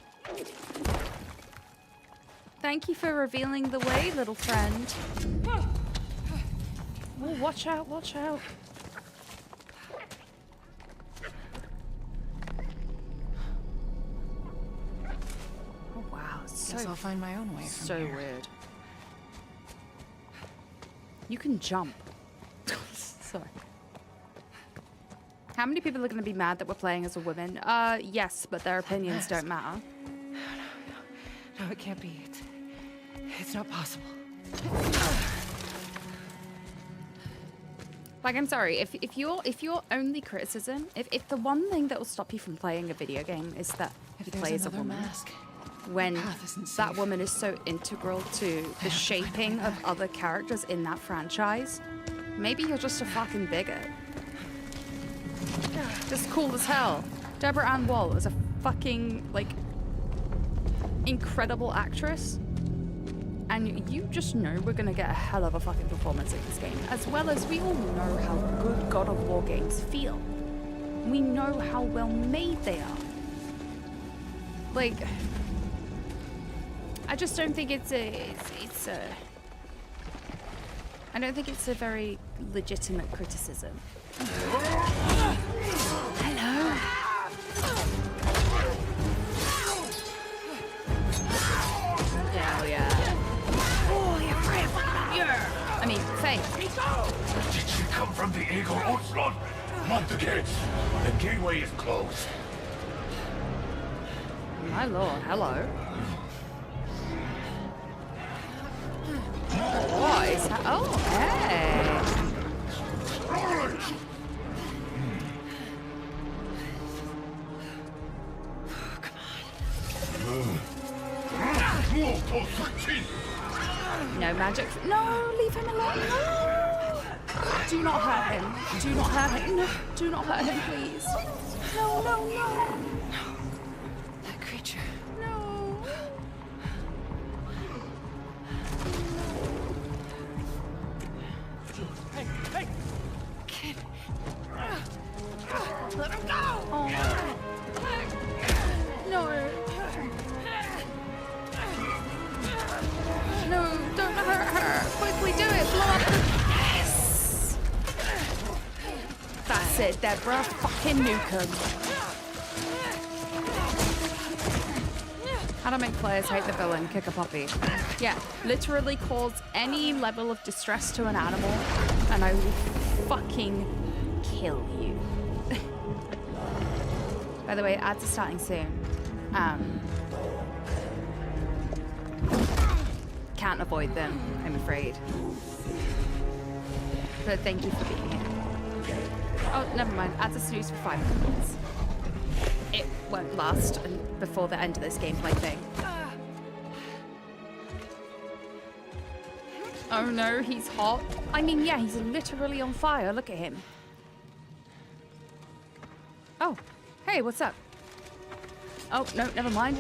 [SPEAKER 4] Thank you for revealing the way, little friend. Oh, watch out, watch out. Oh wow, it's
[SPEAKER 20] Guess
[SPEAKER 4] so
[SPEAKER 20] I'll find my own way from
[SPEAKER 4] so
[SPEAKER 20] here.
[SPEAKER 4] weird. You can jump. Sorry. How many people are going to be mad that we're playing as a woman? Yes, but their opinions don't matter.
[SPEAKER 20] No, it can't be. It's not possible.
[SPEAKER 4] Like, I'm sorry, if your only criticism, if the one thing that will stop you from playing a video game is that you play as a woman, when that woman is so integral to the shaping of other characters in that franchise, maybe you're just a fucking bigot. Just cool as hell. Deborah Ann Woll is a fucking, like, incredible actress. And you just know we're gonna get a hell of a fucking performance in this game. As well as we all know how good God of War games feel. We know how well made they are. Like, I just don't think it's a I don't think it's a very legitimate criticism. Hello. Hell yeah. Oh, you're brave. Yeah. I mean, Faye.
[SPEAKER 11] Did she come from the Eagle Onslaught? Not the gates. The gateway is closed.
[SPEAKER 4] My lord, hello. What is that? Oh, hey. No magic. No, leave him alone. No. Do not hurt him. Do not hurt him. No. Do not hurt him, please. No, no, no.
[SPEAKER 20] That creature.
[SPEAKER 4] No.
[SPEAKER 16] Hey, hey!
[SPEAKER 20] Kid.
[SPEAKER 16] Let him go!
[SPEAKER 4] Oh. No. No, don't hurt her. Quickly do it. Blow up the... Yes! That's it, Deborah. Fucking nuke him. How to make players hate the villain, kick a puppy. Yeah, literally cause any level of distress to an animal, and I will fucking kill you. By the way, ads are starting soon. Can't avoid them, I'm afraid. But thank you for being here. Oh, never mind. Ads are snooze for 5 minutes. It won't last before the end of this gameplay thing. Oh no, he's hot. I mean, yeah, he's literally on fire. Look at him. Oh, hey, what's up? Oh, no, never mind.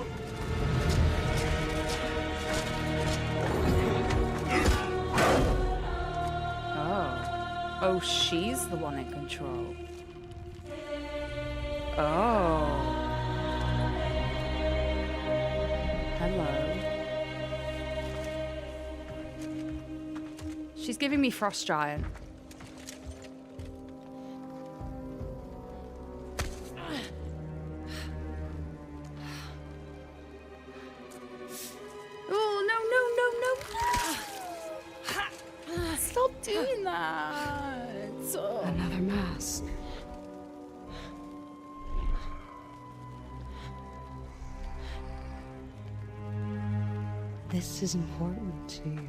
[SPEAKER 4] Oh, she's the one in control. Oh. Hello. She's giving me Frost Giant. Oh, no. Stop doing that. Oh.
[SPEAKER 20] Another mask.
[SPEAKER 1] this is important to you.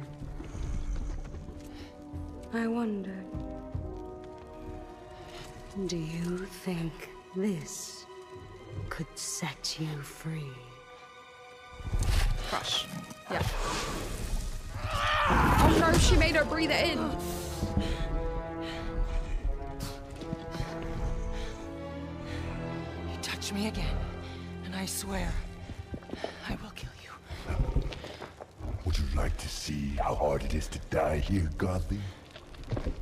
[SPEAKER 1] I wondered, do you think this could set you free?
[SPEAKER 4] Crush. Yeah. Oh no, she made her breathe it in.
[SPEAKER 20] You touch me again, and I swear, I will kill you.
[SPEAKER 11] Would you like to see how hard it is to die here, Godly?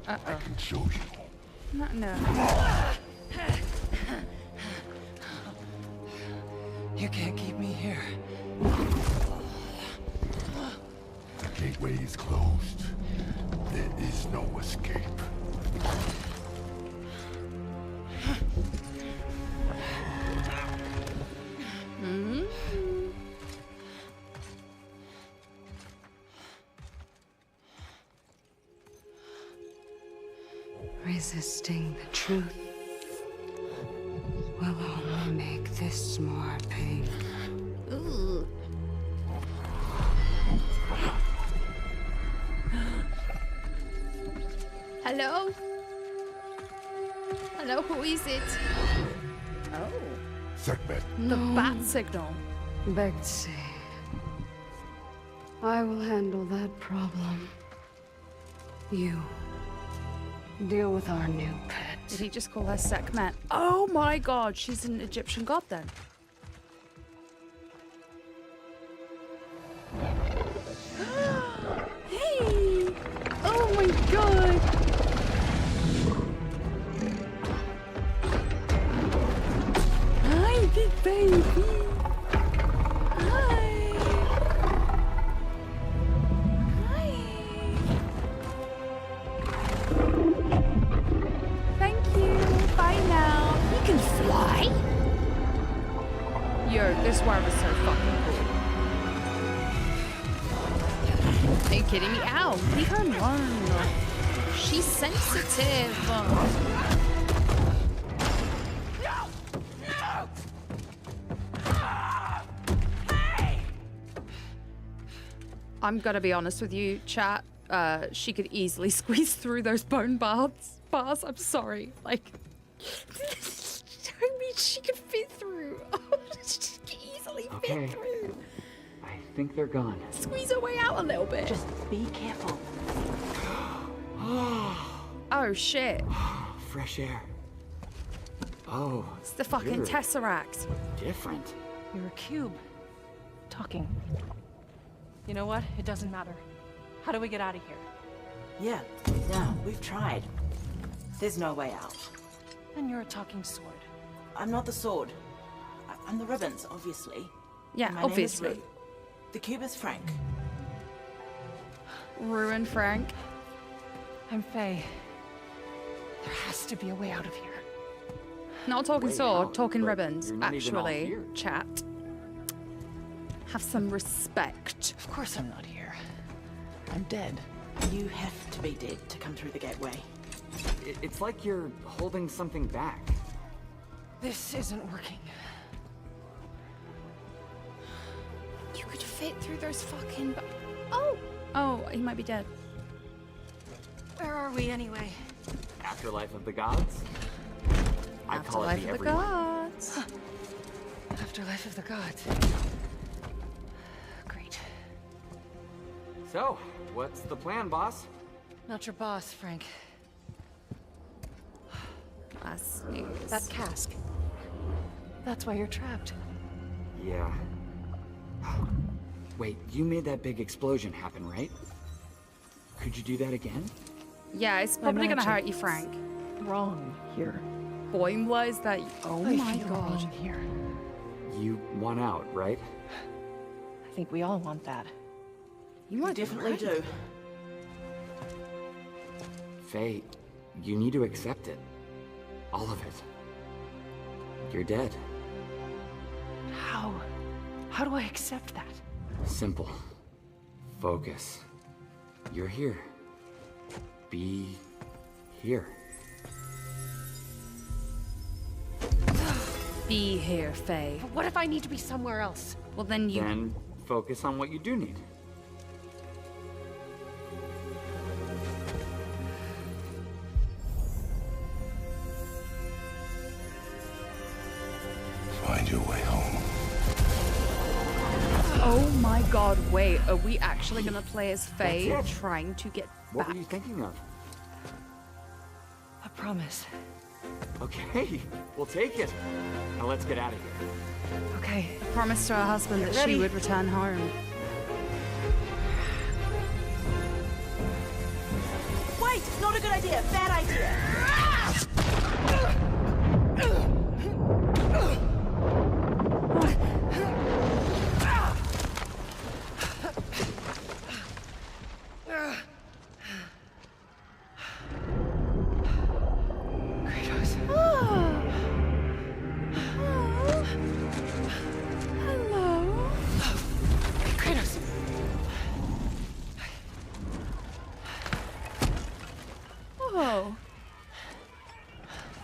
[SPEAKER 11] I can show you.
[SPEAKER 4] No.
[SPEAKER 20] You can't keep me here.
[SPEAKER 11] The gateway is closed. There is no escape.
[SPEAKER 1] Resisting the truth will only make this more painful.
[SPEAKER 4] Ooh. Hello? Hello, who is it? Oh.
[SPEAKER 11] Segment.
[SPEAKER 4] The bat signal.
[SPEAKER 1] Betsy, I will handle that problem. You deal with our new pet.
[SPEAKER 4] Did he just call her Sekhmet? Oh my god, she's an Egyptian god then. Hey! Oh my god! Hi, big baby! This worm is so fucking cool. Are you kidding me? Ow, leave her alone. She's sensitive. I'm gonna be honest with you, chat. She could easily squeeze through those bone bars. I'm sorry. Like, I mean, she could fit through. She could easily fit through.
[SPEAKER 3] I think they're gone.
[SPEAKER 4] Squeeze her way out a little bit.
[SPEAKER 3] Just be careful.
[SPEAKER 4] Oh shit.
[SPEAKER 3] Fresh air. Oh.
[SPEAKER 4] It's the fucking
[SPEAKER 3] you're
[SPEAKER 4] Tesseract.
[SPEAKER 3] different.
[SPEAKER 13] You're a cube. Talking. You know what? It doesn't matter. How do we get out of here?
[SPEAKER 15] Yeah, we've tried. There's no way out.
[SPEAKER 13] And you're a talking sword.
[SPEAKER 15] I'm not the sword. I'm the ribbons, obviously.
[SPEAKER 4] Yeah,
[SPEAKER 15] My name is
[SPEAKER 4] obviously.
[SPEAKER 15] Ru. The cube is Frank.
[SPEAKER 4] Ruin Frank.
[SPEAKER 13] I'm Faye. There has to be a way out of here.
[SPEAKER 4] Not talking
[SPEAKER 3] Way
[SPEAKER 4] sword,
[SPEAKER 3] out,
[SPEAKER 4] talking
[SPEAKER 3] but
[SPEAKER 4] ribbons,
[SPEAKER 3] you're not even all
[SPEAKER 4] actually.
[SPEAKER 3] here.
[SPEAKER 4] Chat. Have some respect.
[SPEAKER 13] Of course I'm not here. I'm dead.
[SPEAKER 15] You have to be dead to come through the gateway.
[SPEAKER 3] It's like you're holding something back.
[SPEAKER 13] This isn't working.
[SPEAKER 4] You could fit through those fucking... Oh! Oh, he might be dead.
[SPEAKER 13] Where are we anyway?
[SPEAKER 3] Afterlife of the gods? I call it
[SPEAKER 4] Afterlife
[SPEAKER 3] the
[SPEAKER 4] of the
[SPEAKER 3] everyone.
[SPEAKER 4] gods.
[SPEAKER 13] Afterlife of the gods. Great.
[SPEAKER 3] So, what's the plan, boss?
[SPEAKER 13] Not your boss, Frank.
[SPEAKER 4] Last news.
[SPEAKER 13] That cask. That's why you're trapped.
[SPEAKER 3] Yeah. Wait, you made that big explosion happen, right? Could you do that again?
[SPEAKER 4] Yeah, it's probably gonna hurt you, Frank.
[SPEAKER 13] Wrong here.
[SPEAKER 4] Boimler, is that... Oh
[SPEAKER 13] I
[SPEAKER 4] my
[SPEAKER 13] feel
[SPEAKER 4] god.
[SPEAKER 13] wrong here.
[SPEAKER 3] You want out, right?
[SPEAKER 13] I think we all want that.
[SPEAKER 4] You might
[SPEAKER 15] Definitely do.
[SPEAKER 3] Faye, you need to accept it. All of it. You're dead.
[SPEAKER 13] How? How do I accept that?
[SPEAKER 3] Simple. Focus. You're here. Be here.
[SPEAKER 4] Be here, Faye.
[SPEAKER 13] But what if I need to be somewhere else?
[SPEAKER 4] Well, then you...
[SPEAKER 3] Then focus on what you do need.
[SPEAKER 4] god, wait, are we actually gonna play as Faye
[SPEAKER 3] That's it.
[SPEAKER 4] trying to get
[SPEAKER 3] What
[SPEAKER 4] back?
[SPEAKER 3] were you thinking of?
[SPEAKER 20] A promise.
[SPEAKER 3] Okay, we'll take it. Now let's get out of here.
[SPEAKER 20] Okay.
[SPEAKER 4] I promised to her husband that she would return home.
[SPEAKER 15] Wait, not a good idea. Bad idea.
[SPEAKER 4] Hello.
[SPEAKER 20] Kratos.
[SPEAKER 4] Oh.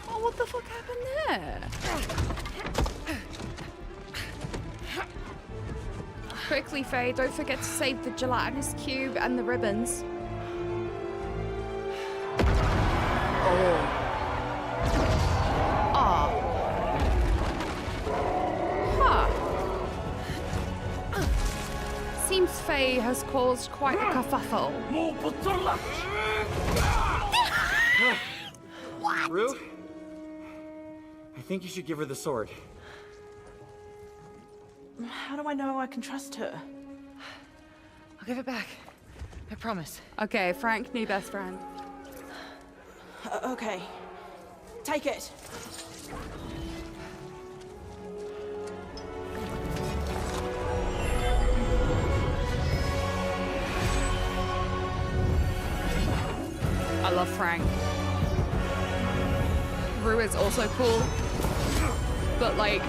[SPEAKER 4] Oh, what the fuck happened there? Quickly, Faye, don't forget to save the gelatinous cube and the ribbons. Oh. Ah. Huh. Seems Faye has caused quite a kerfuffle.
[SPEAKER 3] What? Rue? I think you should give her the sword.
[SPEAKER 15] How do I know I can trust her?
[SPEAKER 20] I'll give it back. I promise.
[SPEAKER 4] Okay, Frank, new best friend.
[SPEAKER 15] Okay. Take it.
[SPEAKER 4] I love Frank. Rue is also cool, but like,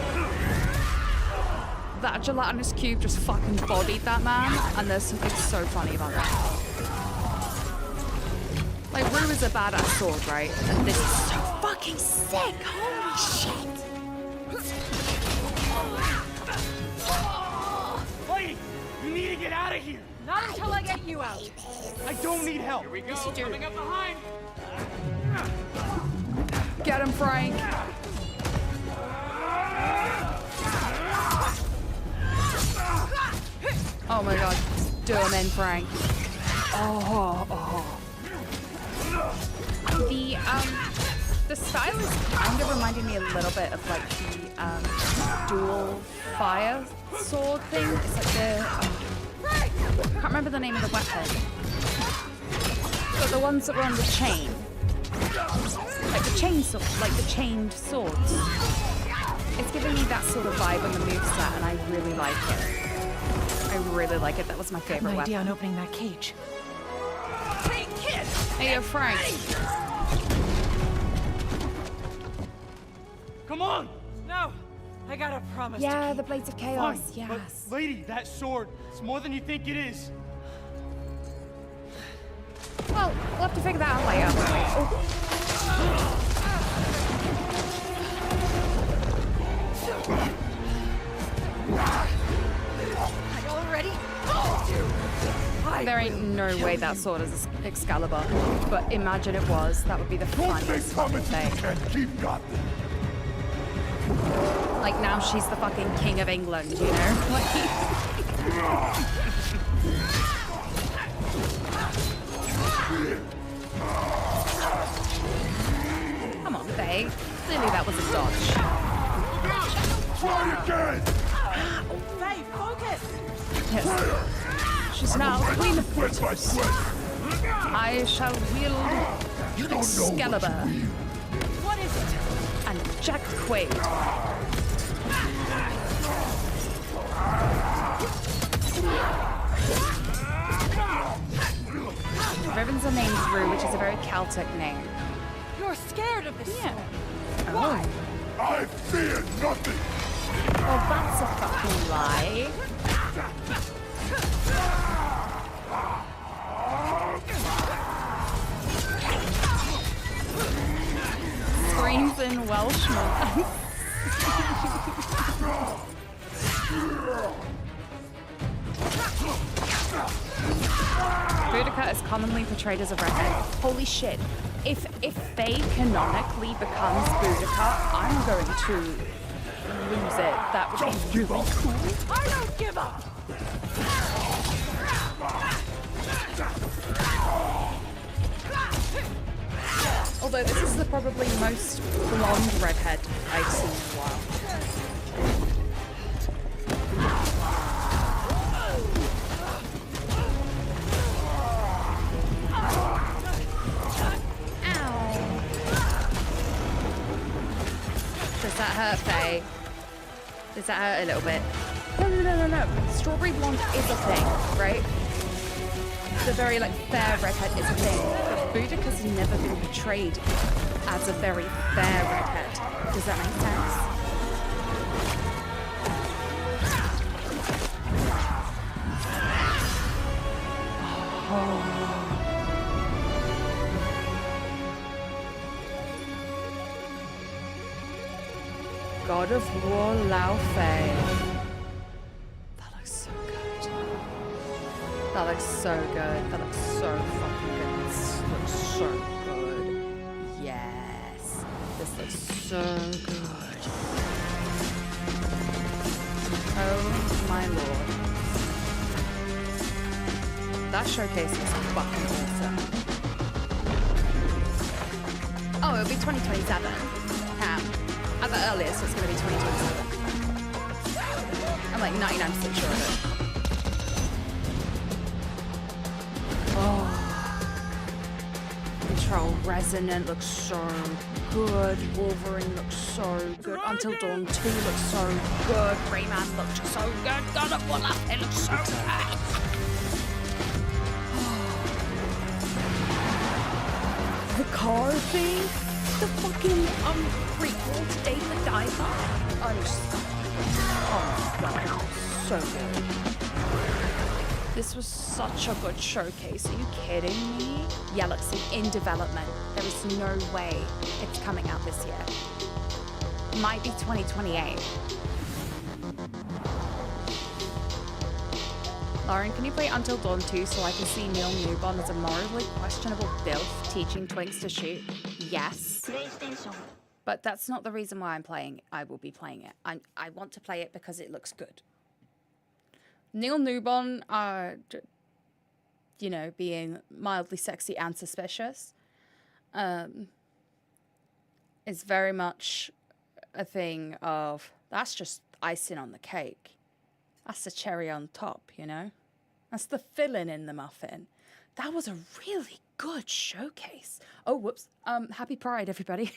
[SPEAKER 4] that gelatinous cube just fucking bodied that man, and there's something so funny about that. Like, Rue is a badass sword, right? And this is so fucking sick. Holy shit.
[SPEAKER 16] Lady, you need to get out of here.
[SPEAKER 17] Not until I get you out.
[SPEAKER 16] I don't need help.
[SPEAKER 9] Here we go. Coming up behind.
[SPEAKER 4] Get him, Frank. Oh my god. Do him in, Frank. Oh. The style is kind of reminding me a little bit of like the dual fire sword thing. It's like the I can't remember the name of the weapon, but the ones that were on the chain, like the chainsaw, like the chained swords. It's giving me that sort of vibe on the moveset, and I really like it. I really like it. That was my favorite
[SPEAKER 20] An
[SPEAKER 4] weapon.
[SPEAKER 20] idea on opening that cage.
[SPEAKER 17] Hey, kid!
[SPEAKER 4] Hey, Frank.
[SPEAKER 16] Come on.
[SPEAKER 20] No, I got a promise.
[SPEAKER 4] Yeah, the Blades of Chaos.
[SPEAKER 16] Fine,
[SPEAKER 4] Yes.
[SPEAKER 16] but lady, that sword, it's more than you think it is.
[SPEAKER 4] Well, we'll have to figure that out later.
[SPEAKER 17] Are you all ready?
[SPEAKER 4] There ain't no way that sword is Excalibur, but imagine it was. That would be the funniest fucking thing.
[SPEAKER 11] Keep got them.
[SPEAKER 4] Like, now she's the fucking king of England, you know? Come on, Faye. Clearly that was a dodge.
[SPEAKER 11] Try again.
[SPEAKER 15] Faye, focus!
[SPEAKER 4] Yes. She's now Queen of Portals. I shall wield Excalibur.
[SPEAKER 15] What is it?
[SPEAKER 4] And Jack Quaid. Ribbons are named Rue, which is a very Celtic name.
[SPEAKER 17] You're scared of this sword.
[SPEAKER 4] Why?
[SPEAKER 11] I fear nothing.
[SPEAKER 4] Oh, that's a fucking lie. Screams in Welshman. Boudica is commonly portrayed as a redhead. Holy shit. If Faye canonically becomes Boudica, I'm going to lose it. That would be really cool.
[SPEAKER 17] I don't give up!
[SPEAKER 4] Although this is the probably most blonde redhead I've seen in a while. Does that hurt, Faye? Does that hurt a little bit? No. Strawberry blonde is a thing, right? The very like fair redhead is a thing, but Boudica's never been portrayed as a very fair redhead. Does that make sense? Oh. God of War Lao Fei. That looks so good. That looks so good. That looks so fucking good. This looks so good. Yes. This looks so good. Oh my lord. That showcase was fucking awesome. Oh, it'll be 2027. At the earliest, it's going to be 2027. I'm like 99% sure of it. Oh. Control Resonant looks so good. Wolverine looks so good. Until Dawn 2 looks so good. Rayman looks so good. God of War, it looks so good. The car thing? The fucking prequel to Dave the Diver. Oh my god, so good. This was such a good showcase. Are you kidding me? Yeah, look, see, in development. There is no way it's coming out this year. Might be 2028. Lauren, can you play Until Dawn 2 so I can see Neil Newbon as a morally questionable dilf teaching twinks to shoot? Yes. But that's not the reason why I'm playing. I will be playing it. I want to play it because it looks good. Neil Newbon, you know, being mildly sexy and suspicious, is very much a thing of, that's just icing on the cake. That's the cherry on top, you know? That's the filling in the muffin. That was a really good showcase. Oh, whoops. Happy Pride, everybody.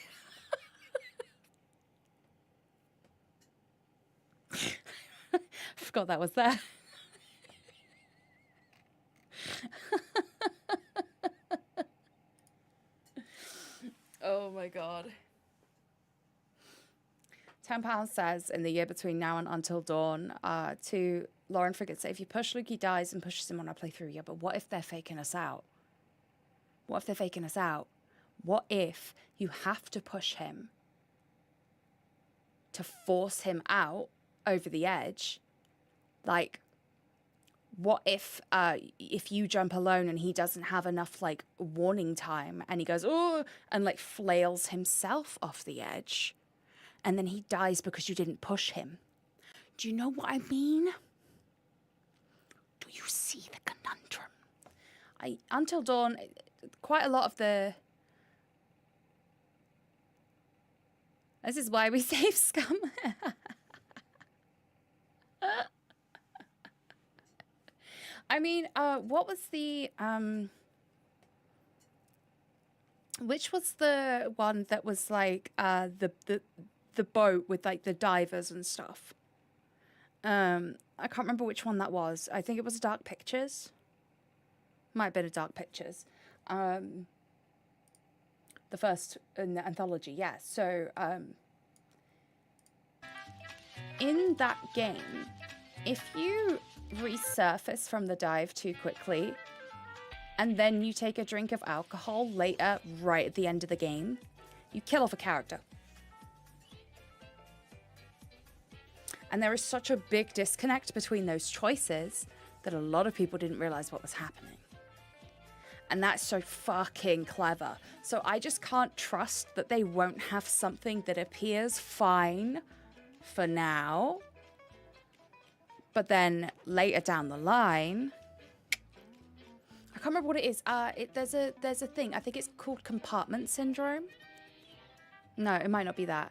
[SPEAKER 4] Forgot that was there. Oh my god. £10 says in the year between now and Until Dawn, to Lauren Frigate, say if you push Luke, he dies and pushes him on our playthrough. Yeah, but what if they're faking us out? What if they're faking us out? What if you have to push him to force him out over the edge? Like, what if you jump alone and he doesn't have enough like warning time and he goes, oh, and like flails himself off the edge, and then he dies because you didn't push him? Do you know what I mean? Do you see the conundrum? Until Dawn, quite a lot of the... This is why we save scum. I mean, what was the... which was the one that was like the boat with like the divers and stuff? I can't remember which one that was. I think it was Dark Pictures. Might have been a Dark Pictures. The first in the anthology, yeah. So, in that game, if you resurface from the dive too quickly, and then you take a drink of alcohol later, right at the end of the game, you kill off a character. And there is such a big disconnect between those choices that a lot of people didn't realize what was happening. And that's so fucking clever. So I just can't trust that they won't have something that appears fine for now, but then later down the line, I can't remember what it is. There's a thing. I think it's called compartment syndrome. No, it might not be that.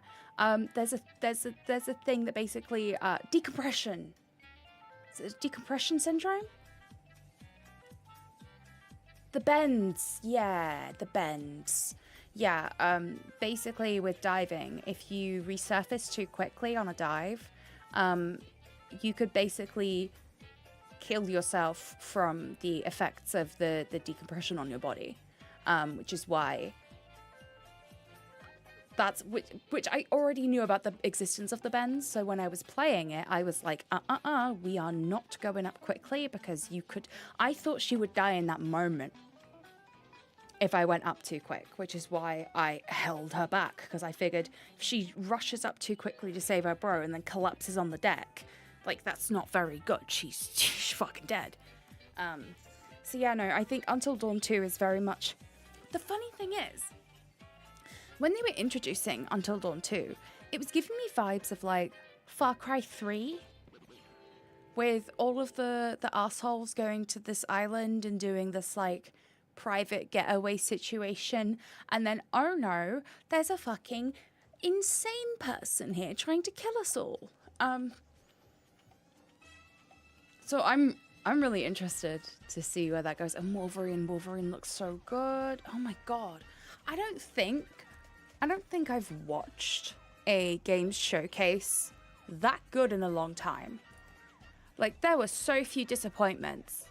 [SPEAKER 4] There's a thing that basically decompression. Is it decompression syndrome? The bends, yeah, the bends. Yeah, basically with diving, if you resurface too quickly on a dive, you could basically kill yourself from the effects of the decompression on your body, which is why which I already knew about the existence of the bends. So when I was playing it, I was like, we are not going up quickly because I thought she would die in that moment if I went up too quick, which is why I held her back, because I figured if she rushes up too quickly to save her bro and then collapses on the deck, like, that's not very good. She's fucking dead. So yeah, no, I think Until Dawn 2 is very much... The funny thing is, when they were introducing Until Dawn 2, it was giving me vibes of, like, Far Cry 3, with all of the assholes going to this island and doing this, like, private getaway situation, and then, oh no, there's a fucking insane person here trying to kill us all. So I'm really interested to see where that goes. And Wolverine looks so good. Oh my god. I don't think I've watched a games showcase that good in a long time. Like, there were so few disappointments.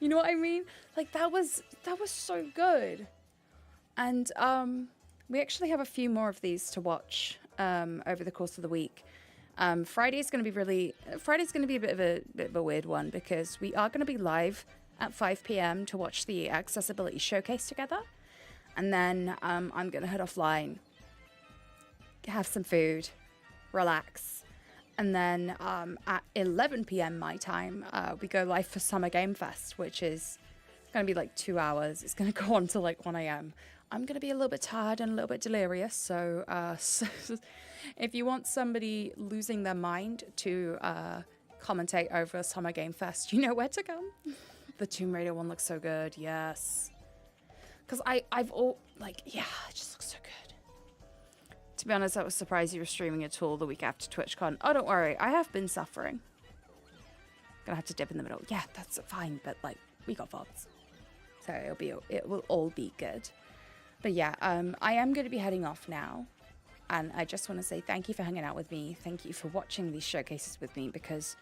[SPEAKER 4] You know what I mean? Like, that was so good. And we actually have a few more of these to watch over the course of the week. Friday's going to be a bit of a weird one, because we are going to be live at 5 p.m. to watch the accessibility showcase together. And then I'm going to head offline, have some food, relax. And then at 11 p.m. my time, we go live for Summer Game Fest, which is going to be like 2 hours. It's going to go on till like 1 a.m. I'm going to be a little bit tired and a little bit delirious. So if you want somebody losing their mind to commentate over Summer Game Fest, you know where to come. The Tomb Raider one looks so good. Yes. Because it just looks so good. To be honest, I was surprised you were streaming at all the week after TwitchCon. Oh, don't worry. I have been suffering. Gonna have to dip in the middle. Yeah, that's fine. But, like, we got VODs. So it will all be good. But yeah, I am going to be heading off now. And I just want to say thank you for hanging out with me. Thank you for watching these showcases with me, because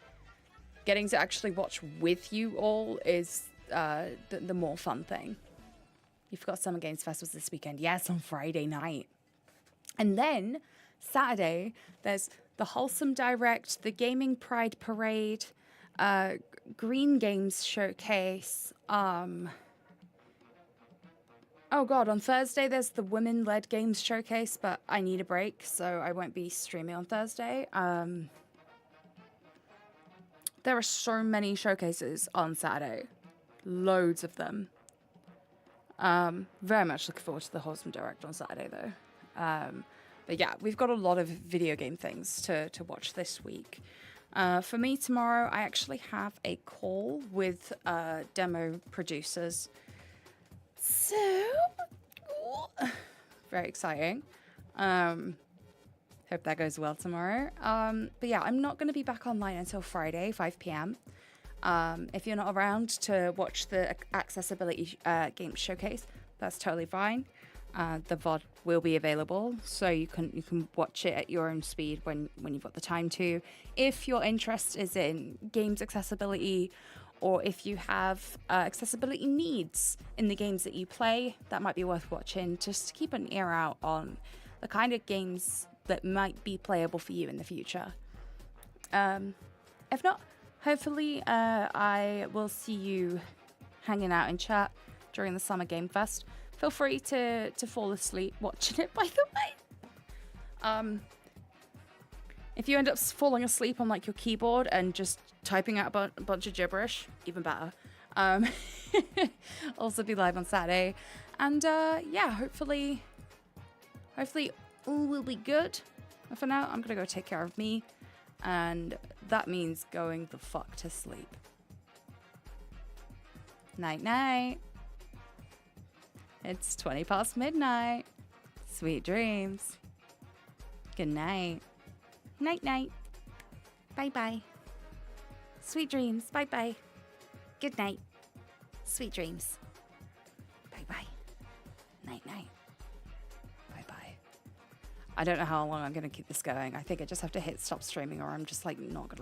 [SPEAKER 4] getting to actually watch with you all is the more fun thing. You forgot Summer Games Fest was this weekend. Yes, on Friday night. And then Saturday, there's the Wholesome Direct, the Gaming Pride Parade, Green Games Showcase. Oh god, on Thursday there's the Women-Led Games Showcase, but I need a break, so I won't be streaming on Thursday. There are so many showcases on Saturday. Loads of them. Very much looking forward to the Wholesome Direct on Saturday, though. But yeah, we've got a lot of video game things to watch this week. For me tomorrow, I actually have a call with demo producers. So, very exciting. Hope that goes well tomorrow. But yeah, I'm not going to be back online until Friday, 5 p.m. If you're not around to watch the accessibility game showcase, that's totally fine. The VOD will be available, so you can watch it at your own speed when you've got the time to. If your interest is in games accessibility, or if you have accessibility needs in the games that you play, that might be worth watching, just to keep an ear out on the kind of games that might be playable for you in the future. If not, hopefully I will see you hanging out in chat during the Summer Game Fest. Feel free to fall asleep watching it, by the way. If you end up falling asleep on like your keyboard and just typing out a bunch of gibberish, even better. Also be live on Saturday. And yeah, hopefully all will be good. But for now, I'm gonna go take care of me. And that means going the fuck to sleep. Night night. It's 20 past midnight. Sweet dreams. Good night. Night night. Bye bye. Sweet dreams. Bye bye. Good night. Sweet dreams. Bye bye. Night night. Bye bye. I don't know how long I'm going to keep this going. I think I just have to hit stop streaming or I'm just like not going to